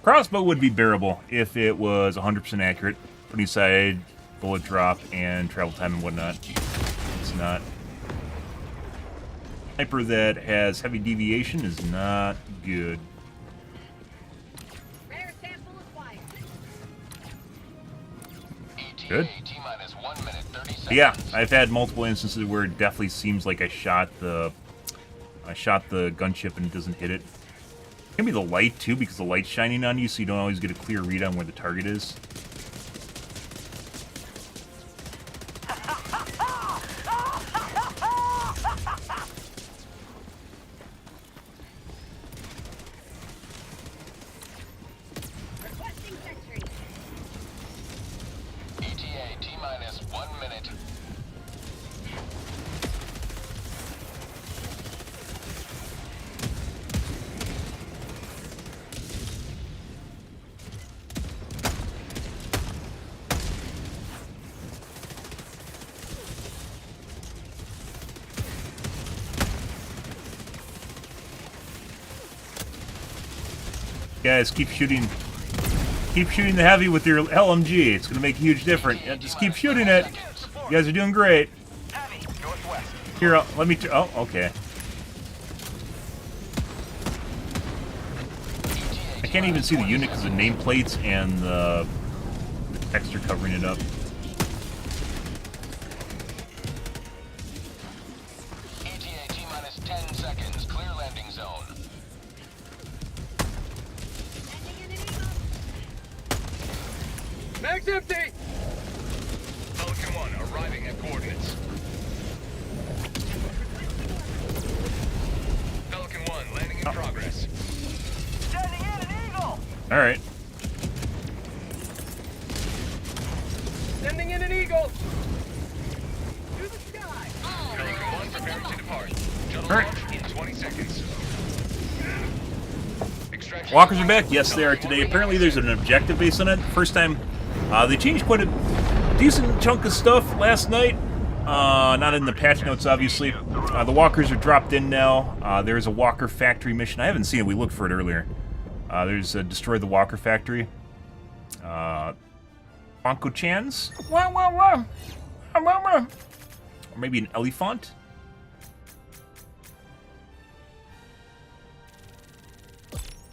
Crossbow would be bearable if it was 100% accurate, putting aside bullet drop and travel time and whatnot. It's not. Sniper that has heavy deviation is not good. Rare sample acquired. Good. ETA T minus 1 minute 30 seconds. But yeah, I've had multiple instances where it definitely seems like I shot the gunship and it doesn't hit it. It can be the light too, because the light's shining on you, so you don't always get a clear read on where the target is. Requesting sentry. ETA T minus 1 minute. Guys, keep shooting. Keep shooting the heavy with your LMG. It's going to make a huge difference. Yeah, just keep shooting it. You guys are doing great. Heavy, northwest. Here, let me... oh, okay. can't even see the unit because of the nameplates and the text are covering it up. ETA T-minus 10 seconds. Clear landing zone. Mag's empty! Pelican 1 arriving at coordinates. Pelican 1 landing in progress. Sending in an eagle! Alright. Sending in an eagle! To the sky! Pelican 1 preparing to depart. Shuttle All right. launch in 20 seconds. Extraction Walkers are back. Yes, they are today. Apparently there's an objective based on it. First time. They changed quite a decent chunk of stuff last night. Not in the patch notes, obviously. The walkers are dropped in now. There's a walker factory mission. I haven't seen it. We looked for it earlier. There's destroy the walker factory. Bonko Chan's? Or maybe an elephant?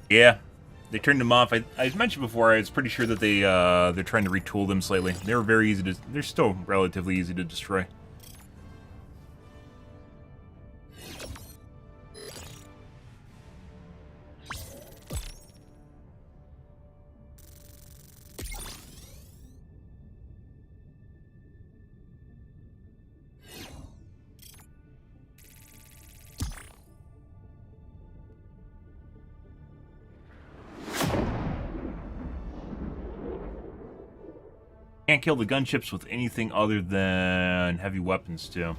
Yeah, they turned them off. I mentioned before, I was pretty sure that they're trying to retool them slightly. They're very easy to... They're still relatively easy to destroy. Can't kill the gunships with anything other than heavy weapons, too.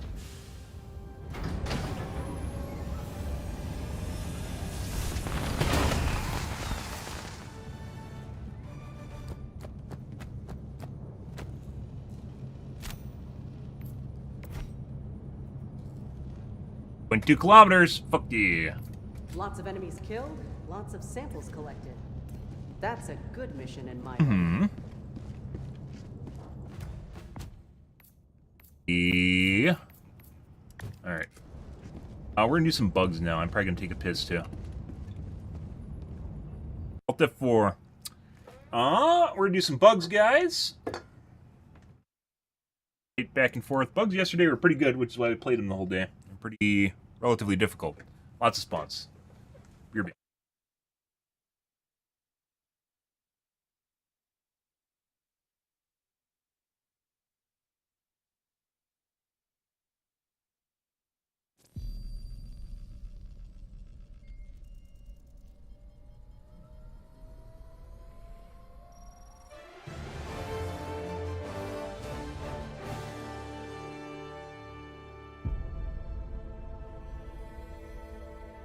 Went 2 kilometers. Fuck yeah. Lots of enemies killed, lots of samples collected. That's a good mission in my opinion. Yeah. Alright. We're gonna do some bugs now. I'm probably gonna take a piss too. Alt F4. We're gonna do some bugs, guys. Back and forth. Bugs yesterday were pretty good, which is why we played them the whole day. They're pretty relatively difficult. Lots of spawns. You're back.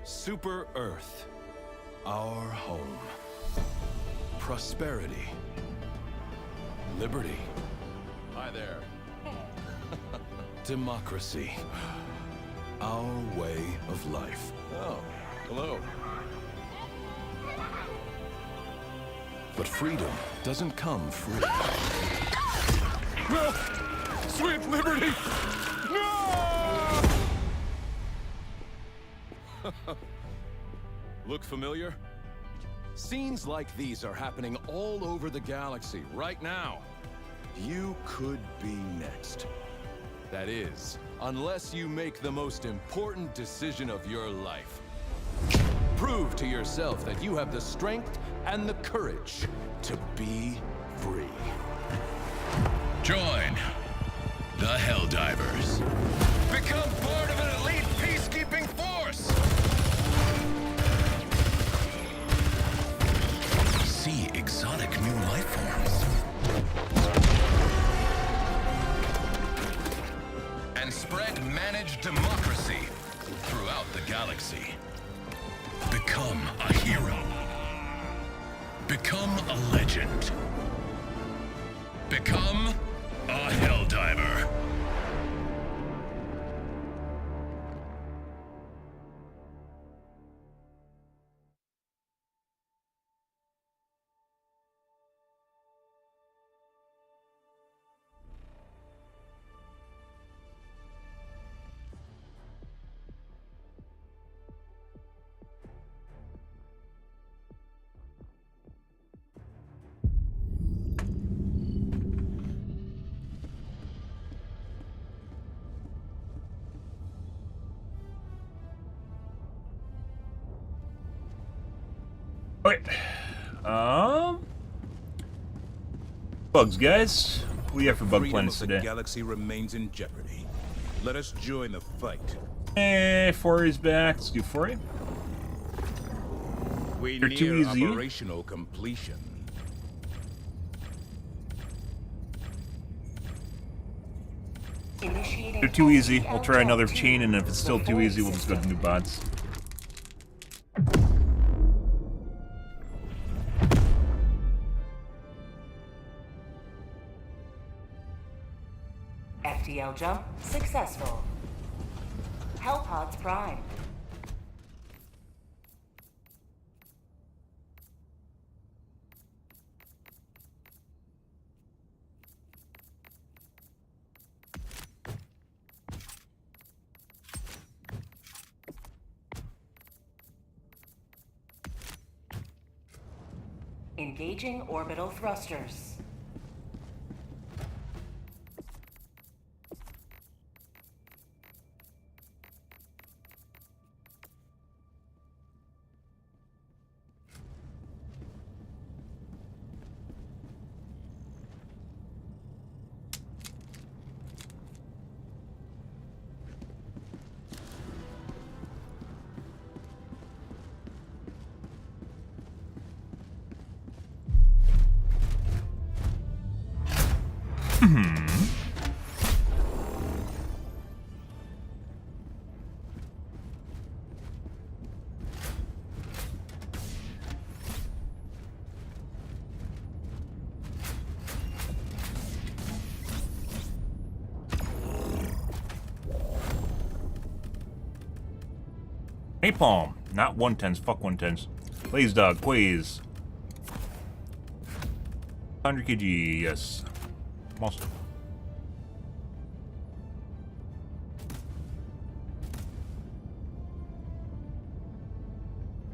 Super Earth, our home. Prosperity. Liberty. Hi there. Democracy. Our way of life. Oh, hello. But freedom doesn't come free. No! Sweet liberty! No! Look familiar? Scenes like these are happening all over the galaxy right now. You could be next. That is, unless you make the most important decision of your life. Prove to yourself that you have the strength and the courage to be free. Join the Helldivers. Become part of an elite peacekeeping force. See exotic new life forms. And spread managed democracy throughout the galaxy. Become a hero. Become a legend. Become a Helldiver. Okay. Bugs, guys. What do you have for bug plans today? The galaxy remains in jeopardy. Let us join the fight. Fory's back. Let's do Fory. They're too easy. Operational completion. They're too easy. We'll try another chain, and if it's still too easy, we'll just go to new bots. FTL jump successful. Hellpods prime. Engaging orbital thrusters. Napalm, not 110s. Fuck 110s. Please, dog, please. 100 kg, yes. Almost.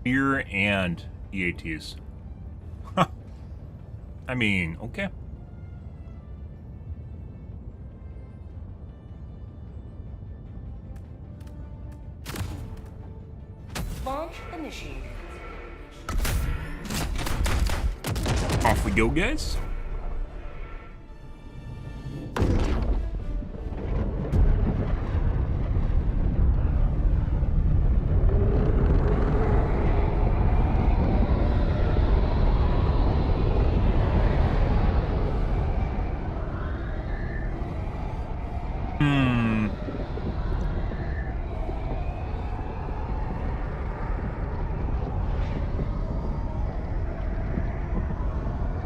Beer and EATs. Huh. I mean, okay. Launch initiated. Off we go, guys.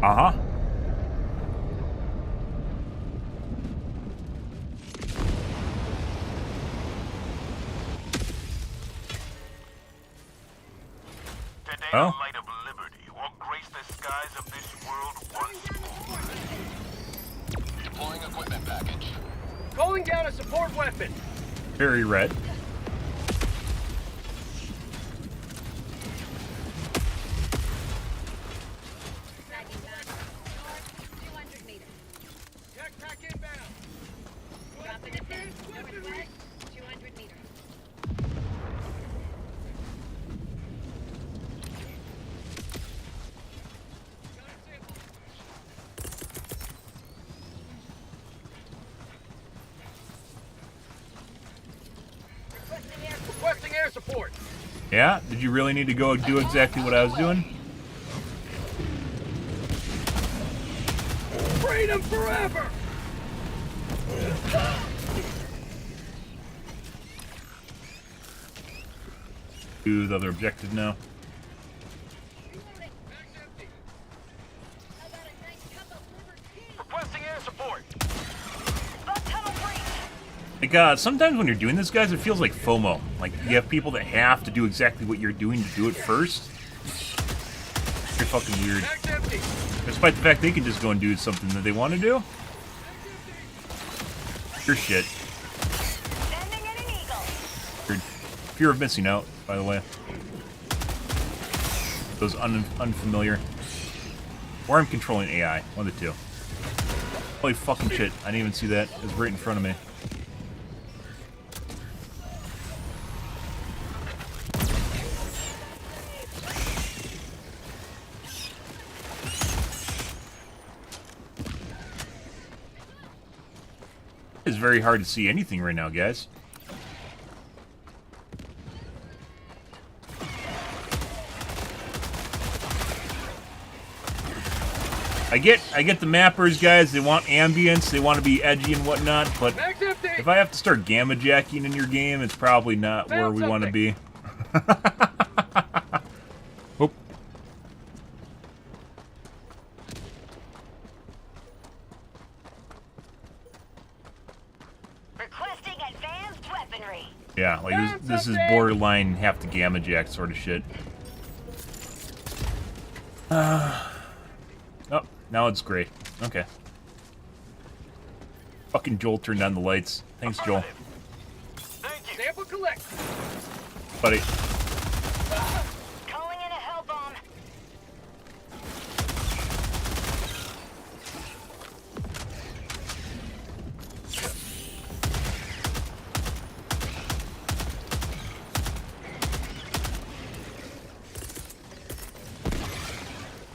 Uh-huh. Today, Oh. the light of liberty will grace the skies of this world once more. Deploying equipment package. Calling down a support weapon. Very red. Requesting air support. Yeah? Did you really need to go do exactly what I was doing? Freedom forever. Do the other objective now. Requesting air support. Like, sometimes when you're doing this, guys, it feels like FOMO. Like, you have people that have to do exactly what you're doing to do it first. You're fucking weird. Despite the fact they can just go and do something that they want to do. You're shit. Weird. Fear of missing out, by the way. Those unfamiliar. Or I'm controlling AI. One of the two. Holy fucking shit. I didn't even see that. It was right in front of me. is very hard to see anything right now, guys. I get the mappers, guys. They want ambience. They want to be edgy and whatnot. But if I have to start gamma jacking in your game, it's probably not where we want to be. Oop. Requesting advanced weaponry. Yeah, like this is borderline have to gamma jack sort of shit. Oh, now it's gray. Okay. Fucking Joel turned on the lights. Thanks, Joel. Thank you. Sample collect. Buddy. Calling in a hell bomb.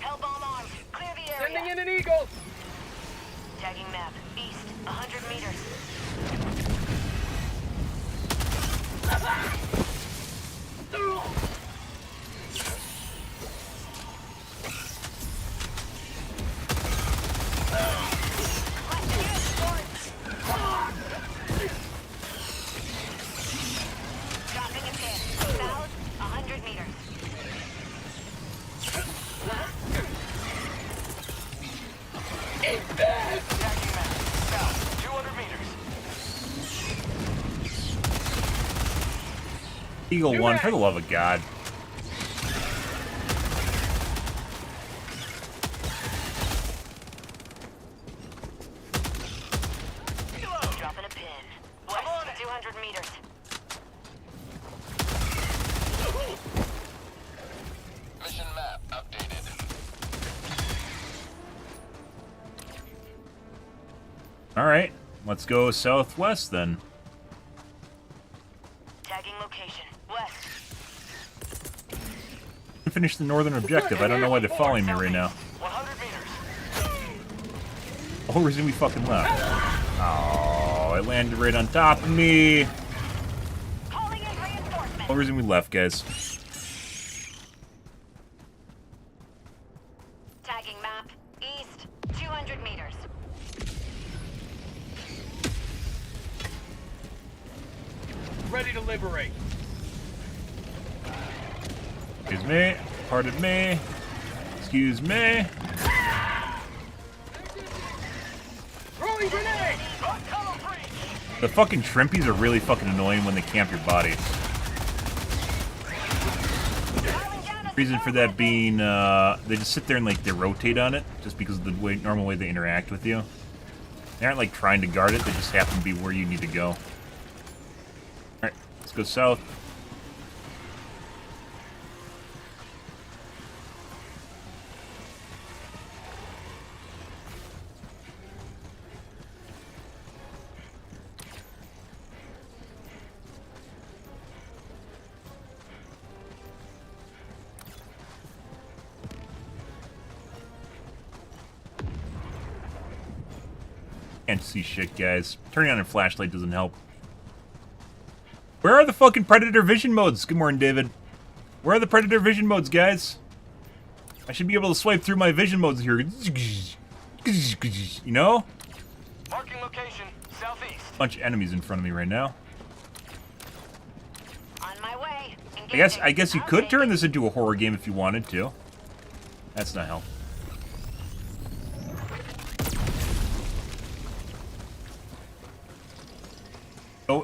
Hell bomb armed. Clear the area. Sending in an eagle. Tagging map. East. 100 meters. Dropping a pin. South. 100 meters. Tagging map. South, 200 meters. Eagle 1, for the love of God. Dropping a pin. West. 200 meters. Mission map updated. Alright, let's go southwest then. Tagging location. West. Finish the northern objective. I don't know why they're following me right now. 100 meters. The whole reason we fucking left. Oh, it landed right on top of me. Calling in reinforcements. The whole reason we left, guys. Tagging map. East. 200 meters. Ready to liberate. Excuse me. Pardon me. Excuse me. Throwing grenade. The fucking shrimpies are really fucking annoying when they camp your body. Reason for that being, they just sit there and like they rotate on it, just because of the normal way they interact with you. They aren't like trying to guard it; they just happen to be where you need to go. All right, let's go south. Can't see shit, guys. Turning on a flashlight doesn't help. Where are the fucking Predator vision modes? Good morning, David. Where are the Predator vision modes, guys? I should be able to swipe through my vision modes here. You know? Marking location. Southeast. Bunch of enemies in front of me right now. On my way. I guess you could turn this into a horror game if you wanted to. That's not helpful.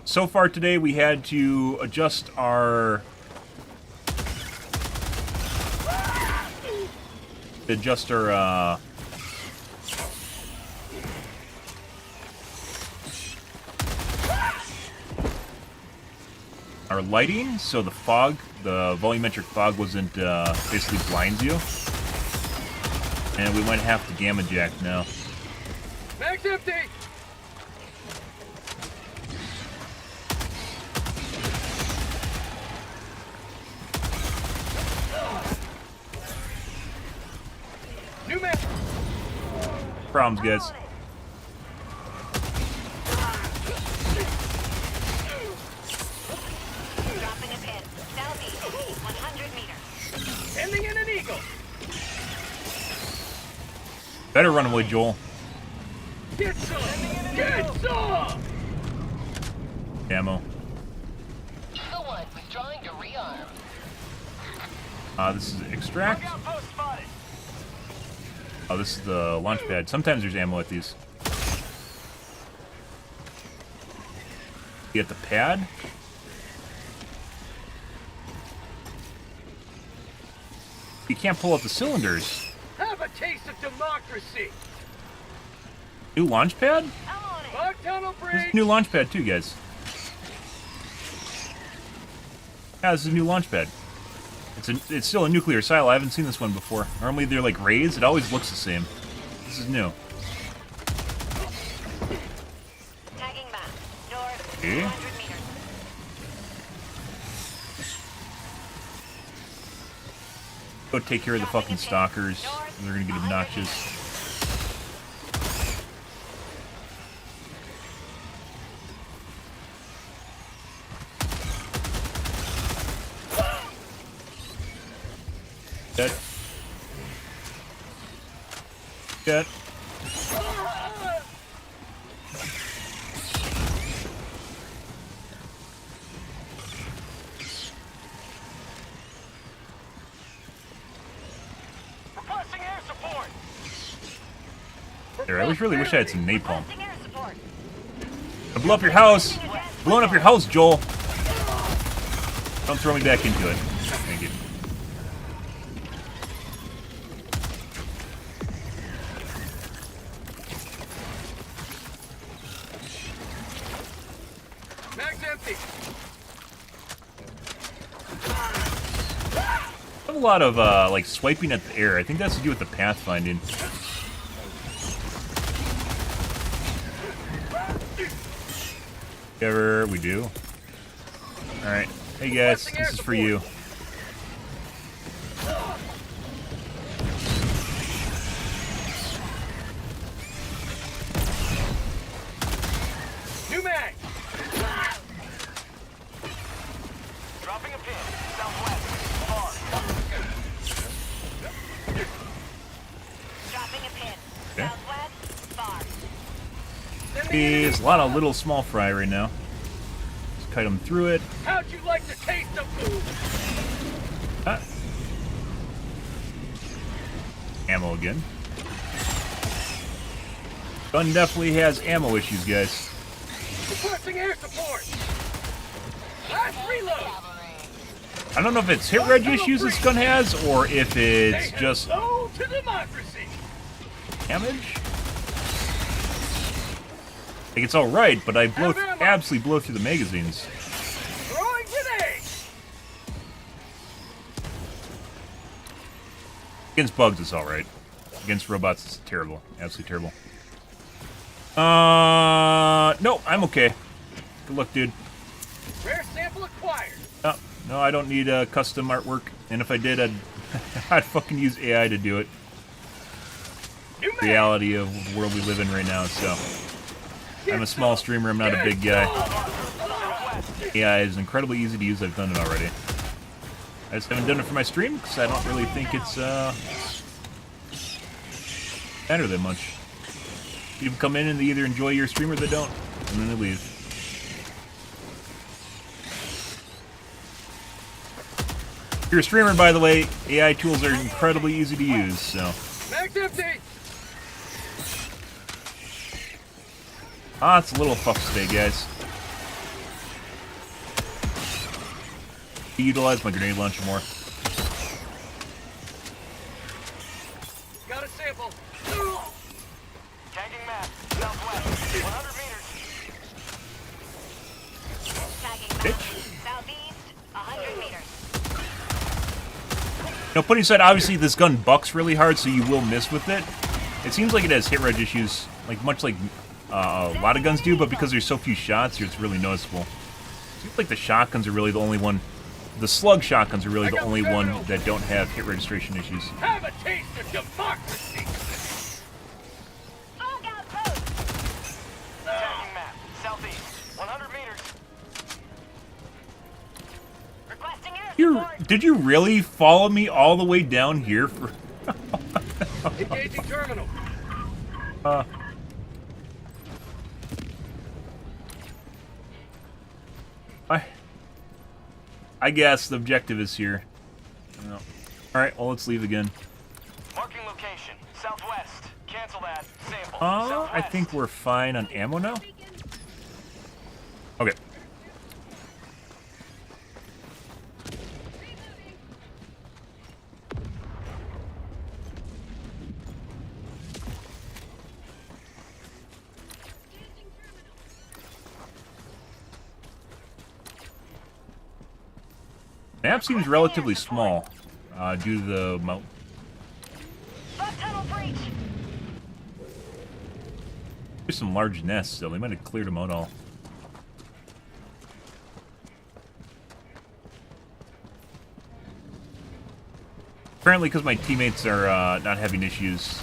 So far today, we had to adjust our our lighting, so the fog, the volumetric fog wasn't basically blinds you, and we might have to gamma jack now. Mag's empty. New map. Problems, guys. 100 meters. Sending in an eagle. Better run away, Joel. Get some! Get some! Ammo. Someone withdrawing to rearm. This is extract. Oh, this is the launch pad. Sometimes there's ammo at these. You get the pad. You can't pull out the cylinders. Have a taste of democracy. New launch pad? Bug tunnel There's break. a new launch pad too, guys. Yeah, this is a new launch pad. It's still a nuclear silo. I haven't seen this one before. Normally they're like raised. It always looks the same. This is new. Tagging map. North. Okay. 200 meters. Go take care of the fucking stalkers. They're gonna get obnoxious. Dead. Dead. Requesting air support. There, I really wish I had some napalm. Requesting air support. I blew up your house! Blowing up your house, Joel! Don't throw me back into it. Thank you. Mag's empty. I have a lot of, like, swiping at the air. I think that's to do with the pathfinding. Whatever we do. Alright. Hey guys, this is for you. New mag. Dropping a pin. Southwest. Far. Dropping a pin. Okay. Southwest. Far. There's a lot of little small fry right now. Just kite them through it. How'd you like to taste of food? Ah. Ammo again. Gun definitely has ammo issues, guys. Requesting air support. Last reload. I don't know if it's hit reg issues this gun has, or if it's just Go to democracy. damage. Like, it's alright, but I absolutely blow through the magazines. Throwing grenade. Against bugs, it's alright. Against robots, it's terrible. Absolutely terrible. No, I'm okay. Good luck, dude. Rare sample acquired. No, I don't need custom artwork. And if I did, I'd fucking use AI to do it. Reality of the world we live in right now, so. I'm a small streamer, I'm not a big guy. AI is incredibly easy to use, I've done it already. I just haven't done it for my stream, because I don't really think it's, matter that much. People come in and they either enjoy your stream or they don't, and then they leave. If you're a streamer, by the way, AI tools are incredibly easy to use, so. Mag's empty. Ah, it's a little fuck today, guys. Utilize my grenade launcher more. Got a sample. Tagging map. Southwest. 100 meters. Tagging map. Bitch. Southeast. 100 meters. Now, putting aside, obviously this gun bucks really hard, so you will miss with it. It seems like it has hit reg issues, like much like a lot of guns do, but because there's so few shots here, it's really noticeable. It seems like the shotguns are really the only one. The slug shotguns are really the only one that don't have hit registration issues. Have a taste of democracy. Smoke outpost. Tagging map. Southeast. 100 meters. Requesting air You're support. Did you really follow me all the way down here for... Engaging terminal. I guess the objective is here. No. Alright, well, let's leave again. Marking location. Southwest. Cancel that. Sample. I think we're fine on ammo now. Okay. Map seems relatively small due to the mountain. There's some large nests, so they might have cleared them out all. Apparently, because my teammates are not having issues.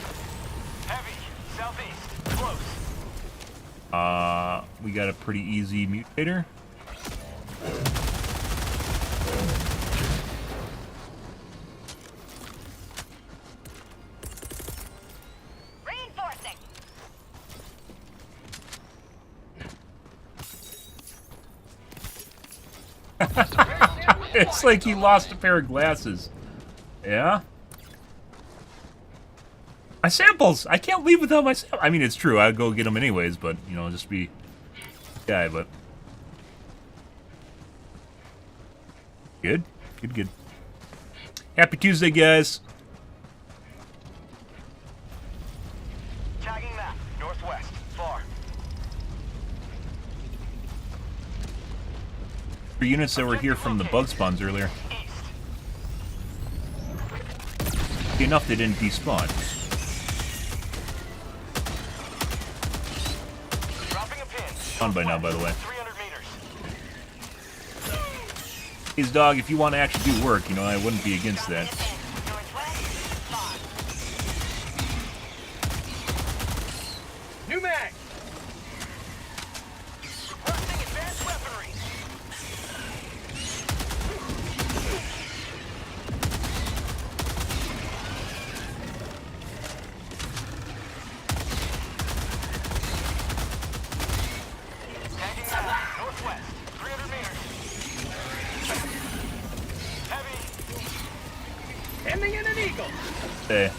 Heavy. Southeast. Close. We got a pretty easy mutator. It's like he lost a pair of glasses. Yeah? My samples! I can't leave without my samples. I mean, it's true. I'd go get them anyways, but, you know, just be... guy, but... Good. Good, good. Happy Tuesday, guys. Tagging map. Northwest. Far. For units that were here from the bug spawns earlier. Enough they didn't despawn. Dropping a pin. On by now, by the way. 300 meters. His dog, if you want to actually do work, you know, I wouldn't be against that. New mag. Requesting advanced weaponry. Tagging map. Northwest. 300 meters. Heavy. Ending in an eagle. Hey.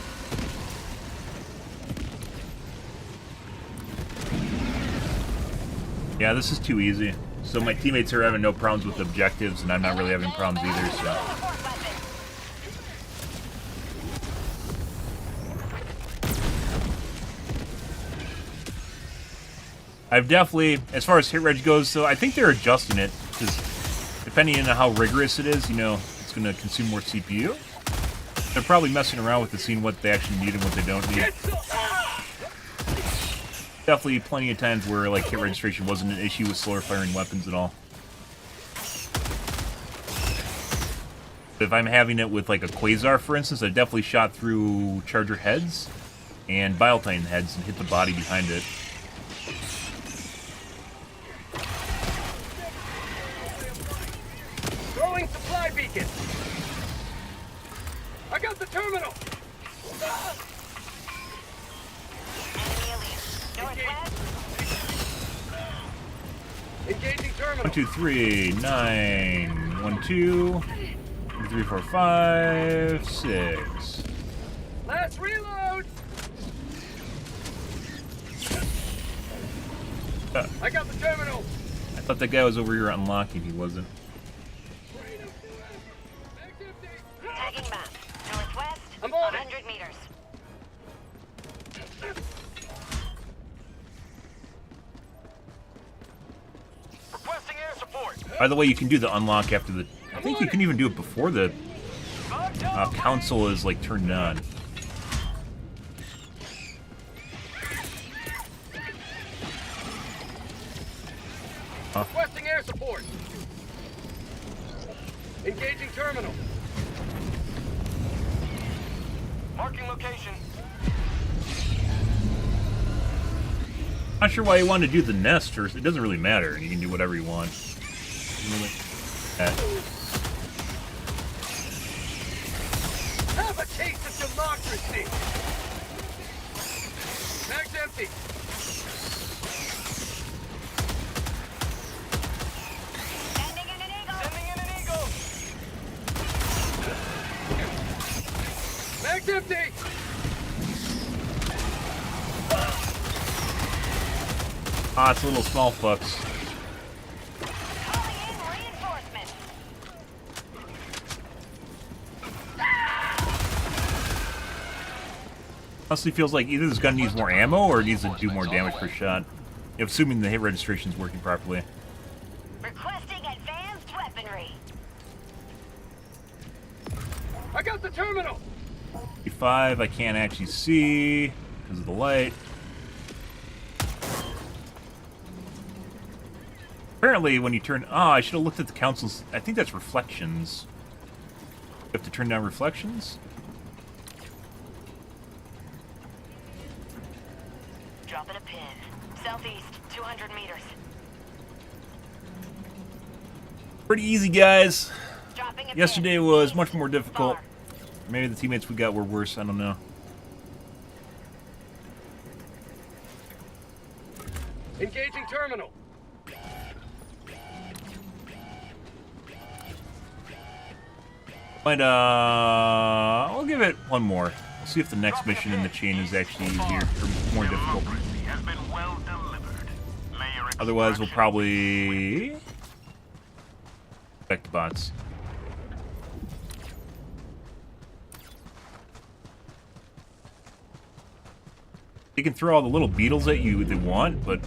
Yeah, this is too easy. So my teammates are having no problems with objectives, and I'm not really having problems either, so... I've definitely, as far as hit reg goes, so I think they're adjusting it, because depending on how rigorous it is, you know, it's going to consume more CPU. They're probably messing around with it, seeing what they actually need and what they don't need. Definitely plenty of times where, like, hit registration wasn't an issue with slower firing weapons at all. If I'm having it with, like, a Quasar, for instance, I definitely shot through Charger heads and Biotine heads and hit the body behind it. Throwing supply beacon. I got the terminal. Engaging terminal. 1, 2, 3, 9, 1, 2, 3, 4, 5, 6. Last reload. I got the terminal. I thought that guy was over here unlocking. He wasn't. Tagging map. Northwest. I'm on 100 meters. Requesting air support. By the way, you can do the unlock after the... I think you can even do it before the console is, like, turned on. Requesting air support. Engaging terminal. Marking location. Not sure why you want to do the nest first. It doesn't really matter. You can do whatever you want. democracy. Mag's empty. Sending in an eagle. Sending in an eagle. Mag's empty. Ah, it's a little small fucks. Calling in reinforcements. Honestly, feels like either this gun needs more ammo or it needs to do more damage per shot. Assuming the hit registration is working properly. Requesting advanced weaponry. I got the terminal. 5 I can't actually see because of the light. Apparently, when you turn... Oh, I should have looked at the council's... I think that's reflections. You have to turn down reflections? Dropping a pin. Southeast, 200 meters. Pretty easy, guys. Dropping a pin. Yesterday was much more difficult. Maybe the teammates we got were worse, I don't know. Engaging terminal. But, we'll give it one more. We'll see if the next mission in the chain is actually easier or more difficult. Has been well delivered. Layer Otherwise, we'll probably... back to bots. They can throw all the little beetles at you if they want, but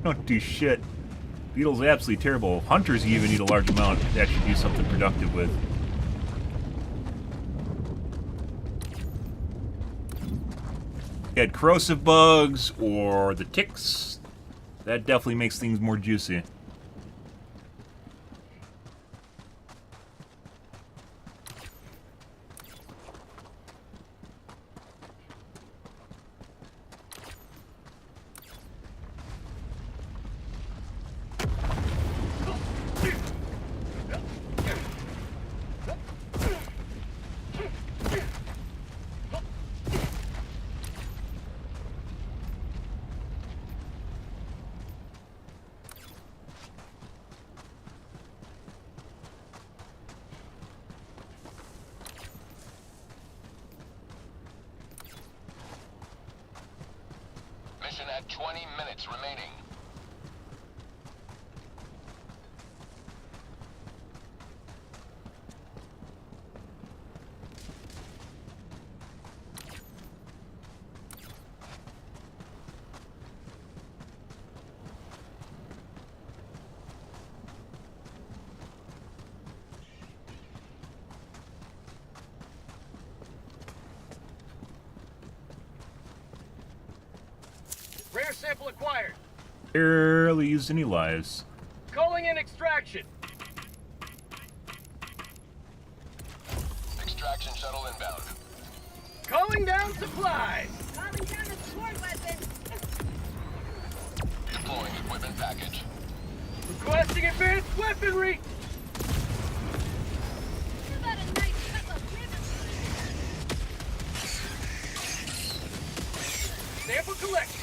don't do shit. Beetles are absolutely terrible. Hunters you even need a large amount to actually do something productive with. You had corrosive bugs or the ticks. That definitely makes things more juicy. Mission at 20 minutes remaining. Rare sample acquired. Barely used any lives. Calling in extraction. Extraction shuttle inbound. Calling down supplies. Calling down a sword weapon. Deploying equipment package. Requesting advanced weaponry. How about a nice cup of liver? Sample collection.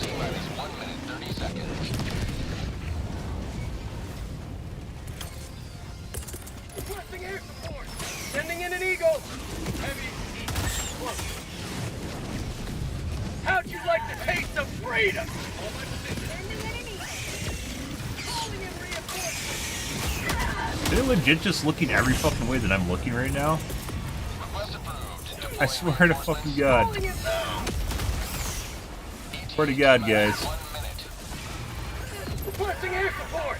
T-minus 1 minute 30 seconds. Requesting air support. Sending in an eagle. Heavy. Close. How'd you like the taste of freedom? All my positions. Sending in an eagle. Calling in reinforcements. Are they legit just looking every fucking way that I'm looking right now? Request approved. I swear to fucking God. Calling it now. Swear to God, guys. 1 minute. Requesting air support.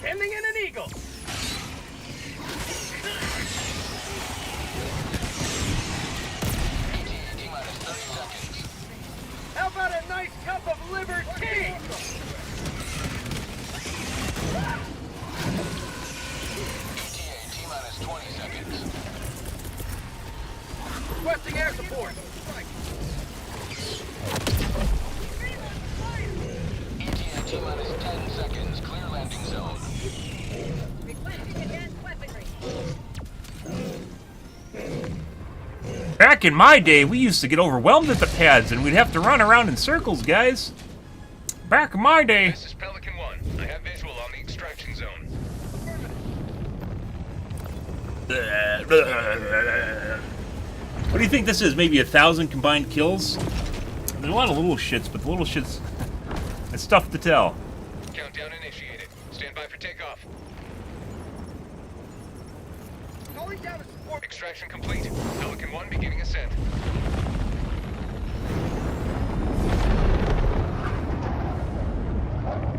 Sending in an eagle. T-minus 30 seconds. How about a nice Back in my day, we used to get overwhelmed at the pads, and we'd have to run around in circles, guys. Back in my day. This is Pelican 1. I have visual on the extraction zone. What do you think this is? Maybe 1,000 combined kills? There's a lot of little shits, but the little shits, it's tough to tell. Countdown initiated. Stand by for takeoff. Going down to support. Extraction complete. Pelican 1 beginning ascent.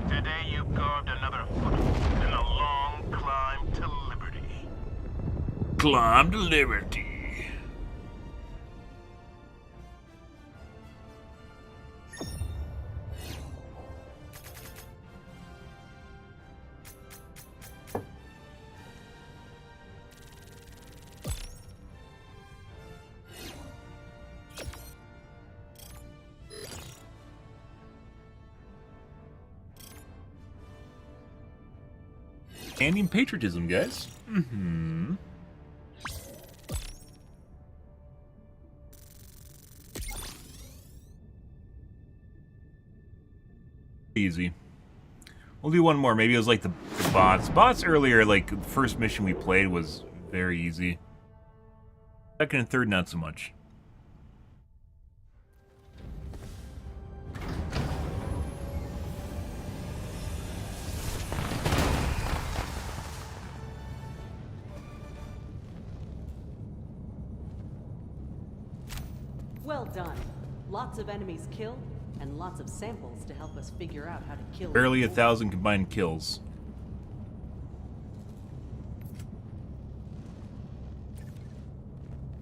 Today you carved another foot in a long climb to liberty. Climb to liberty. Standing patriotism, guys. Mm-hmm. Easy. We'll do one more. Maybe it was like the bots. Bots earlier, like the first mission we played was very easy. Second and third, not so much. Well done. Lots of enemies killed, and lots of samples to help us figure out how to kill. Barely 1,000 combined kills.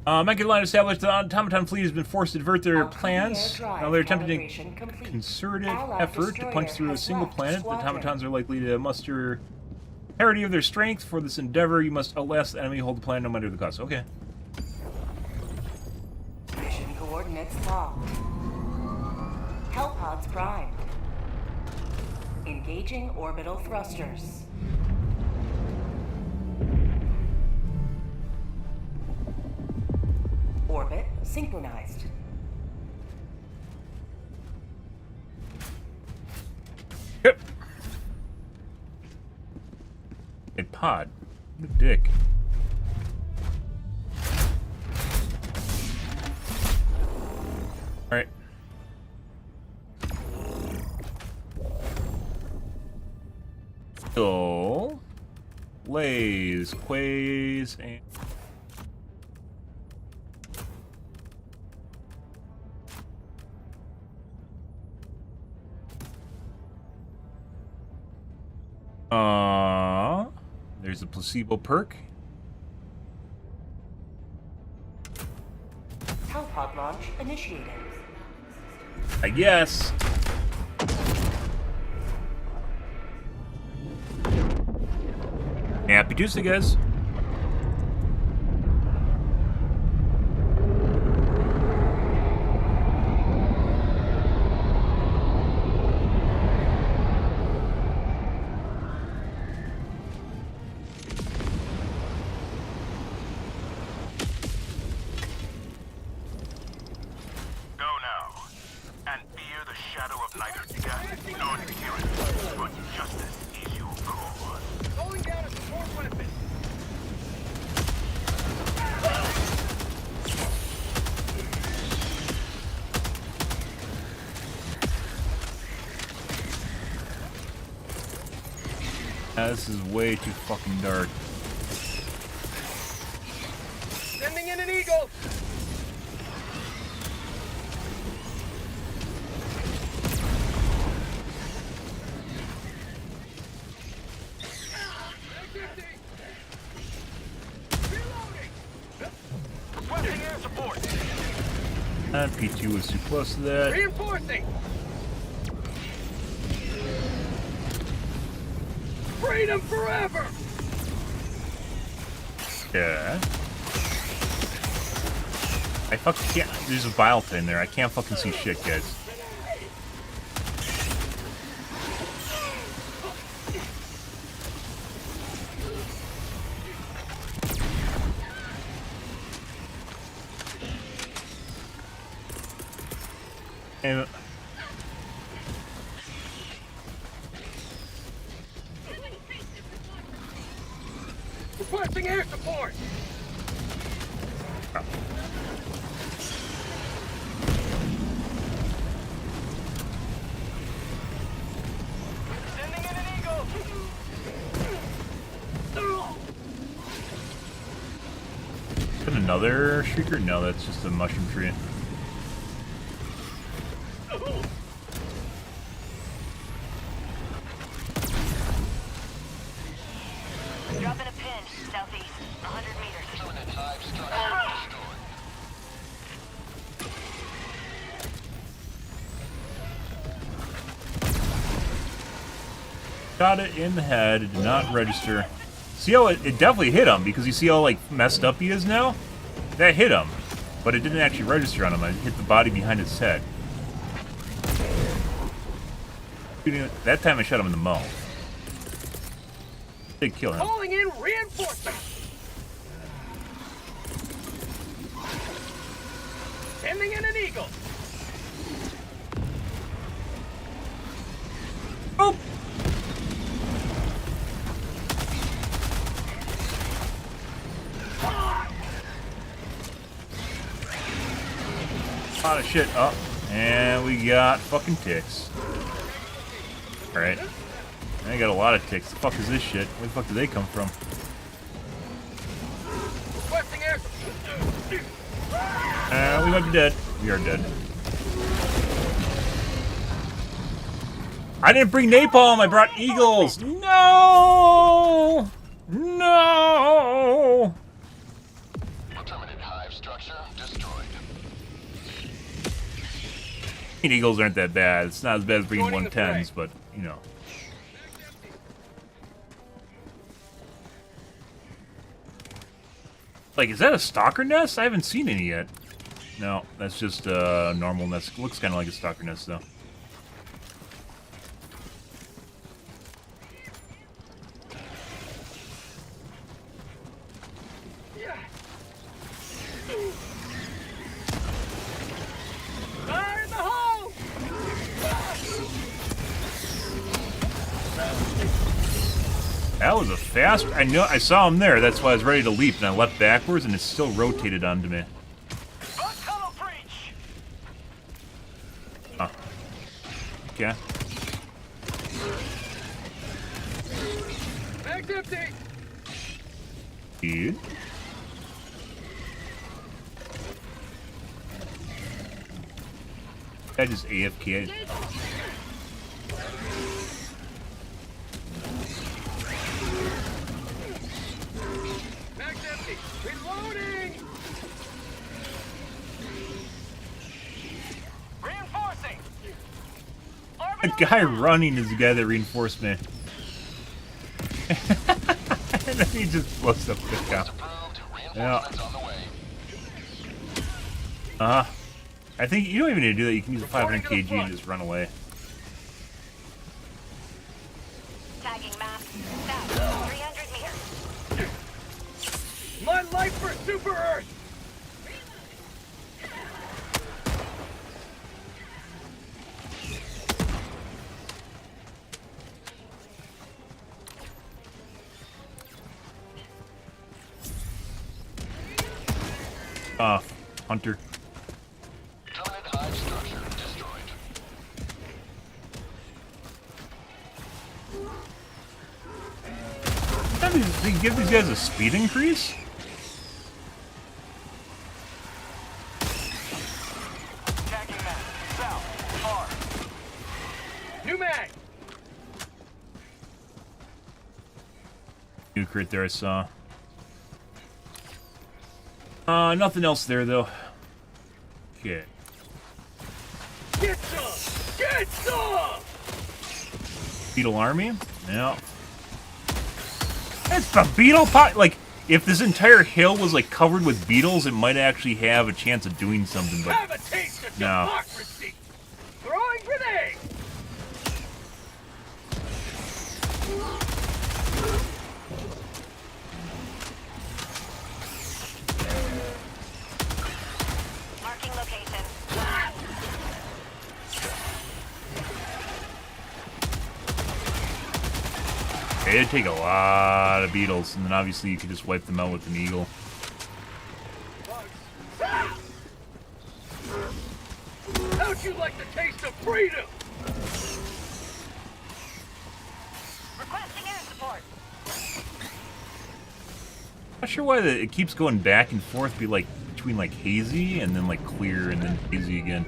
Mega Line established the automaton fleet has been forced to divert their plans. Now they're attempting a concerted effort to punch through a single planet. The automatons are likely to muster parity of their strength. For this endeavor, you must outlast the enemy, hold the planet no matter the cost. Okay. Mission coordinates locked. Hellpods primed. Engaging orbital thrusters. Orbit synchronized. Yep. A pod. What a dick. Alright. So, Lays, Quays, and there's a placebo perk. Hellpod launch initiated. I guess. Happy Tuesday, guys. This is way too fucking dark. Sending in an eagle. Requesting air support. P2 was too close to that. Reinforcing. Freedom forever! Yeah. I fucking can't. There's a bile thing there. I can't fucking see shit, guys. And Requesting air support! Sending in an eagle! is that another shrieker? No, that's just a mushroom tree. Dropping a pin, southeast, 100 meters. Permanent hive structure destroyed. Shot it in the head. It did not register. See how it definitely hit him, because you see how like messed up he is now? That hit him, but it didn't actually register on him. It hit the body behind his head. That time I shot him in the mouth. Did kill him. Calling in reinforcements! Sending in an eagle! Oh! Lot of shit up, and we got fucking ticks. Alright. I got a lot of ticks. The fuck is this shit? Where the fuck do they come from? Requesting air We might be dead. We are dead. I didn't bring napalm, I brought eagles! No! No! Permanent hive structure destroyed. Eagles aren't that bad. It's not as bad as bringing 110s, but, you know. Like, is that a stalker nest? I haven't seen any yet. No, that's just a normal nest. Looks kind of like a stalker nest, though. Fire in the hole! That was a fast... I know. I saw him there. That's why I was ready to leap, and I leapt backwards, and it still rotated onto me. Oh. Okay. Bag's empty! Dude. I just AFK'd. Bag's empty! Reloading! Reinforcing! The guy running is the guy that reinforced me. And then he just blows up the cow. Yeah. I think you don't even need to do that. You can use a 500 kg and just run away. Tagging map, south, 300 meters. My life for Super Earth! Hunter. Permanent hive structure destroyed. They give these guys a speed increase? Tagging map, south, far. New mag! Nuke right there, I saw. Nothing else there, though. Okay. Get some! Get some! Beetle army? Yeah. It's the beetle pot. Like, if this entire hill was like covered with beetles, it might actually have a chance of doing something. But have a taste of no. democracy! Throwing grenade! Marking location. It'd take a lot of beetles, and then obviously you could just wipe them out with an eagle. How'd you like the taste of freedom? Requesting air support. Not sure why it keeps going back and forth, between like hazy and then like clear and then hazy again.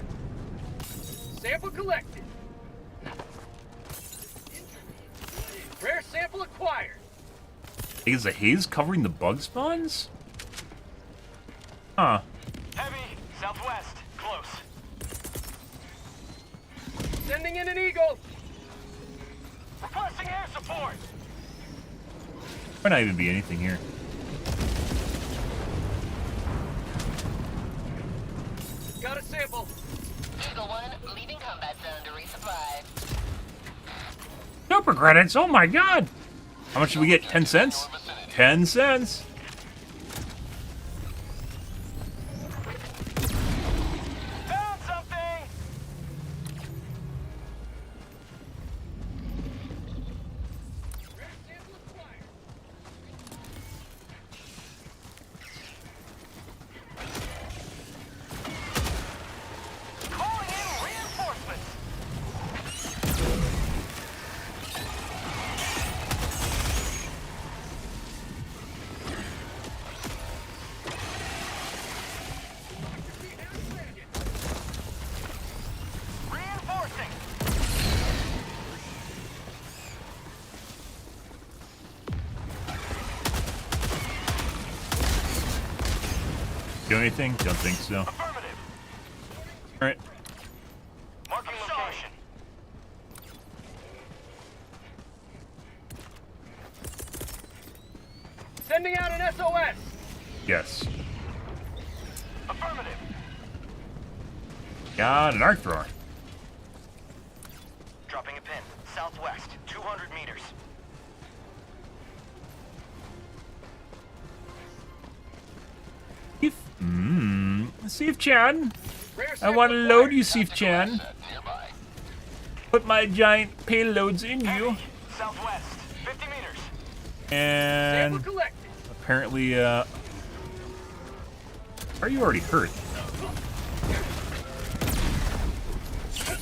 Sample collected. Rare sample acquired. Is the haze covering the bug spawns? Huh. Heavy, southwest, close. Sending in an eagle. Requesting air support. Might not even be anything here. Got a sample. Eagle 1, leaving combat zone to resupply. Super credits, oh my god! How much did we get? 10 cents? 10 cents! Found something. Rare sample acquired. Calling in reinforcements. Reinforcing. Do anything? Don't think so. Affirmative. Alright. Marking location. Sending out an SOS. Yes. Affirmative. Got an arc thrower. Dropping a pin. Southwest, 200 meters. Steve Chan. Rare I sample want to load acquired. you, Steve Chan. Set nearby. Put my giant payloads in you. Heavy, southwest, 50 meters. And Sample collected. apparently, are you already hurt?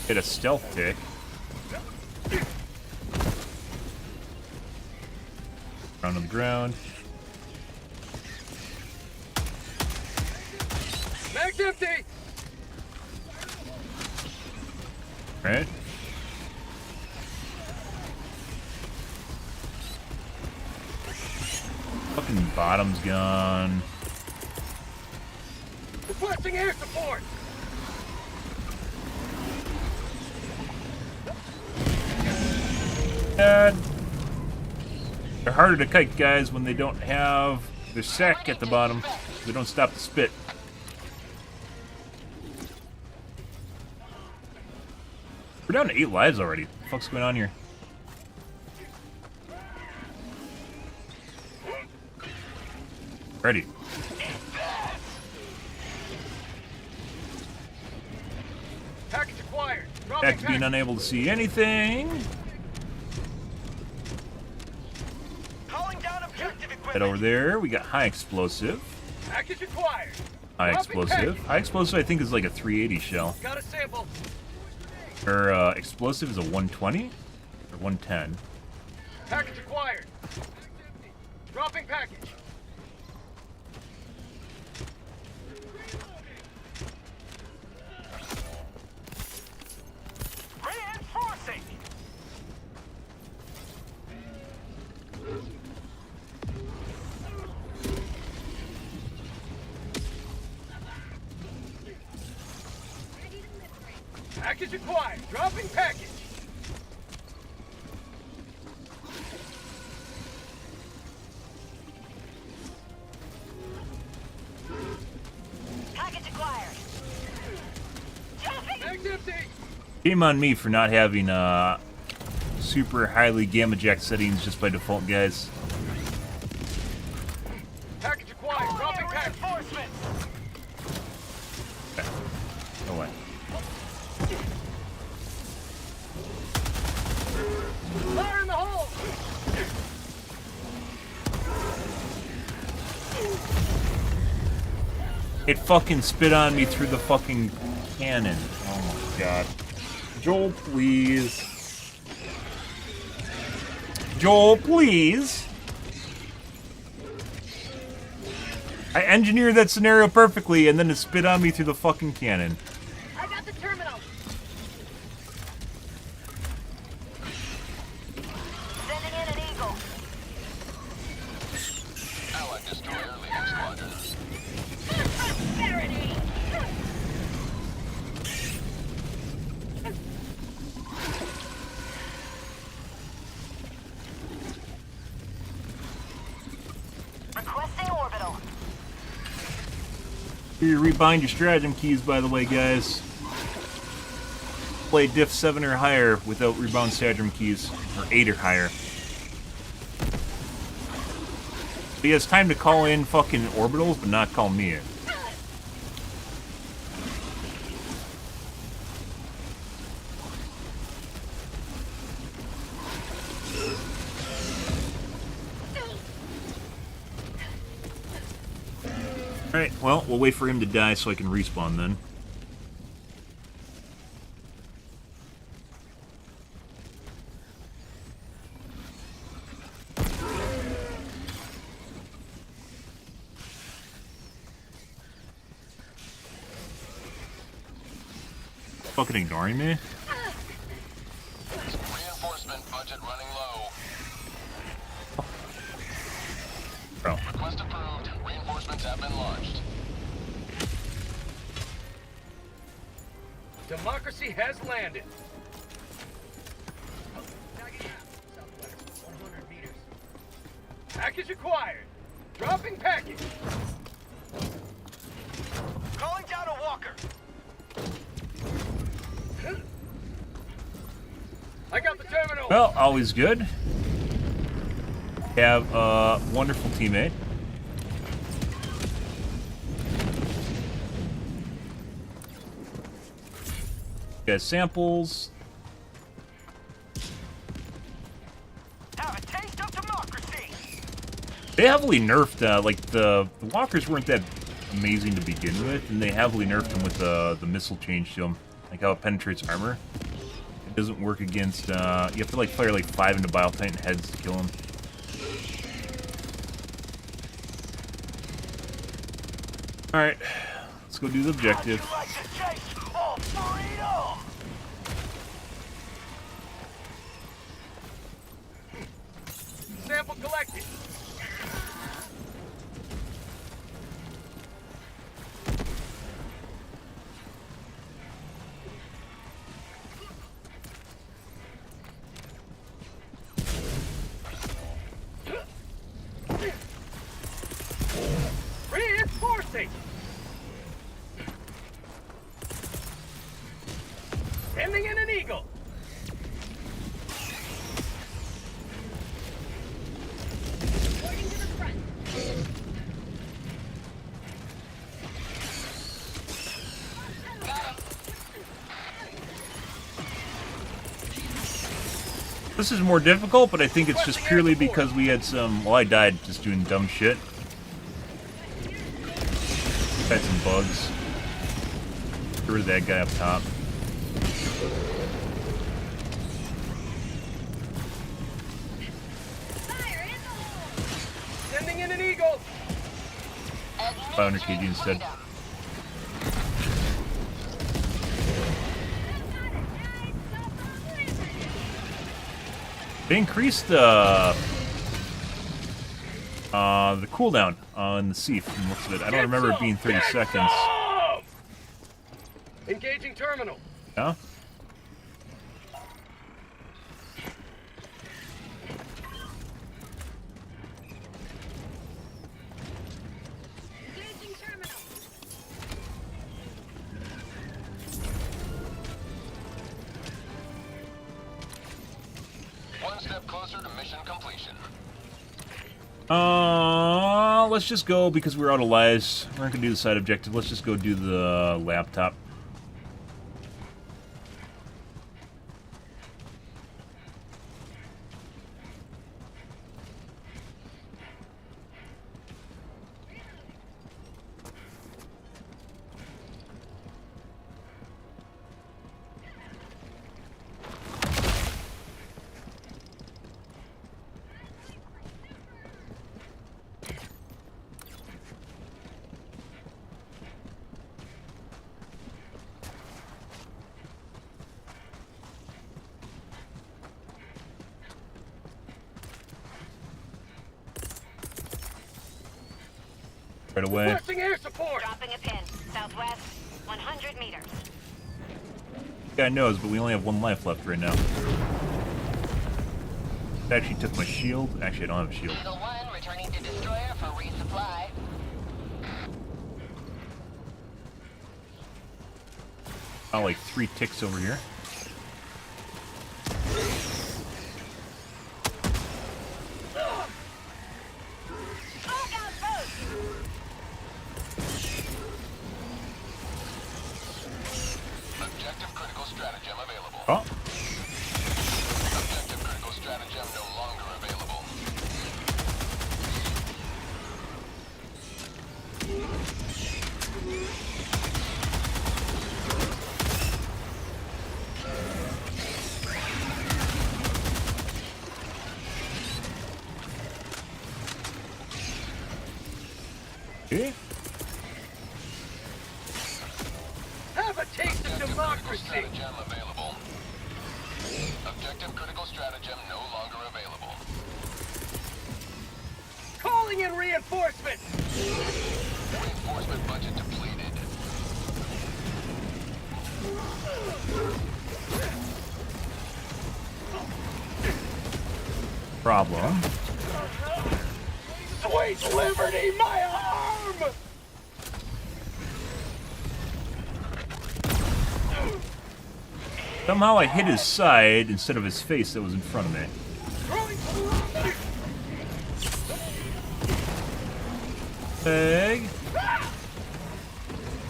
Hit a stealth tick. Down on the ground. Mag's empty. Right? Fucking bottom's gone. Requesting air support. And they're harder to kite, guys, when they don't have their sack at the bottom. They don't stop the spit. We're down to 8 lives already. What the fuck's going on here? Ready. Package acquired. Dropping Back to being package. unable to see anything. Calling down objective equipment. Head over there. We got high explosive. Package acquired. High Dropping explosive. package. High explosive, I think, is like a 380 shell. Got a sample. Or explosive is a 120 or 110. Package acquired. Dropping package. Reinforcing. Package acquired. Dropping package. Package acquired. Dropping. Mag's empty. Shame on me for not having super highly gamma jack settings just by default, guys. Package acquired. Dropping package. Reinforcements. No way. Fire in the hole. It fucking spit on me through the fucking cannon. Oh my god. Joel, please. Joel, please. I engineered that scenario perfectly, and then it spit on me through the fucking cannon. I got the terminal. Sending in an Eagle. Allied destroyer leaving squadron. Prosperity. Requesting orbital. You rebind your stratagem keys, by the way, guys. Play Diff 7 or higher without rebound stratagem keys, or 8 or higher. He has time to call in fucking orbitals, but not call me in. Alright, well, we'll wait for him to die so I can respawn then. Fucking ignoring me? Reinforcement budget running low. Bro. Request approved. Reinforcements have been launched. Democracy has landed. Tagging out. Southwest, 100 meters. Package acquired. Dropping package. Calling down a walker. I got the terminal. Well, always good. Have a wonderful teammate. Got samples. Have a taste of democracy. They heavily nerfed, like, the walkers weren't that amazing to begin with, and they heavily nerfed them with the missile change to them. Like how it penetrates armor. It doesn't work against, you have to, like, fire, like, 5 into Bile Titan heads to kill them. Alright, let's go do the objective. Sample collected. Reinforcing. Sending in an Eagle. Reporting to the front. This is more difficult, but I think it's just purely because we had some... Well, I died just doing dumb shit. Had some bugs. Get rid of that guy up top. Sending in an Eagle. 500 kg instead. They increased the cooldown on the Seaf from looks of it. I don't remember it being 30 seconds. Engaging terminal. Yeah? Engaging terminal. One step closer to mission completion. Let's just go because we're out of lives. We're not gonna do the side objective. Let's just go do the laptop. right away. Requesting air support. Dropping a pin. Southwest, 100 meters. Guy knows, but we only have 1 life left right now. I actually took my shield. Actually, I don't have a shield. Eagle 1 returning to destroyer for resupply. Got like 3 ticks over here. Objective critical stratagem available. Oh. Objective critical stratagem no longer available. Okay. Have a taste of democracy. Stratagem available. Objective critical stratagem no longer available. Calling in reinforcements. Reinforcement budget depleted. Problem. Sweet liberty, my arm! Somehow I hit his side instead of his face that was in front of me. Big.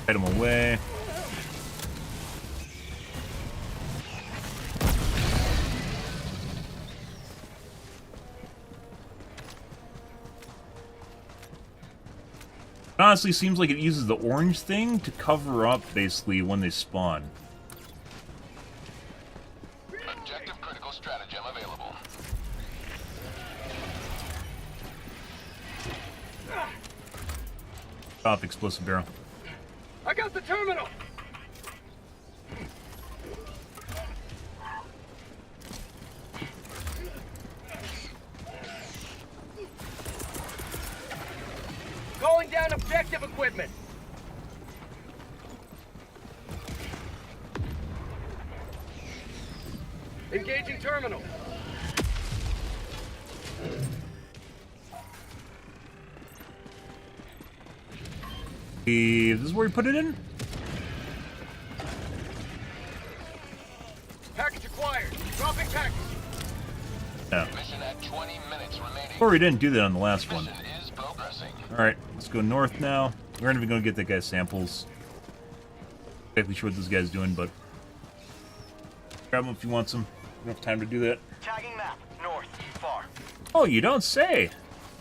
Hit him away. It honestly seems like it uses the orange thing to cover up, basically, when they spawn. Objective critical stratagem available. Stop explosive barrel. I got the terminal. Calling down objective equipment. Engaging terminal. This is where you put it in? Package acquired. Dropping package. No. Mission at 20 minutes remaining. Or we didn't do that on the last one. Mission is progressing. Alright, let's go north now. We aren't even going to get that guy's samples. Exactly sure what this guy's doing, but grab him if you want some. We don't have time to do that. Tagging map. North. Far. Oh, you don't say!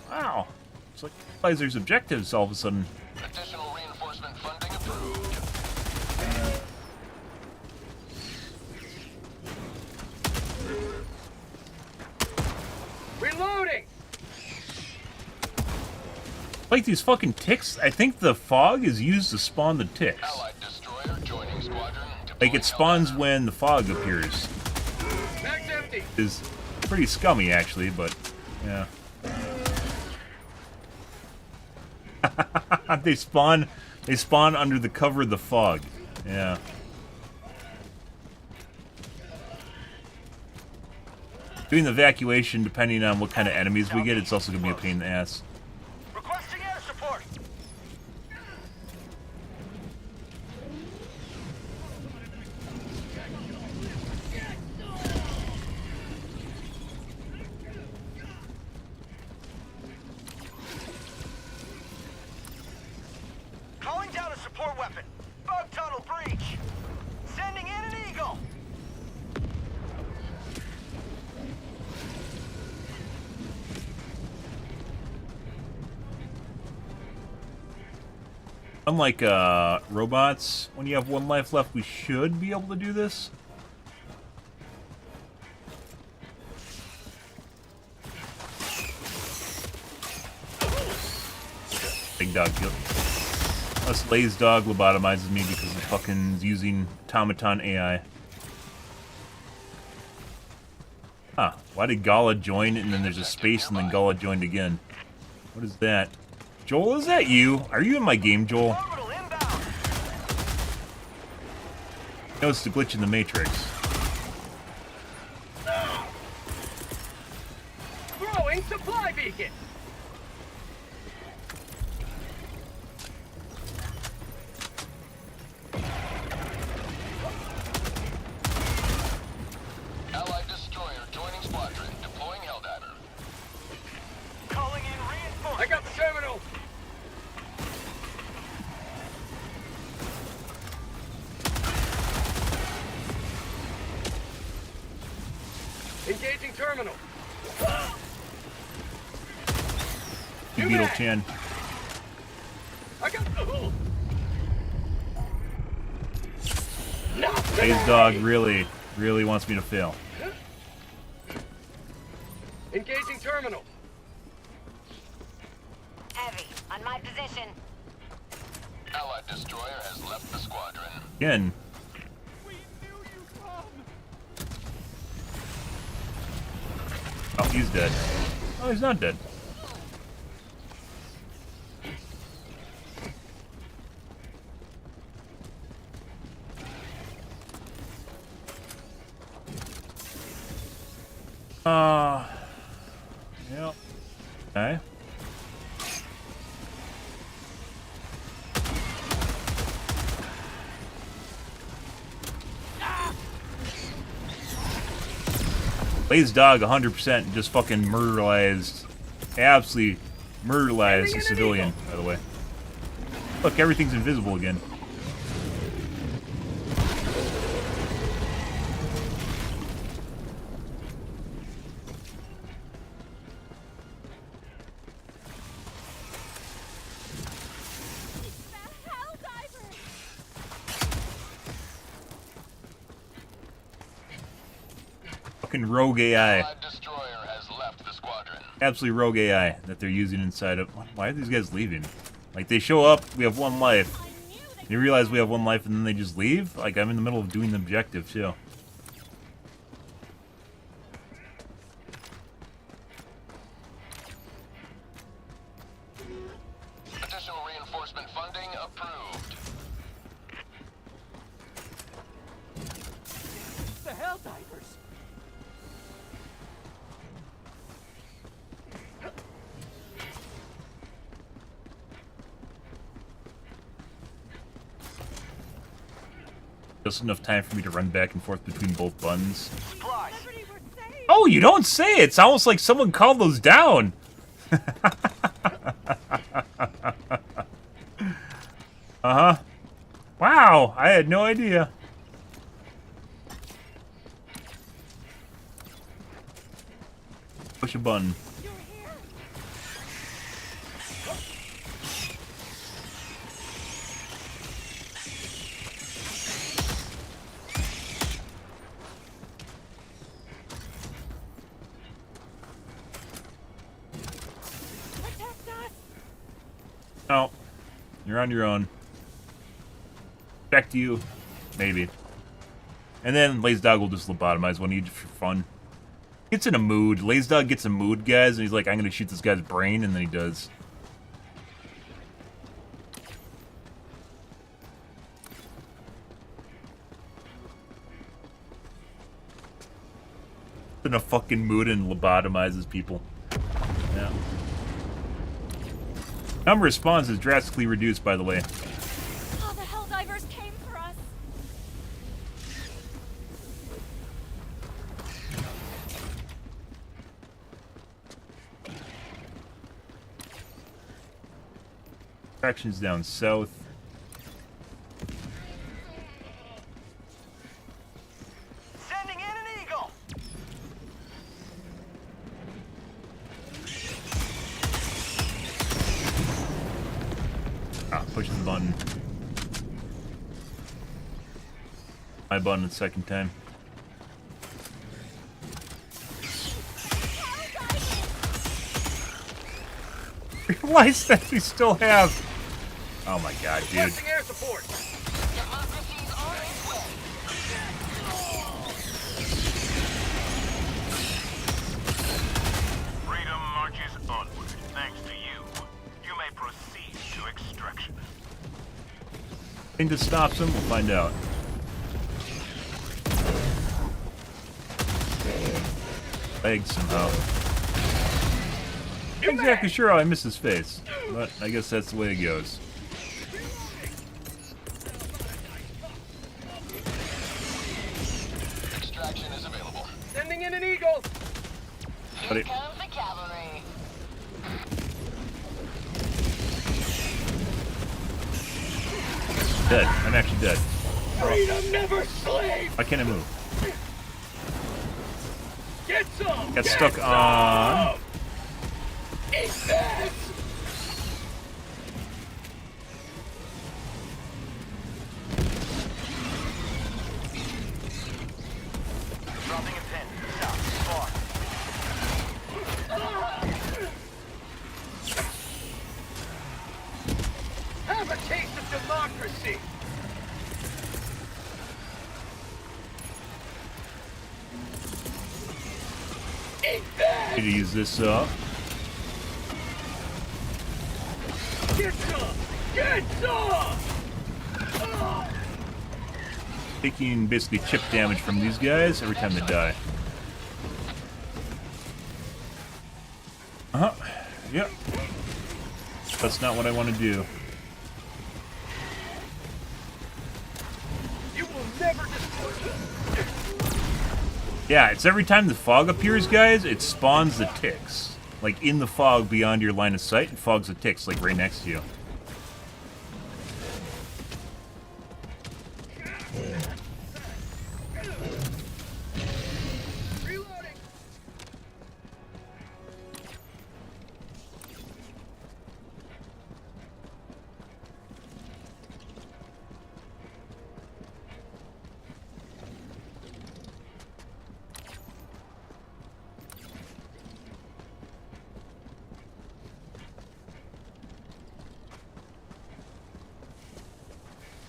Wow. It's like there's objectives all of a sudden. Additional reinforcement funding approved. Reloading. Like these fucking ticks, I think the fog is used to spawn the ticks. Allied destroyer joining squadron. Like it spawns when the fog appears. Mag's empty. Is pretty scummy actually, but yeah. they spawn under the cover of the fog. Yeah. Doing the evacuation, depending on what kind of enemies we get, it's also gonna be a pain in the ass. Requesting air support. Calling down a support weapon. Bug tunnel breach. Sending in an eagle. Unlike robots, when you have 1 life left, we should be able to do this. Big dog kill. Unless Lay's dog lobotomizes me because the fucking using automaton AI. Huh, why did Gala join and then there's a space and then Gala joined again? What is that? Joel, is that you? Are you in my game, Joel? No, it's the glitch in the Matrix. Throwing supply beacon. Allied destroyer joining squadron, deploying Helldiver. Calling in reinforcements. I got the terminal. Engaging terminal. Beetle Chan. I got the Blaze Dog really wants me to fail. Engaging terminal. Heavy, on my position. Allied destroyer has left the squadron. Again. Oh, he's dead. Oh, he's not dead. Yep. Okay. Blaze Dog 100% just fucking murderized, absolutely murderized a civilian, by the way. Look, everything's invisible again. Fucking rogue AI. Absolutely rogue AI that they're using inside of... Why are these guys leaving? Like, they show up, we have one life. They realize we have one life and then they just leave? Like, I'm in the middle of doing the objective, too. Additional reinforcement funding approved. The Helldivers. Just enough time for me to run back and forth between both buttons. Oh, you don't say! It's almost like someone called those down! Uh-huh. Wow, I had no idea. Push a button. No. You're on your own. Back to you. Maybe. And then Lazy Dog will just lobotomize one each for fun. Gets in a mood. Lazy Dog gets a mood, guys, and he's like, I'm gonna shoot this guy's brain, and then he does. In a fucking mood and lobotomizes people. Yeah. Number of spawns is drastically reduced, by the way. Oh, the Helldivers came for us. Traction's down south. Sending in an eagle. Ah, pushing the button. My button the second time. Realize that we still have. Oh my god, dude. Requesting air support. Freedom marches onward, thanks to you. You may proceed. I think this stops him. We'll find out. Legs somehow. Not exactly sure how I missed his face, but I guess that's the way it goes. Extraction is available. Sending in an eagle. Here comes the cavalry. Dead. I'm actually dead. Freedom never sleeps. Why can't I move? Get some. Got stuck on. Eat this. Dropping a pin. South. Far. Have a taste of democracy. Eat this. Need to use this up. Get some. Get some. Taking basically chip damage from these guys every time they die. Uh-huh. Yep. That's not what I want to do. You will never destroy them. Yeah, it's every time the fog appears, guys, it spawns the ticks. Like, in the fog beyond your line of sight, it fogs the ticks, like, right next to you. Reloading.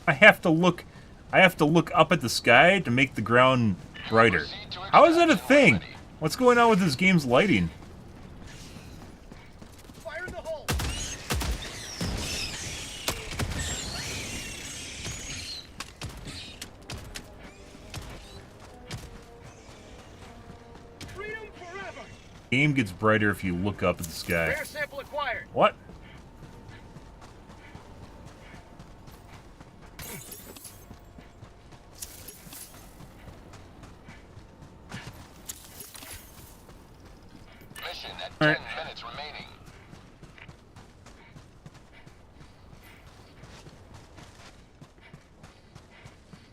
I have to look up at the sky to make the ground brighter. How is that a thing? What's going on with this game's lighting? Fire in the hole. Freedom forever. Game gets brighter if you look up at the sky. Rare sample acquired. What? Mission at All right. 10 minutes remaining.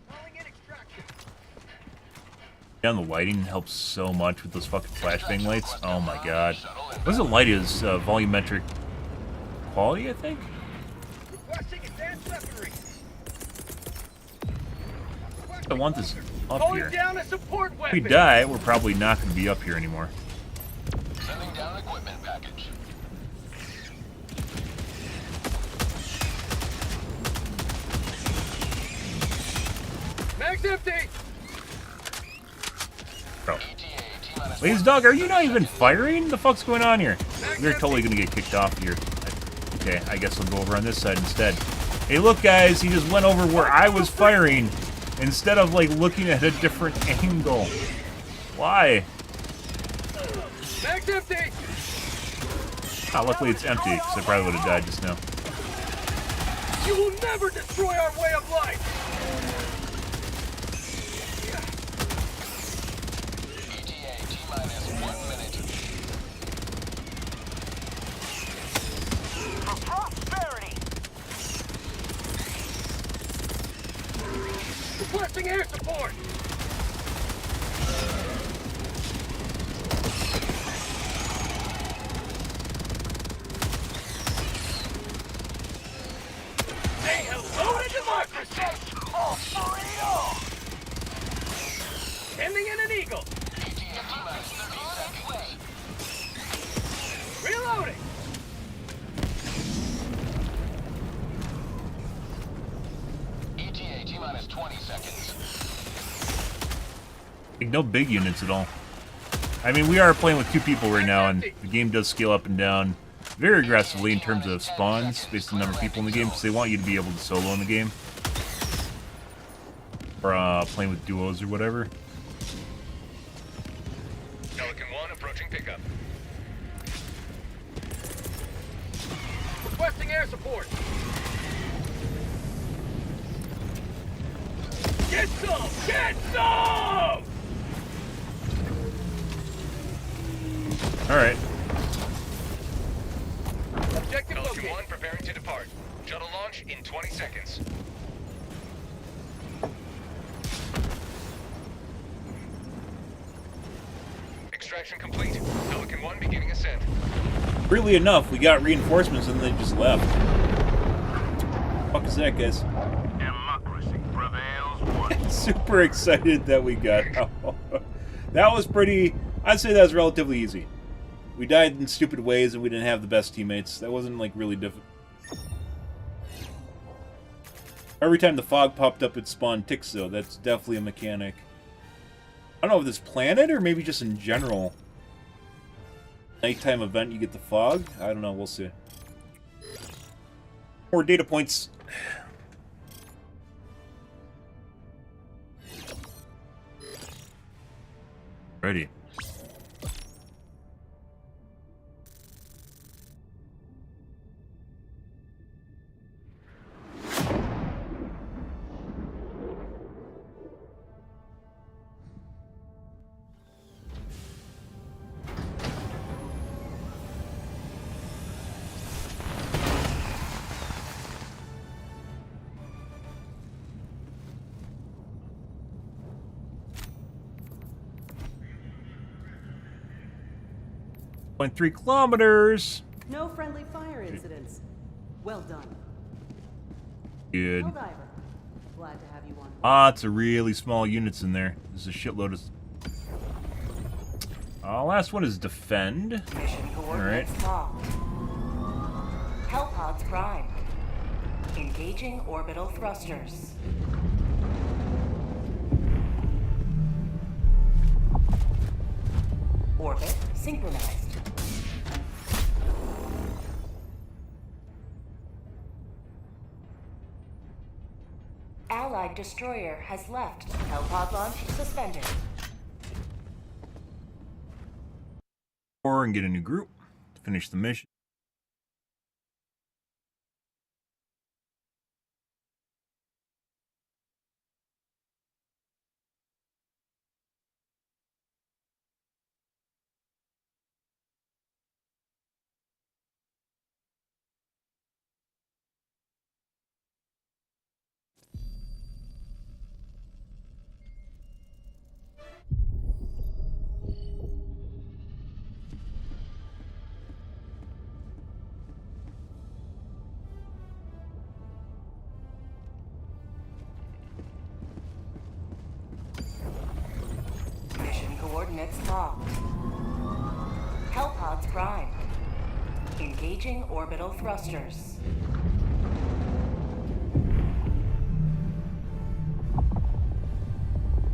Calling in extraction. Down the lighting helps so much with those fucking flashbang lights. Oh my god. What does it light as? Volumetric quality, I think? Requesting advanced weaponry. I want this up Calling here. down a support If weapon. we die, we're probably not going to be up here anymore. Sending down equipment package. Mag's empty. Bro. ETA T-minus Ladies dog, are you not even firing? The fuck's going on here? We're totally going to get kicked off here. Okay, I guess we'll go over on this side instead. Hey, look, guys, he just went over where I was firing instead of, like, looking at a different angle. Why? Mag's empty. Ah, luckily it's empty, because I probably would have died just now. You will never destroy our way of life. ETA T-minus 1 minute. For prosperity. Requesting air support. Say hello to democracy. All for it all. Sending in an eagle. ETA T-minus 30 seconds. Reloading. ETA T-minus 20 seconds. Like, no big units at all. I mean, we are playing with 2 people right now, and the game does scale up and down very aggressively in terms of spawns, based on the number of people in the game, because they want you to be able to solo in the game. Or playing with duos or whatever. Pelican 1 approaching pickup. Requesting air support. Get some! Get some! Alright. Objective Pelican located. 1 preparing to depart. Shuttle launch in 20 seconds. Extraction complete. Pelican 1 beginning ascent. Weirdly enough, we got reinforcements and they just left. What the fuck is that, guys? Democracy prevails. Super excited that we got out. That was pretty... I'd say that was relatively easy. We died in stupid ways and we didn't have the best teammates. That wasn't, like, really difficult. Every time the fog popped up, it spawned ticks, though. That's definitely a mechanic. I don't know if this planet or maybe just in general. Nighttime event, you get the fog? I don't know, we'll see. More data points. Ready. .3 kilometers. No friendly fire incidents. Well done. Good. Helldiver. Glad to have you on. Lots of really small units in there. There's a shitload of... last one is defend. Mission coordinates locked. Hellpods primed. Engaging orbital thrusters. Orbit synchronized. Allied destroyer has left. Hellpod launch suspended. And get a new group to finish the mission. Mission coordinates locked. Hellpods primed. Engaging orbital thrusters.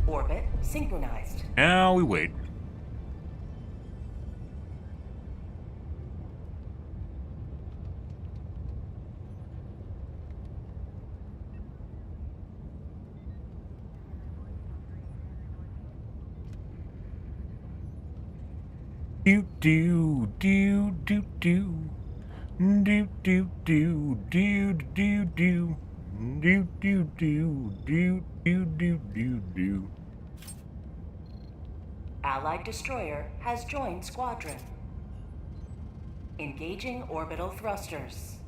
Orbit synchronized. Now we wait. Do do do do do do do do do do do do do do do do do do. Allied destroyer has joined squadron. Engaging orbital thrusters.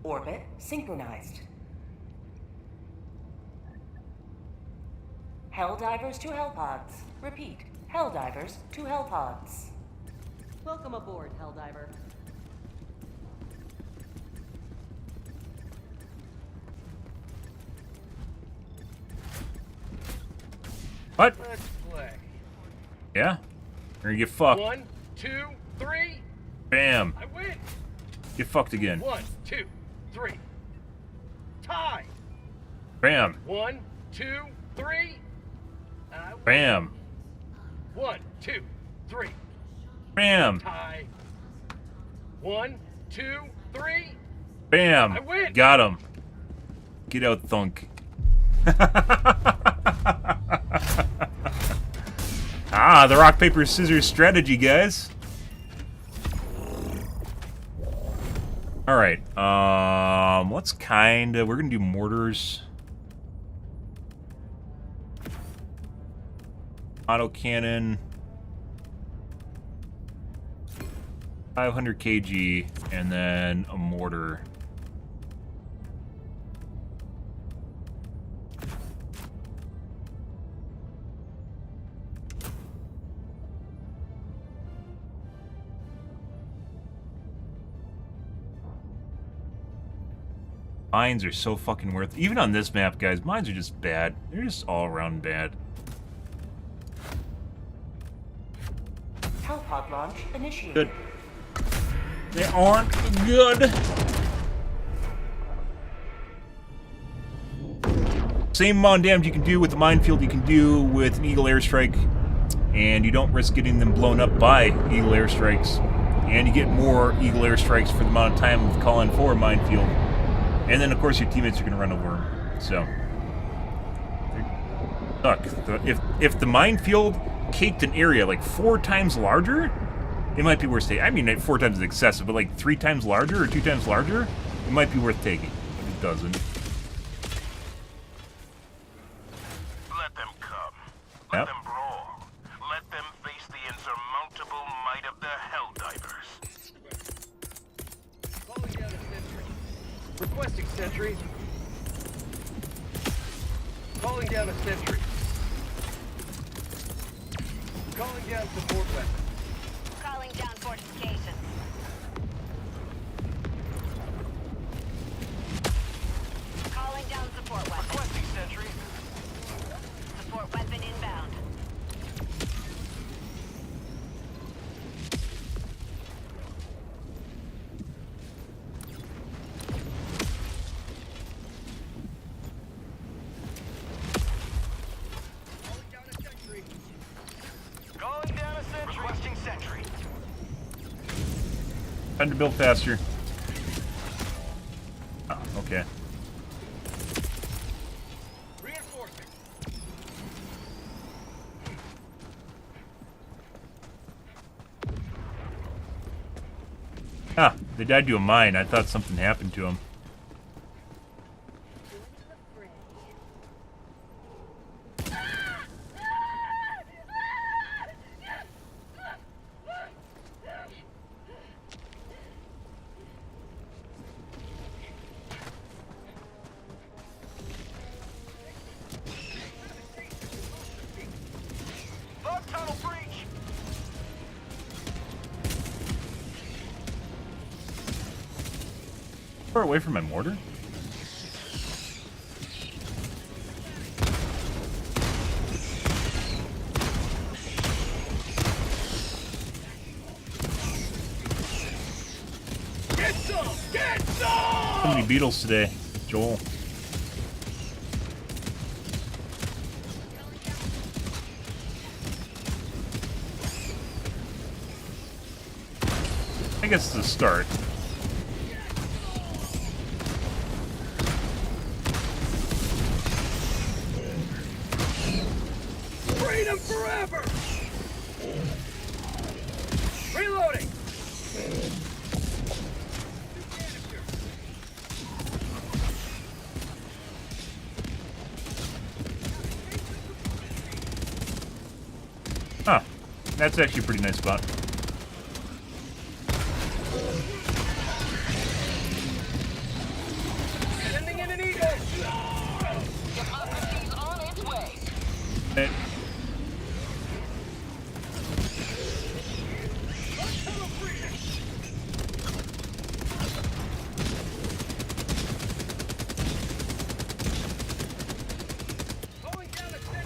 Orbit synchronized. Helldivers to Hellpods. Repeat, Helldivers to Hellpods. Welcome aboard, Helldiver. What? Let's play. Yeah? Or you get fucked. 1, 2, 3. Bam. I win. Get fucked again. 1, 2, 3. Tie. Bam. 1, 2, 3. I win. Bam. 1, 2, 3. Bam. Tie. 1, 2, 3. Bam! Got him. Get out, thunk. Ah, the rock, paper, scissors strategy, guys. Alright, let's kinda... We're gonna do mortars. Autocannon. 500 kg, and then a mortar. Mines are so fucking worth it. Even on this map, guys, mines are just bad. They're just all around bad. Hellpod launch initiated. Good. They aren't good. Same amount of damage you can do with the minefield you can do with an Eagle airstrike, and you don't risk getting them blown up by Eagle airstrikes, and you get more Eagle airstrikes for the amount of time of calling for a minefield. And then, of course, your teammates are going to run over them. So, suck. If the minefield caked an area like 4 times larger, it might be worth taking. I mean, 4 times is excessive, but like 3 times larger or 2 times larger, it might be worth taking. But it doesn't. Let them come. Let them brawl. Let them face the insurmountable might of the Helldivers. Calling down a sentry. Requesting sentry. Calling down a sentry. Calling down support weapon. Calling down fortifications. Calling down support weapon. Requesting sentry. Support weapon inbound. Calling down a sentry. Requesting sentry. Time to build faster. Oh, okay. Reinforcing. Ah, they died to a mine. I thought something happened to them. Log tunnel breach. Far away from my mortar? Get some! Get some! So many beetles today, Joel. I guess it's a start. Freedom forever! Reloading! Huh. That's actually a pretty nice spot. Sending in an eagle! Democracy's on its way. Hey.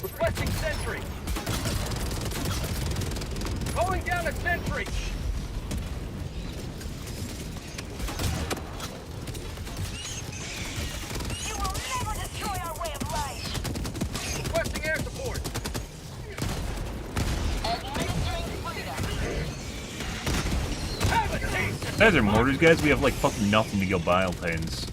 Requesting sentry! Calling down a sentry! You will never destroy our way of life. Requesting air support! Administering freedom. Have a taste! Besides our mortars, guys, we have like fucking nothing to kill Bile Titans.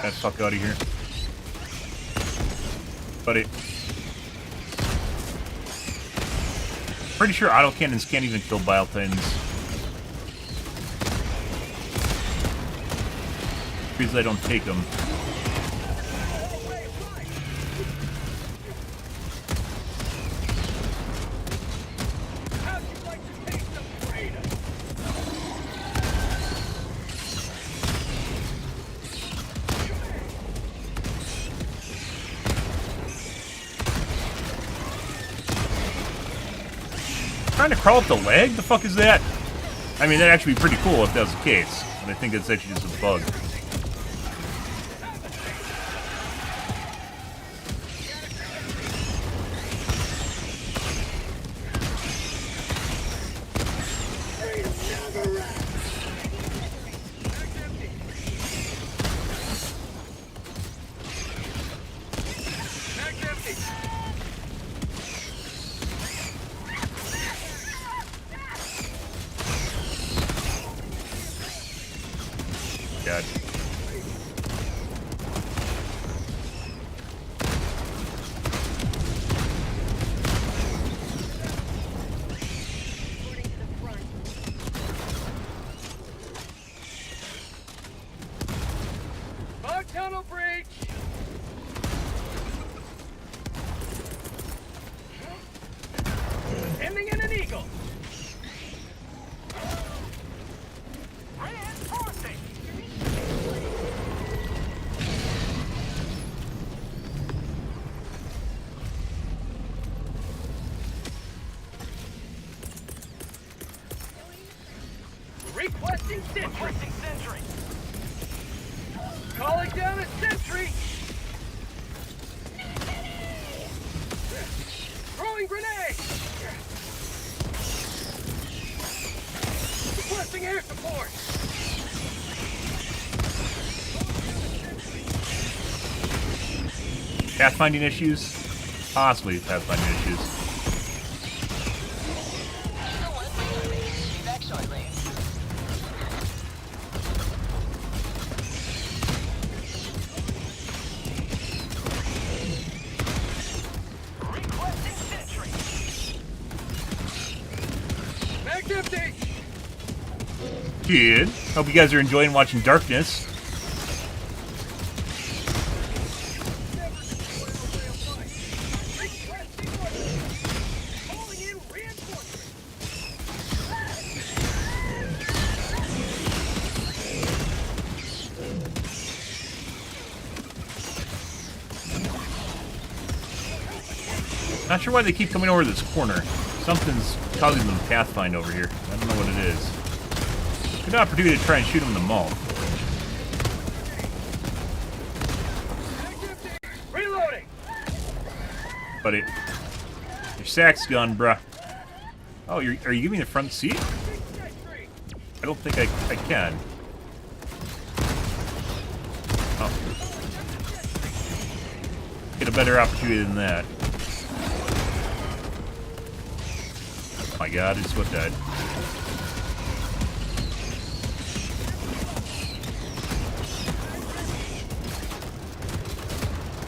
Get the fuck out of here. Buddy. Pretty sure autocannons can't even kill Bile Titans. Because I don't take them. Trying to crawl up the leg? The fuck is that? I mean, that'd actually be pretty cool if that was the case. But I think it's actually just a bug. God. Fog tunnel breach! Ending in an eagle! Reinforcing! Requesting sentry! Calling down a sentry! Throwing grenade! Requesting air support! Pathfinding issues? Possibly pathfinding issues. Good. Hope you guys are enjoying watching Darkness. Not sure why they keep coming over this corner. Something's causing them to pathfind over here. I don't know what it is. Good opportunity to try and shoot them in the mouth. Reloading. But your sack's gone, bruh. Oh, are you giving me the front seat? I don't think I can. Oh. Get a better opportunity than that. Oh my god, I just what died.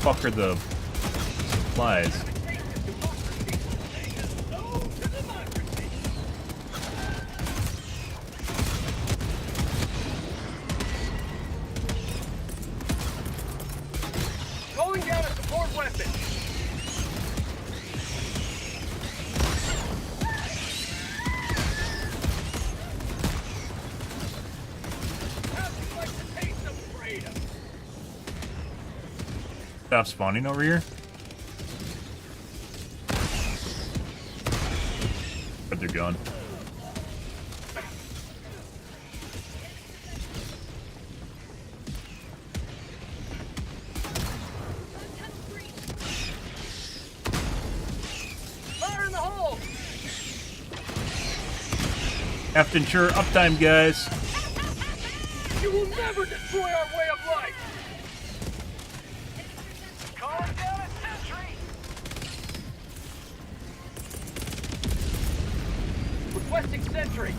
Fuck are the supplies? Calling down a support weapon. Stop spawning over here. But they're gone. Have to ensure uptime, guys. You will never destroy our way of life! Calling down a sentry! Requesting sentry!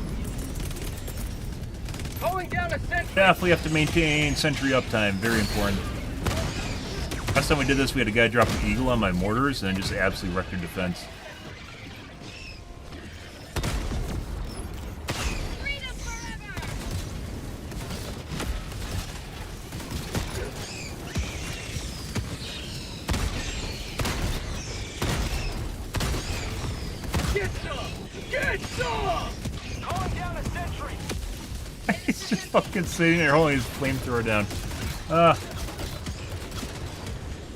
Calling down a sentry! Definitely have to maintain sentry uptime. Very important. Last time we did this, we had a guy drop an eagle on my mortars and then just absolutely wrecked their defense. Get some! Get some! Calling down a sentry! He's just fucking sitting there holding his flamethrower down.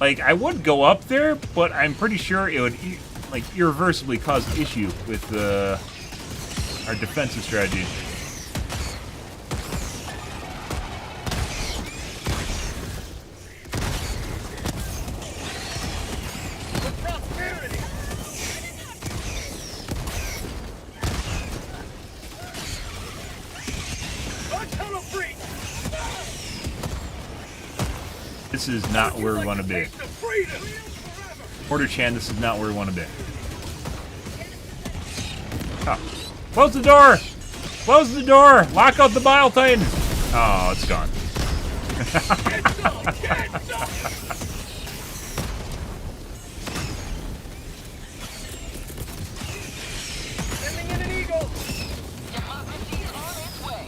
Like, I would go up there, but I'm pretty sure it would, like, irreversibly cause issue with our defensive strategy. For prosperity! A tunnel breach! This is not where we want to be. Order Chan, this is not where we want to be. Oh. Close the door! Close the door! Lock out the Bile Titan! Oh, it's gone. Sending in an eagle! Democracy is on its way.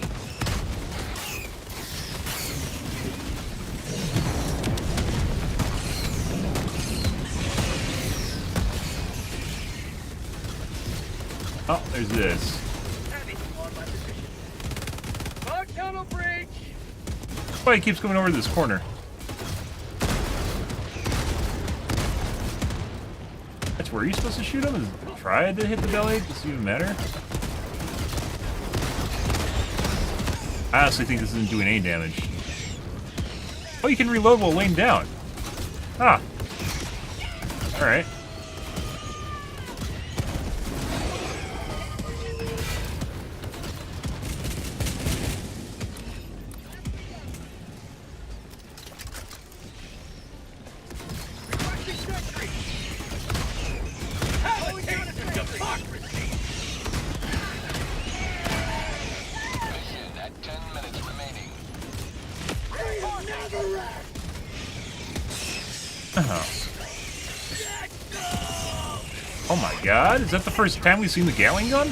Oh, there's this. Heavy on my position. Bug tunnel breach! Why he keeps coming over to this corner? That's where you're supposed to shoot him? Is try to hit the belly? Does it even matter? I honestly think this isn't doing any damage. Oh, you can reload while laying down. Ah. Alright. Requesting sentry! Calling down a democracy! Mission at 10 minutes remaining. Never rest! Oh my god, is that the first time we've seen the Gatling gun?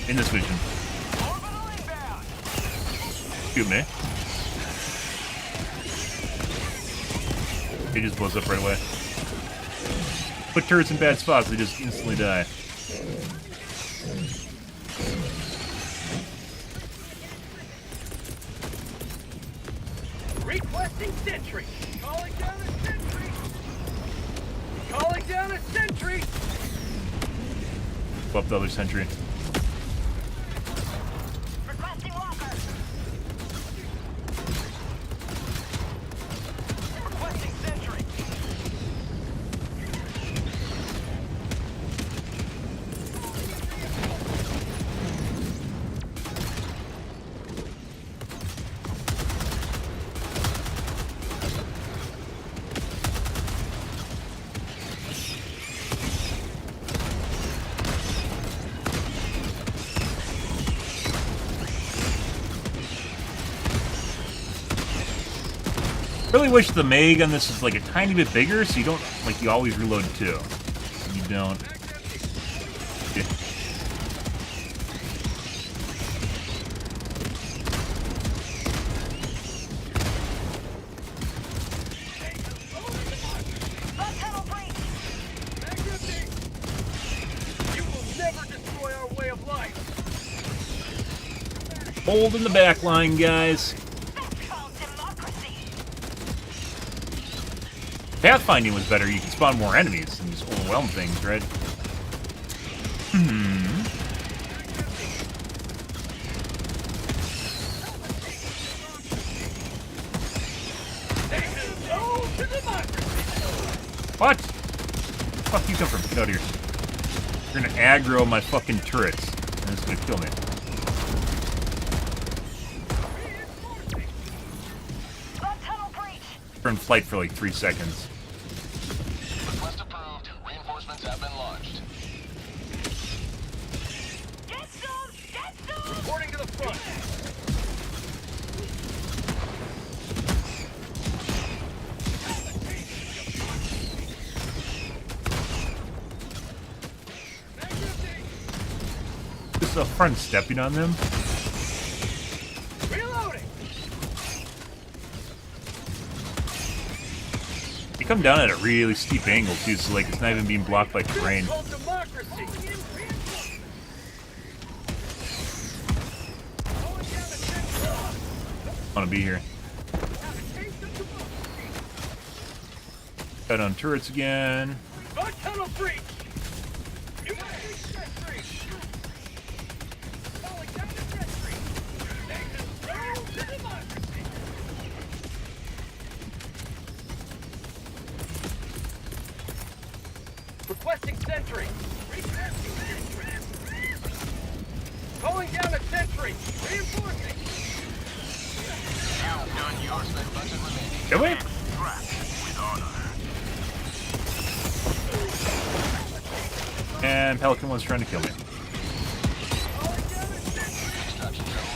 In this vision. Shoot me. He just blows up right away. Put turrets in bad spots, they just instantly die. Requesting sentry! Calling down a sentry! Calling down a sentry! Go up the other sentry. Requesting walker. Requesting sentry! Really wish the Meg on this is like a tiny bit bigger, so you don't, like, you always reload too. You don't. Yeah. Bug tunnel breach. Magnifique! You will never destroy our way of life! Hold in the back line, guys. That's called democracy. Pathfinding was better. You can spawn more enemies and just overwhelm things, right? Oh, to democracy! What? Where the fuck you come from? Get out of here. You're gonna aggro my fucking turrets. And it's gonna kill me. We're in flight for like 3 seconds. Request approved. Reinforcements have been launched. Get some! Get some! Reporting to the front. Just a front stepping on them. Reloading. They come down at a really steep angle too, so like it's not even being blocked by terrain. Called democracy. I want to be here. Cut on turrets again. Bug tunnel breach. You must be sentry. Falling down the sentry. Nation down to democracy. Requesting sentry. Calling down a sentry. Reinforcing. You've done your spec budget remaining. Can we? With honor. And Pelican one's trying to kill me.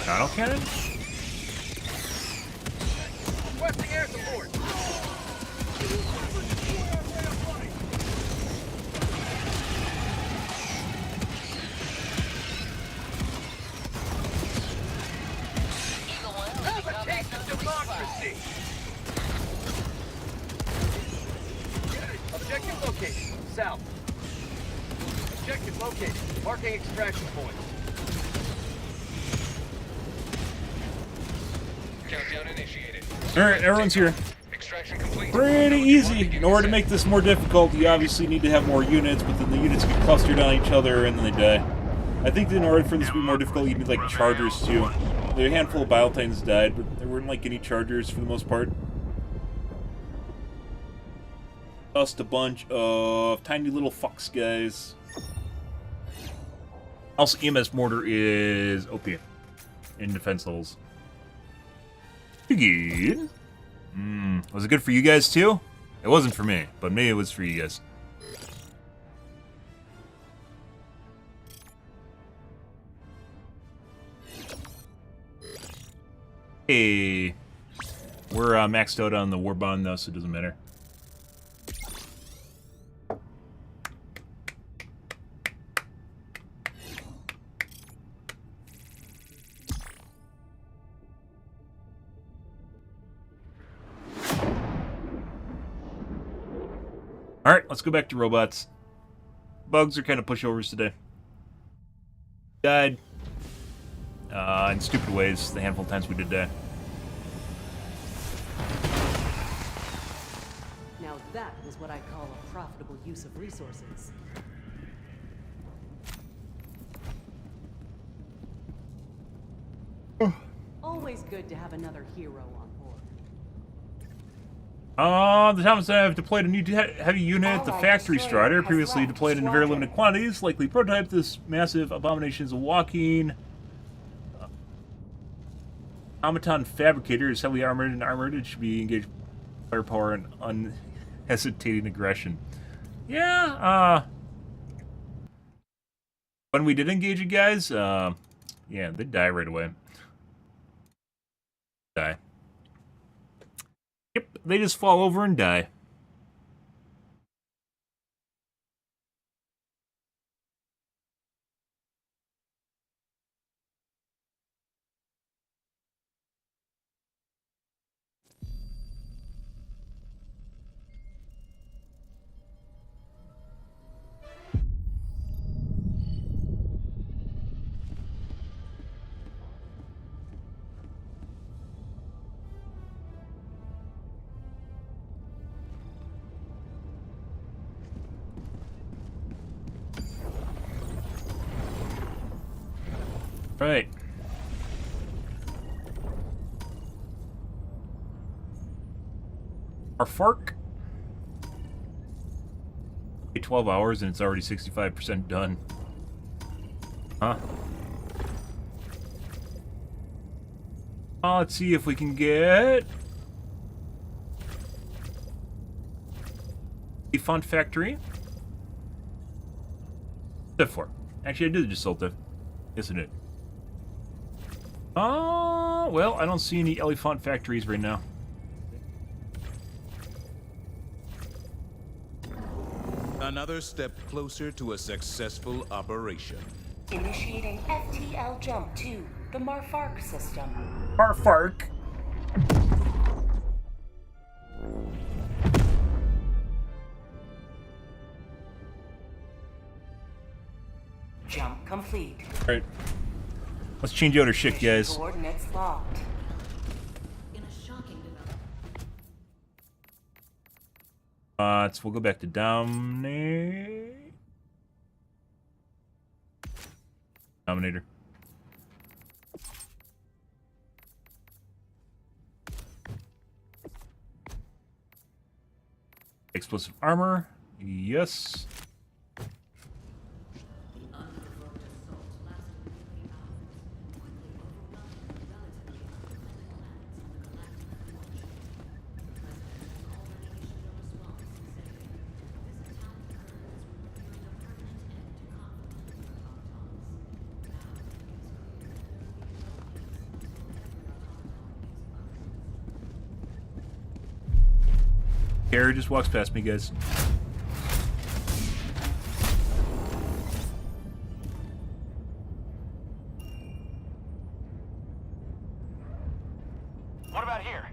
Auto cannon? Requesting air support. Have a taste of democracy. Objective located. South. Objective located. Marking extraction point. Countdown initiated. Alright, everyone's here. Extraction complete. Pretty easy. In order to make this more difficult, you obviously need to have more units, but then the units get clustered on each other and then they die. I think that in order for this to be more difficult, you need like chargers too. There a handful of Bile Titans died, but there weren't like any chargers for the most part. Just a bunch of tiny little fucks, guys. Also, EMS Mortar is OP in defense levels. Good. Was it good for you guys too? It wasn't for me, but maybe it was for you guys. Hey, we're maxed out on the war bond though, so it doesn't matter. Alright, let's go back to robots. Bugs are kind of pushovers today. Died. In stupid ways, the handful of times we did die. Now that is what I call a profitable use of resources. Always good to have another hero on board. The Thomas and I have deployed a new heavy unit, the Factory Strider, previously deployed in very limited quantities, likely prototype. This massive abomination is a walking automaton fabricator. Is heavily armored and armored. It should be engaged with firepower and unhesitating aggression. Yeah, when we did engage it, guys, yeah, they die right away. Die. Yep, they just fall over and die. Right. Our fork. 12 hours and it's already 65% done. Huh? Let's see if we can get The Font Factory. Diff 4. Actually, I did just sold Diff. Yes, I did. Well, I don't see any elephant factories right now. Another step closer to a successful operation. Initiating FTL jump to the Marfark system. Marfark. Jump complete. All right. Let's change out our shit, guys. Coordinates locked. In a shocking development. So we'll go back to Dominator. Explosive armor. Yes. Carrier just walks past me, guys. What about here?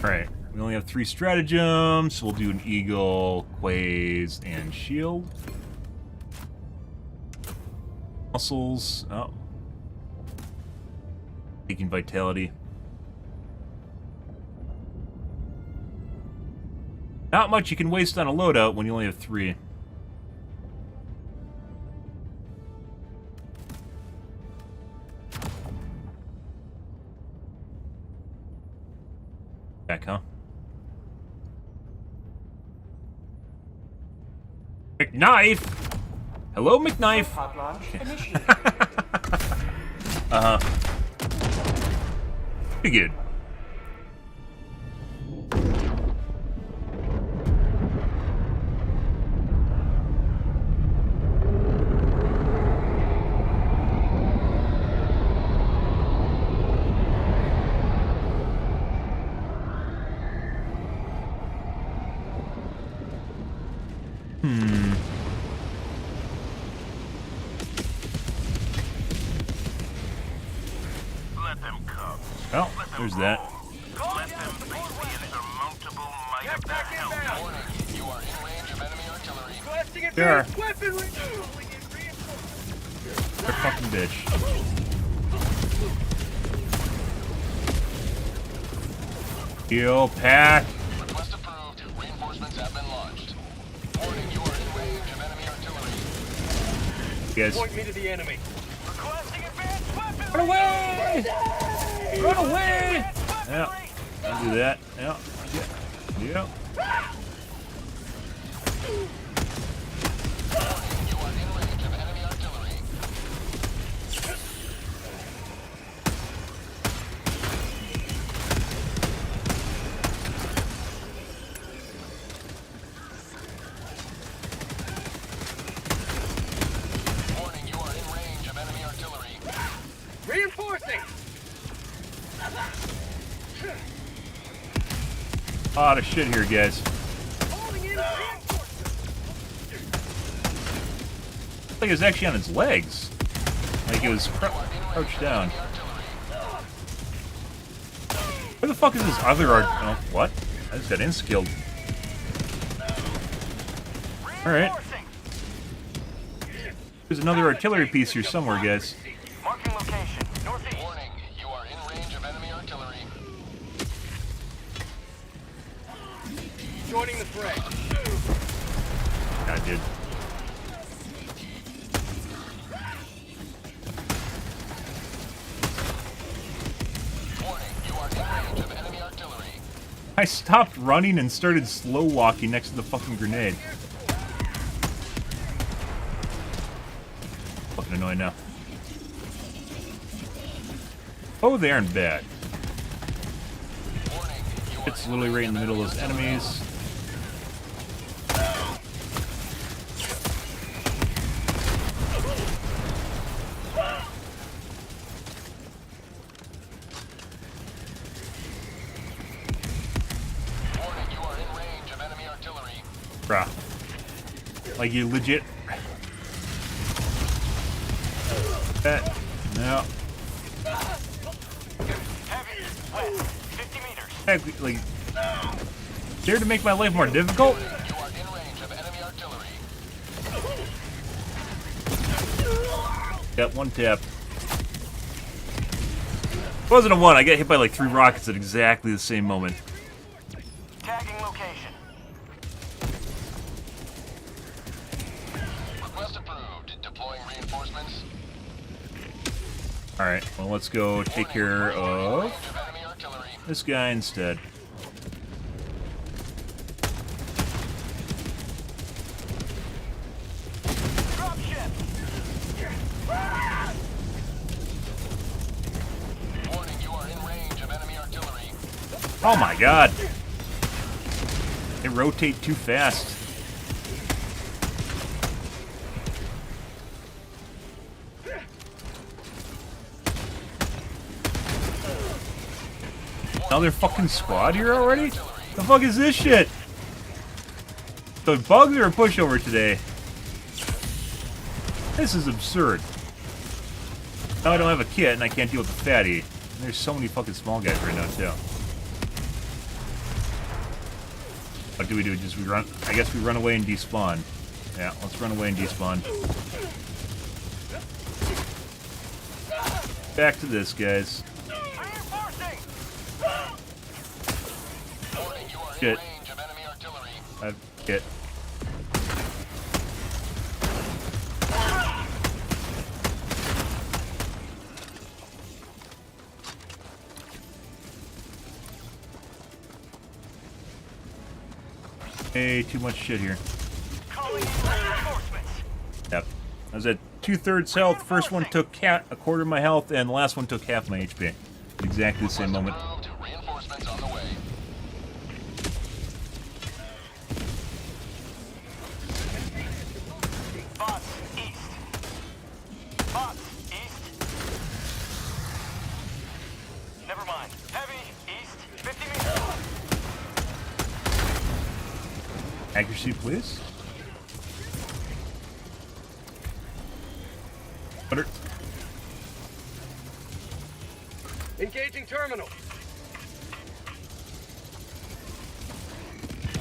Alright, we only have 3 stratagems, so we'll do an Eagle, Quaze, and Shield. Muscles. Oh. Taking Vitality. Not much you can waste on a loadout when you only have 3. Back, huh? McKnife! Hello, McKnife! Pod launch initiated. Uh-huh. Pretty good. Let them come. Well, there's that. Let them face the insurmountable might of their hell. Warning, you are in range of enemy artillery. Blasting Sure. advanced weaponry! They're fucking bitch. Heal pack. Request approved. Reinforcements have been launched. Warning, you are in range of enemy artillery. Yes. Point me to the enemy. Requesting advanced weaponry! Run away! Run away! Yeah. Don't do that. Yeah. Yeah. You are in range of enemy artillery. Warning, you are in range of enemy artillery. Reinforcing! A lot of shit here, guys. Calling in reinforcements! Looks like it was actually on its legs. Like it was crouched down. Where the fuck is this other art? Oh, what? I just got inskilled. Alright. There's another artillery piece here somewhere, guys. Marking location. Northeast. Warning, you are in range of enemy artillery. Joining the fray. I did. Warning, you are in range of enemy artillery. Hi, I stopped running and started slow walking next to the fucking grenade. Fucking annoying now. Oh, they aren't bad. It's literally right in the middle of those enemies. Bruh. Like you legit. That. No. Heck, like. Dare to make my life more difficult? You are in range of enemy artillery. Got one tap. It wasn't a one. I got hit by like 3 rockets at exactly the same moment. Tagging location. Request approved. Deploying reinforcements. Alright, well, let's go take care of this guy instead. Warning, you are in range of enemy artillery. Oh my god! They rotate too fast. Another fucking squad here already? The fuck is this shit? The bugs are a pushover today. This is absurd. Now I don't have a kit and I can't deal with the fatty. And there's so many fucking small guys right now too. What do? Just we run? I guess we run away and despawn. Yeah, let's run away and despawn. Back to this, guys. Shit. I've hit. Hey, too much shit here. Yep. I was at 2/3 health. First one took a quarter of my health, and the last one took half my HP. Exactly the same moment. Reinforcements on the way. Bots east. Bots east. Never mind. Heavy east. 50 meters. Accuracy, please. Butter. Engaging terminal.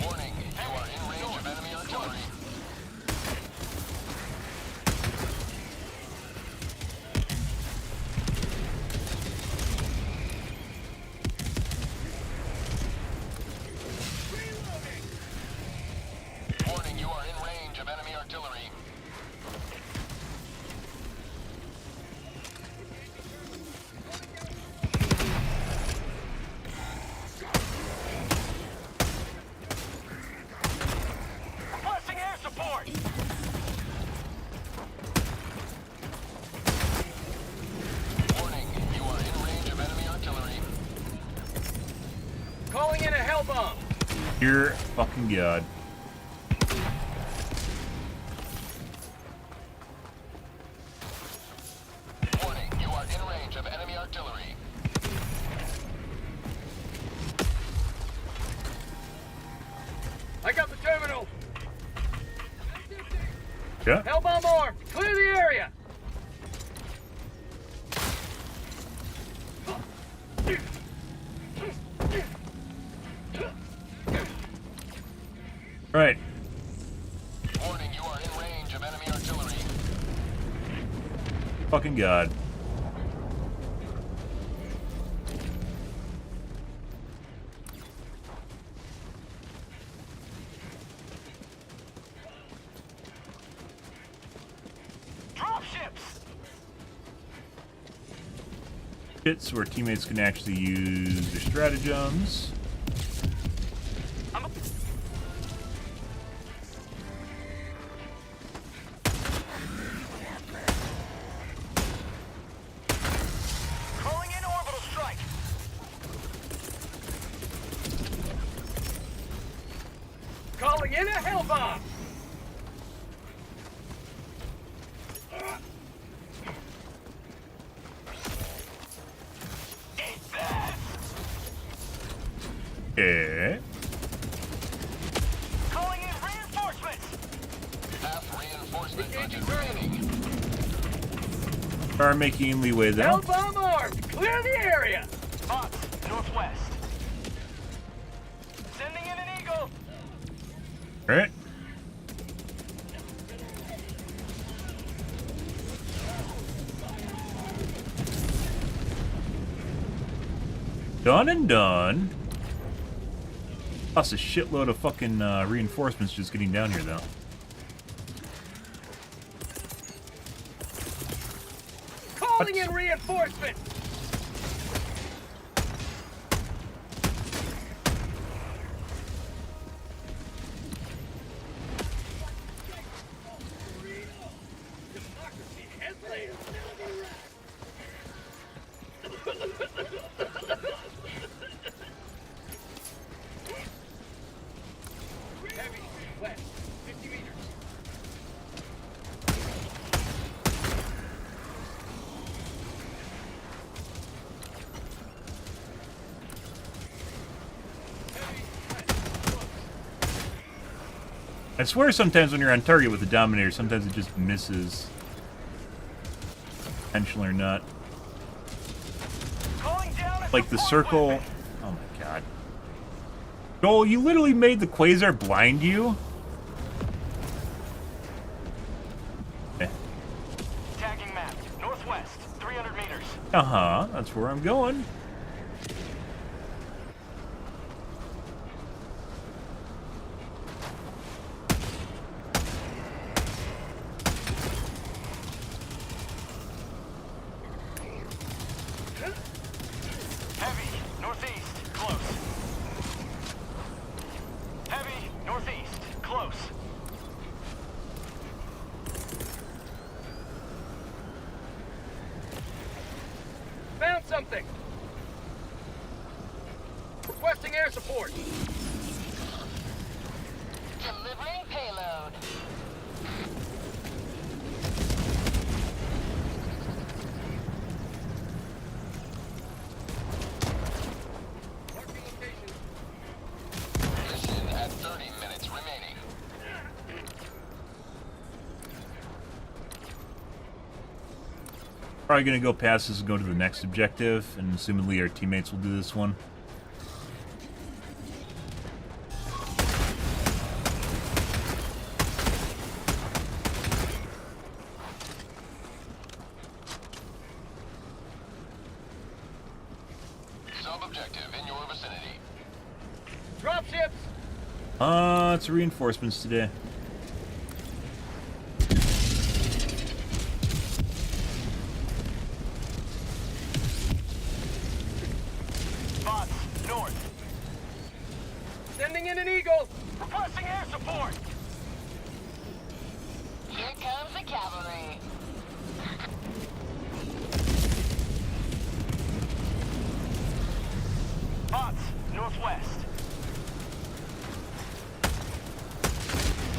Warning, you are in range of enemy artillery. Warning, you are in range of enemy artillery. Requesting air support. Warning, you are in range of enemy artillery. Calling in a hell bomb. Dear fucking god. Warning, you are in range of enemy artillery. I got the terminal. Yeah. Hell bomb armed. Clear the area. Right. Warning, you are in range of enemy artillery. Fucking god. Dropships. Shit, so our teammates can actually use their stratagems. Calling in a hell bomb. Okay. Calling in reinforcements. Half reinforcement budget remaining. Are making leeway though. Hell bomb armed. Clear the area. Bots, northwest. Sending in an eagle. All right. Done and done. Lost a shitload of fucking reinforcements just getting down here, though. Calling in reinforcements. Democracy headland. Heavy, west, 50 meters. I swear sometimes when you're on target with the Dominator, sometimes it just misses. Intentional or not. Like the circle... Oh my god. Joel, you literally made the Quasar blind you? Okay. Tagging map, northwest, 300 meters. Uh-huh, that's where I'm going. Heavy, northeast, close. Heavy, northeast, close. Found something. Requesting air support. Delivering payload. Mission at 30 minutes remaining. Probably gonna go past this and go to the next objective, and assumedly our teammates will do this one. Sub-objective in your vicinity. Dropships. It's reinforcements today. Bots, north. Sending in an eagle. Requesting air support. Here comes the cavalry. Bots, northwest.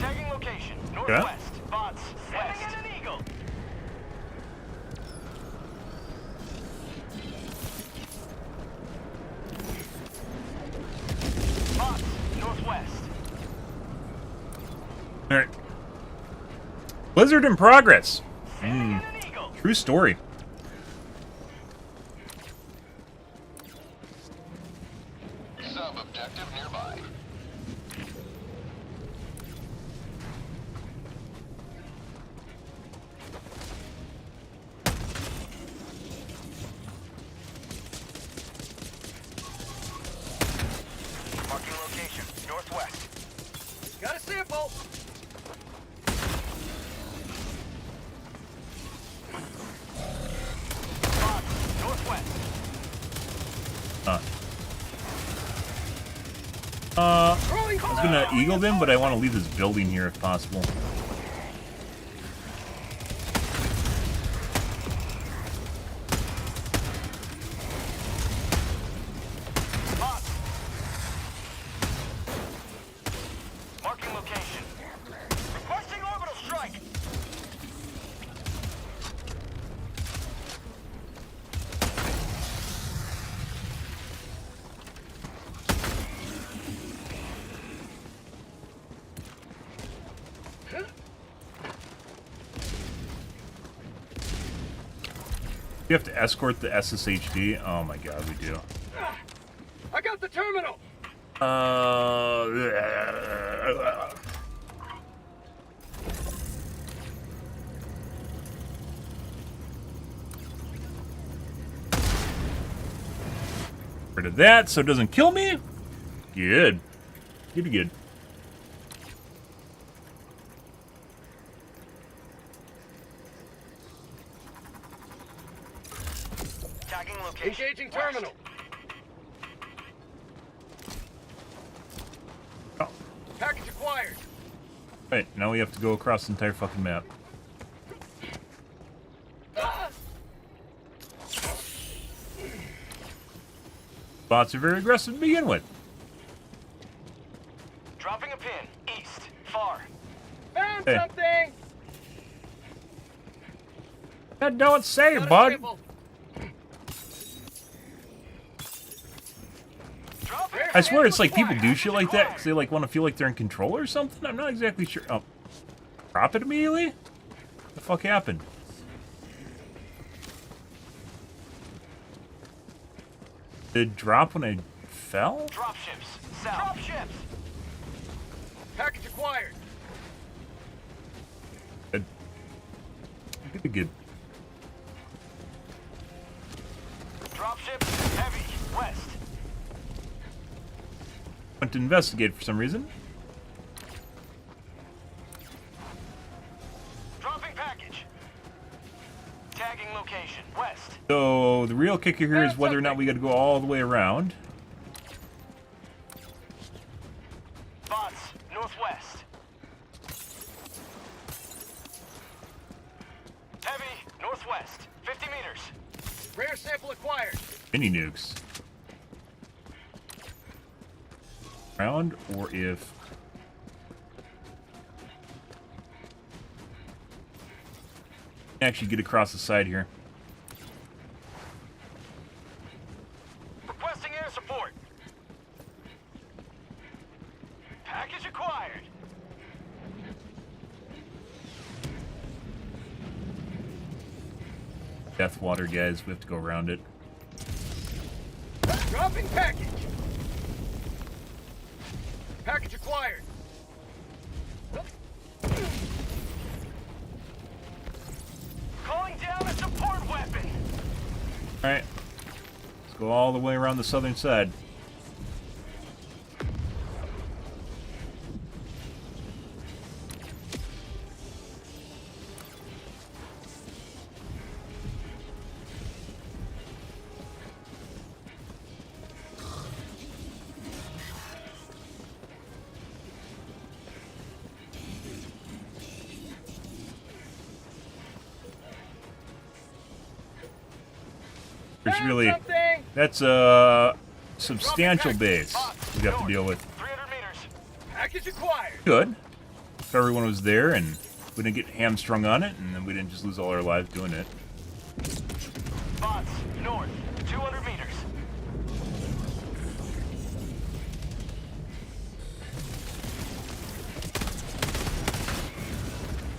Tagging location, northwest. Bots, west. Sending in an eagle. Bots, northwest. Alright. Blizzard in progress. Sending in an eagle. True story. Sub-objective nearby. Marking location, northwest. Got a sample. Bots, northwest. I was gonna eagle them, but I want to leave this building here if possible. Bots. Marking Marking location. Requesting orbital strike. You have to escort the SSHD? Oh my god, we do. I got the terminal. Rid of that so it doesn't kill me. Good. Good. Tagging location. Engaging terminal. Oh. Package acquired. Right, now we have to go across the entire fucking map. Bots are very aggressive to begin with. Dropping a pin. East. Far. Found Hey. something. That don't say, Got a bud. sample. Dropping. I swear it's like people do shit like that because they like want to feel like they're in control or something. I'm not exactly sure. Oh, drop it immediately? What the fuck happened? Did it drop when I fell? Dropships. South. Dropships. Package acquired. Good. Dropships. Heavy. West. Went to investigate for some reason. Dropping package. Tagging location. West. So the real kicker here is whether or not we got to go all the way around. Bots. Northwest. Heavy. Northwest. 50 meters. Rare sample acquired. Mini nukes. Around, or if actually get across the side here. Requesting air support. Package acquired. Death water, guys. We have to go around it. Dropping package. Package acquired. Calling down a support weapon. Alright. Let's go all the way around the southern side. There's really... That's a substantial base we have to deal with. 300 meters. Package acquired. Good. If everyone was there and we didn't get hamstrung on it, and then we didn't just lose all our lives doing it. Bots. North. 200 meters.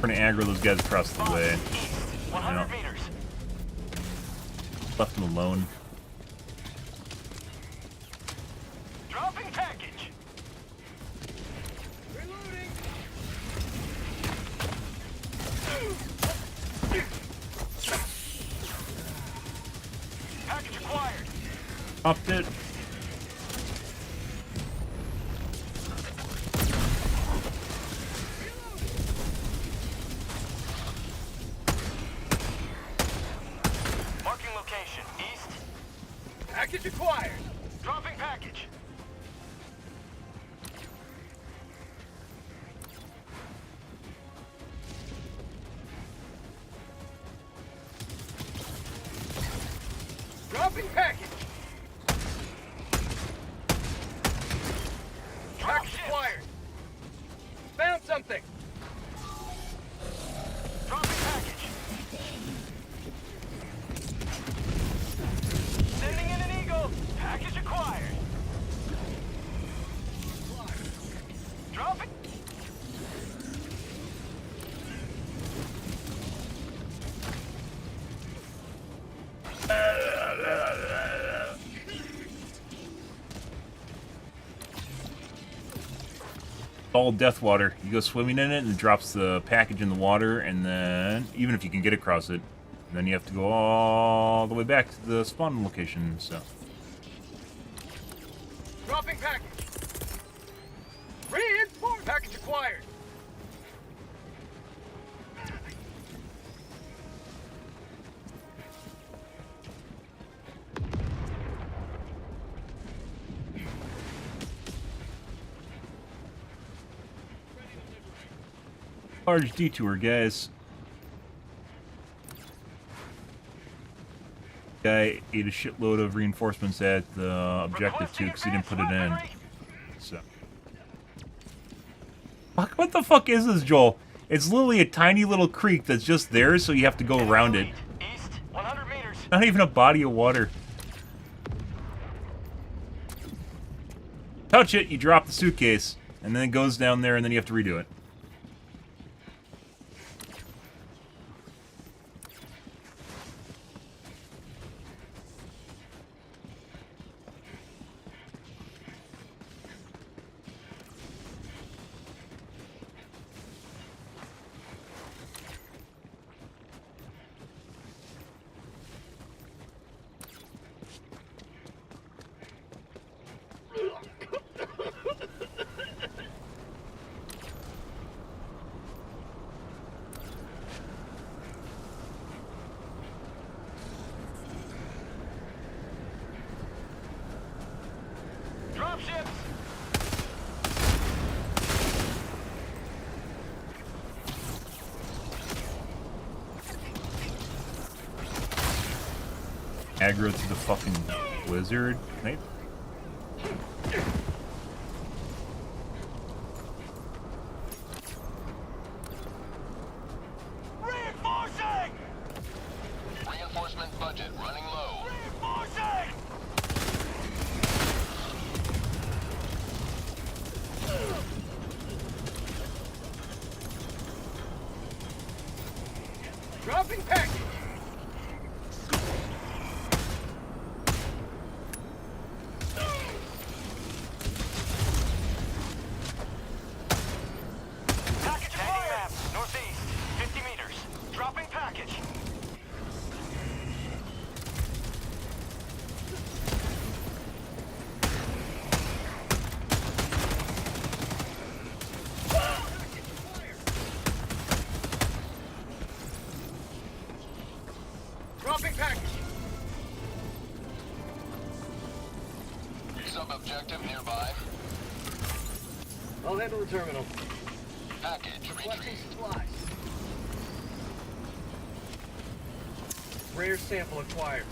We're gonna aggro those guys across the way. East. 100 meters. Left them alone. Dropping package. Reloading. Package acquired. Dropped it. Marking location. East. Package acquired. Dropping package. Dropping package. Package acquired. something. Dropping package. Sending in an eagle. Package acquired. Drop it. All death water. You go swimming in it and it drops the package in the water, and then even if you can get across it, then you have to go all the way back to the spawn location. So Dropping package. Reinforced. Package acquired. large detour, guys. Guy ate a shitload of reinforcements at the objective too, because he didn't put it in. So, what the fuck is this, Joel? It's literally a tiny little creek that's just there, so you have to go around it. East, 100 meters. Not even a body of water. Touch it, you drop the suitcase, and then it goes down there, and then you have to redo it. Dropships. Aggro to the fucking wizard. Right? Reinforcing. Reinforcement budget running low. Reinforcing. Dropping package. Package heading map. Northeast. 50 meters. Dropping package. Dropping package. Sub-objective nearby. I'll handle the terminal. Package Collecting retrieved. supplies. Rare sample acquired.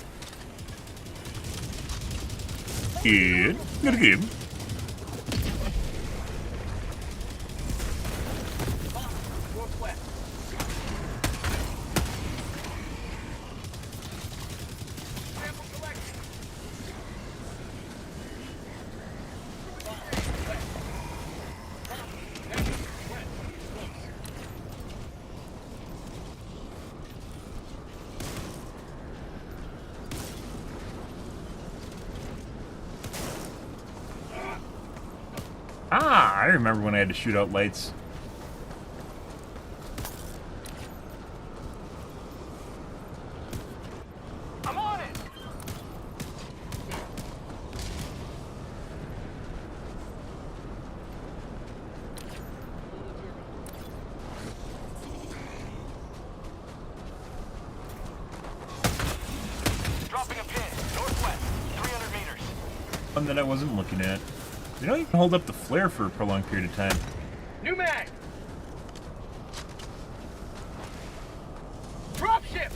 Good. Good. Northwest. Sample collected. Ah, I remember when I had to shoot out lights. I'm on it. Dropping a pin. Northwest. 300 meters. One that I wasn't looking at. They don't even hold up the flare for a prolonged period of time. New mag. Drop ships.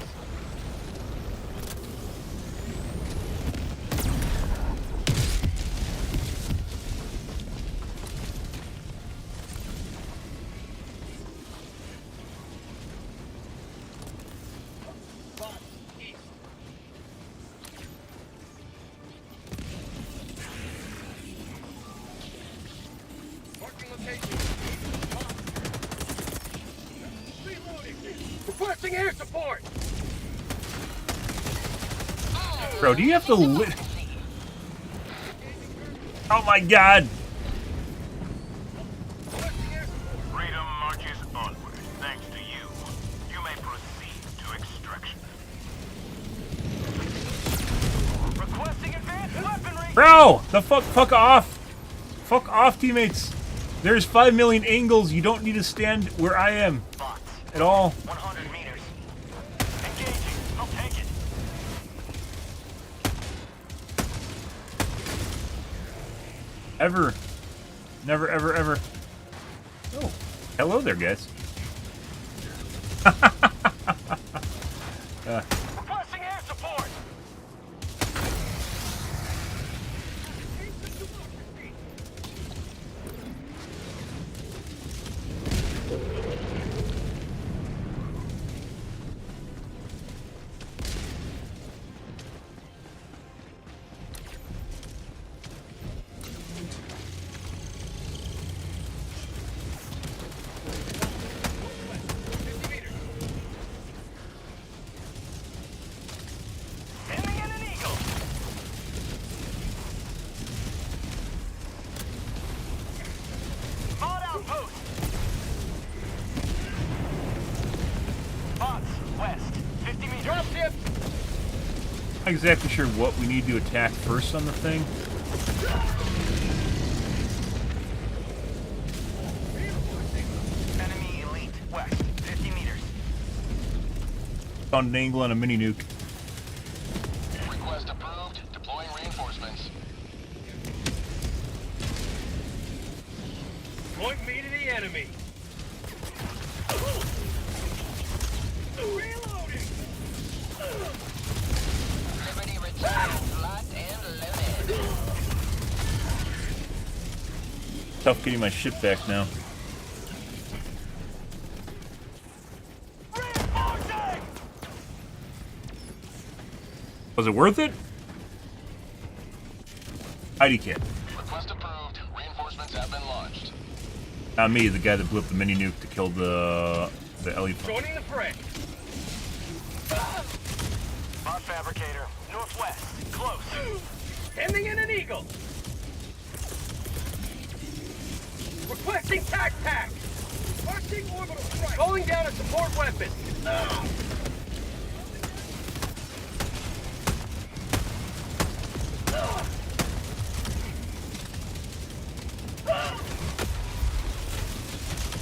Requesting air support. Bro, do you have to Oh my god! Freedom marches onward. Thanks to you. You may proceed to extraction. Requesting advanced weaponry. Bro! Fuck off! Fuck off, teammates! There's 5 million angles. You don't need to stand where I am. At all. 100 meters. Engaging. I'll take it. Ever. Never, ever, ever. Oh. Hello there, guys. Requesting air support. Sending in an eagle. Mod outpost. Bots west. 50 meters. Dropship. Not exactly sure what we need to attack first on the thing. Enemy elite west. 50 meters. Found an angle on a mini nuke. Request approved. Deploying reinforcements. Point me to the enemy. Reloading. Liberty returns, locked and loaded. Tough getting my ship back now. Reinforcing. Was it worth it? ID kit. Request approved. Reinforcements have been launched. Not me, the guy that blew up the mini nuke to kill the LE. Joining the fray. Bot fabricator. Northwest. Close. Sending in an eagle. Requesting tac. Requesting orbital strike. Calling down a support weapon.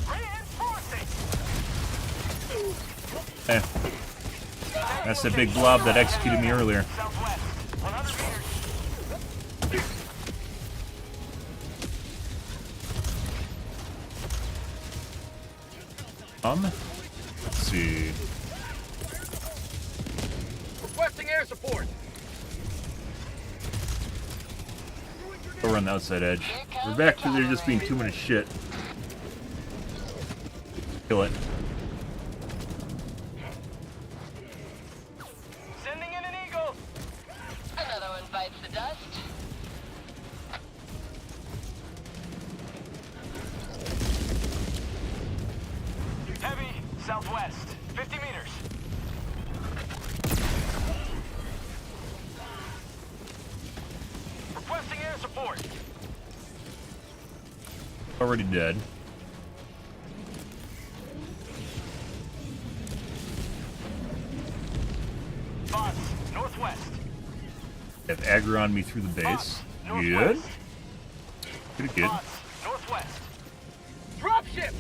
Reinforcing. Eh. That's the big blob that executed me earlier. Southwest. 100 meters. Let's see. Requesting air support. Over on the outside edge. We're back to there just being too much shit. Kill it. Sending in an eagle. Another one bites the dust. Heavy. Southwest. 50 meters. Requesting air support. Already dead. Bots. Northwest. Have aggro on me through the base. Good. Northwest. Pretty good. Bots. Northwest. Drop ships.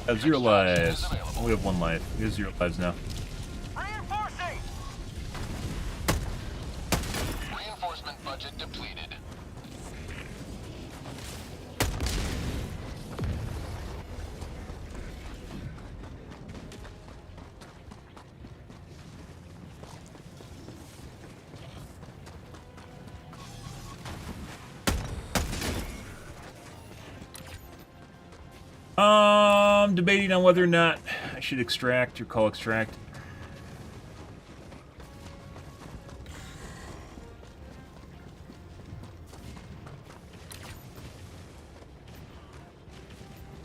I have 0 lives. We have 1 life. We have 0 lives now. Reinforcing. Reinforcement budget depleted. I'm debating on whether or not I should extract or call extract.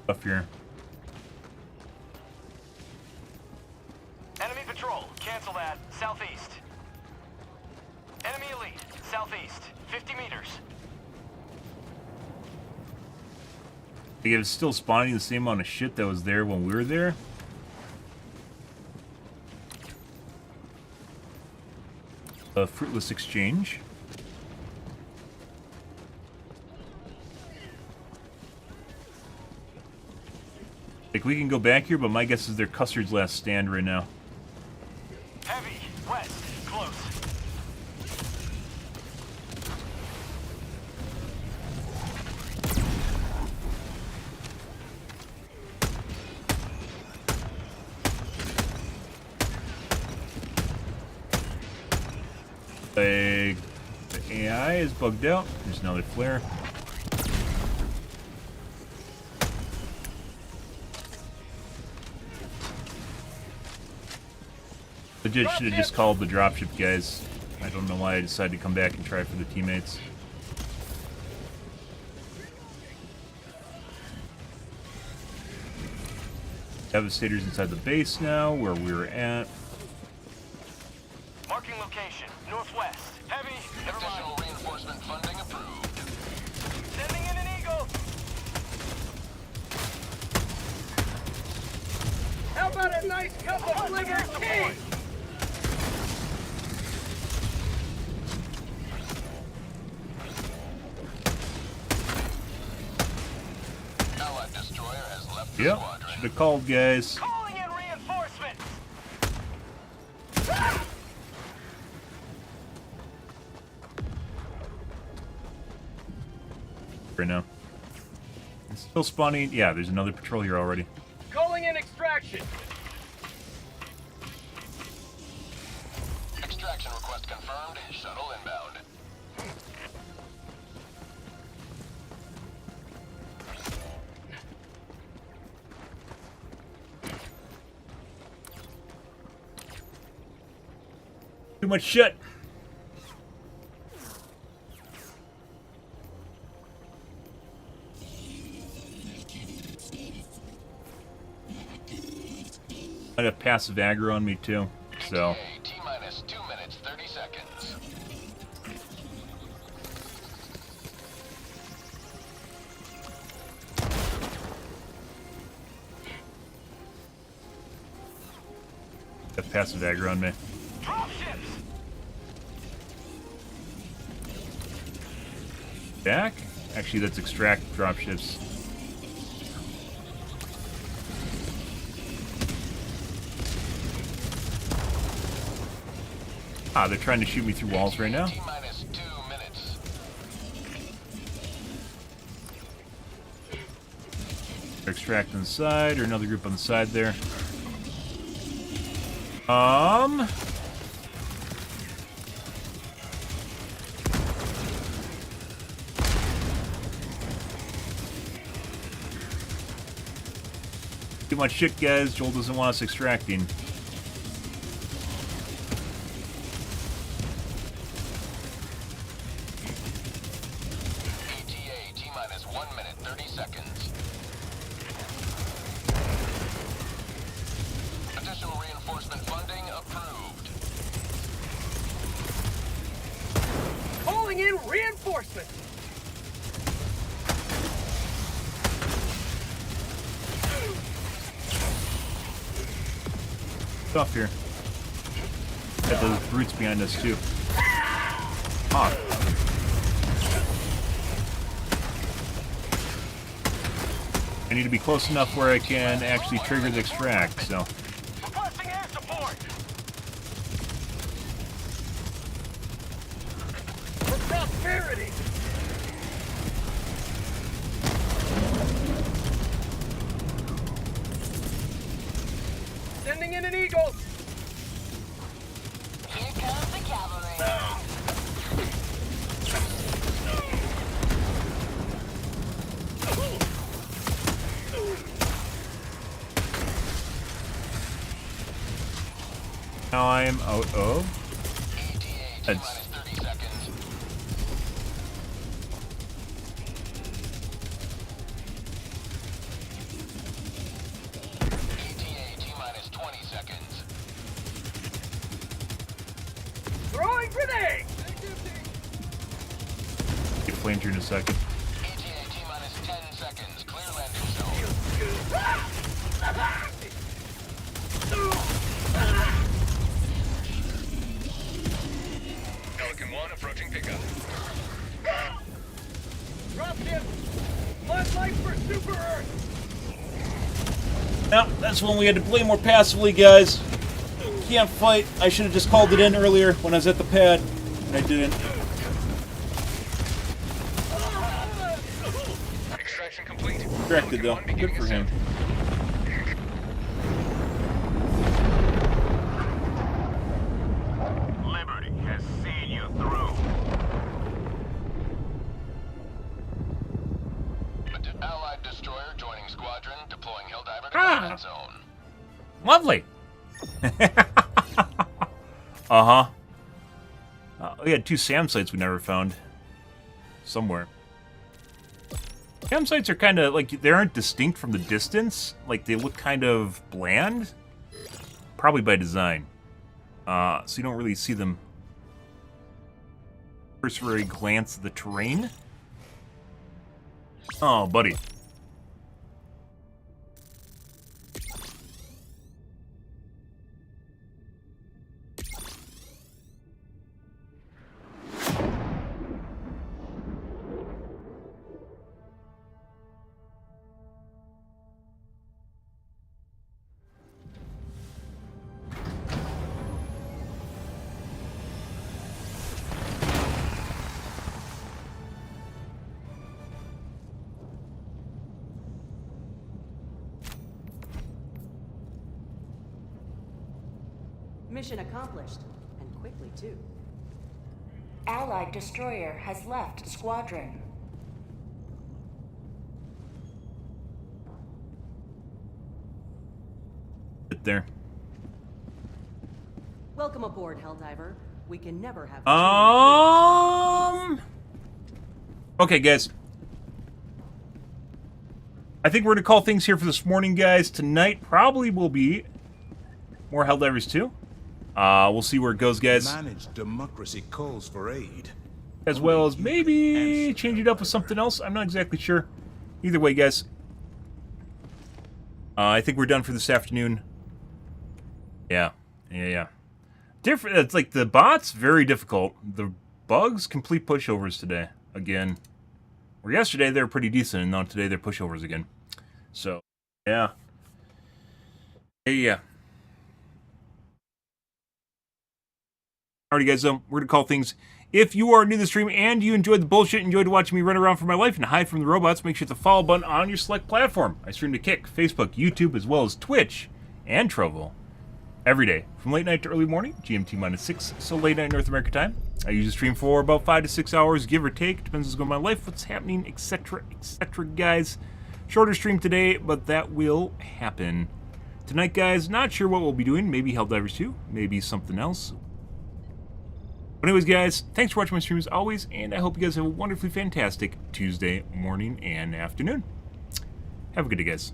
Up here. Like, it was still spawning the same amount of shit that was there when we were there. A fruitless exchange. Like, we can go back here, but my guess is they're Custard's last stand right now. Heavy, west, close. Like, the AI is bugged out. There's another flare. Legit should have just called the dropship guys. I don't know why I decided to come back and try for the teammates. Devastator's inside the base now, where we were at. Marking location, northwest. Heavy, never mind. Additional reinforcement funding approved. Sending in an eagle. How about a nice cup of liver tea? Allied destroyer has left the Yep, squadron. should have called, guys. Calling in reinforcements. Right now. It's still spawning. Yeah, there's another patrol here already. Calling in extraction. Extraction request confirmed. Shuttle inbound. Too much shit. I got passive aggro on me too, so. T-minus 2 minutes, 30 seconds. Got passive aggro on me. Dropships. Back? Actually, that's extract dropships. Ah, they're trying to shoot me through walls right now. T-minus 2 minutes. They're extracting on the side, or another group on the side there. Too much shit, guys. Joel doesn't want us extracting. ETA T-minus 1 minute, 30 seconds. Additional reinforcement funding approved. Calling in reinforcements. Tough here. Got those brutes behind us too. Ah. I need to be close enough where I can actually trigger the extract, so. Requesting air support. For prosperity. Sending in an eagle. Here comes the cavalry. Now I am out of. ETA T-minus 30 seconds. ETA T-minus 20 seconds. Throwing grenade. Get flamed here in a second. ETA T-minus 10 seconds. Clear landing Now, that's when we had to play more passively, guys. Can't fight. I should have just called it in earlier when I was at the pad. And I didn't. Extraction complete. Corrected, though. Good for him. Liberty has seen you through. Allied destroyer joining squadron, deploying Helldiver to combat zone. Lovely. Uh-huh. We had 2 SAM sites we never found. Somewhere. SAM sites are kind of, like, they aren't distinct from the distance. Like, they look kind of bland. Probably by design. So you don't really see them. Cursory glance at the terrain. Oh, buddy. Mission accomplished, and quickly too. Allied destroyer has left squadron. Sit there. Welcome aboard, Helldiver. We can never have. Okay, guys. I think we're gonna call things here for this morning, guys. Tonight probably will be more Helldivers 2. We'll see where it goes, guys. Managed democracy calls for aid. As well as maybe change it up with something else. I'm not exactly sure. Either way, guys. I think we're done for this afternoon. Yeah. It's like the bots, very difficult. The bugs, complete pushovers today. Again. Where yesterday they were pretty decent, and now today they're pushovers again. So, yeah. Yeah. Alrighty, guys, we're going to call things. If you are new to the stream and you enjoyed the bullshit, enjoyed watching me run around for my life and hide from the robots, make sure to hit the follow button on your select platform. I stream to Kick, Facebook, YouTube, as well as Twitch and Trovo. Every day, from late night to early morning, GMT -6, so late night North America time. I usually stream for about 5 to 6 hours, give or take. Depends what's going on in my life, what's happening, etc., etc., guys. Shorter stream today, but that will happen. Tonight, guys, not sure what we'll be doing. Maybe Helldivers 2, maybe something else. But anyways, guys, thanks for watching my stream as always, and I hope you guys have a wonderfully fantastic Tuesday morning and afternoon. Have a good day, guys.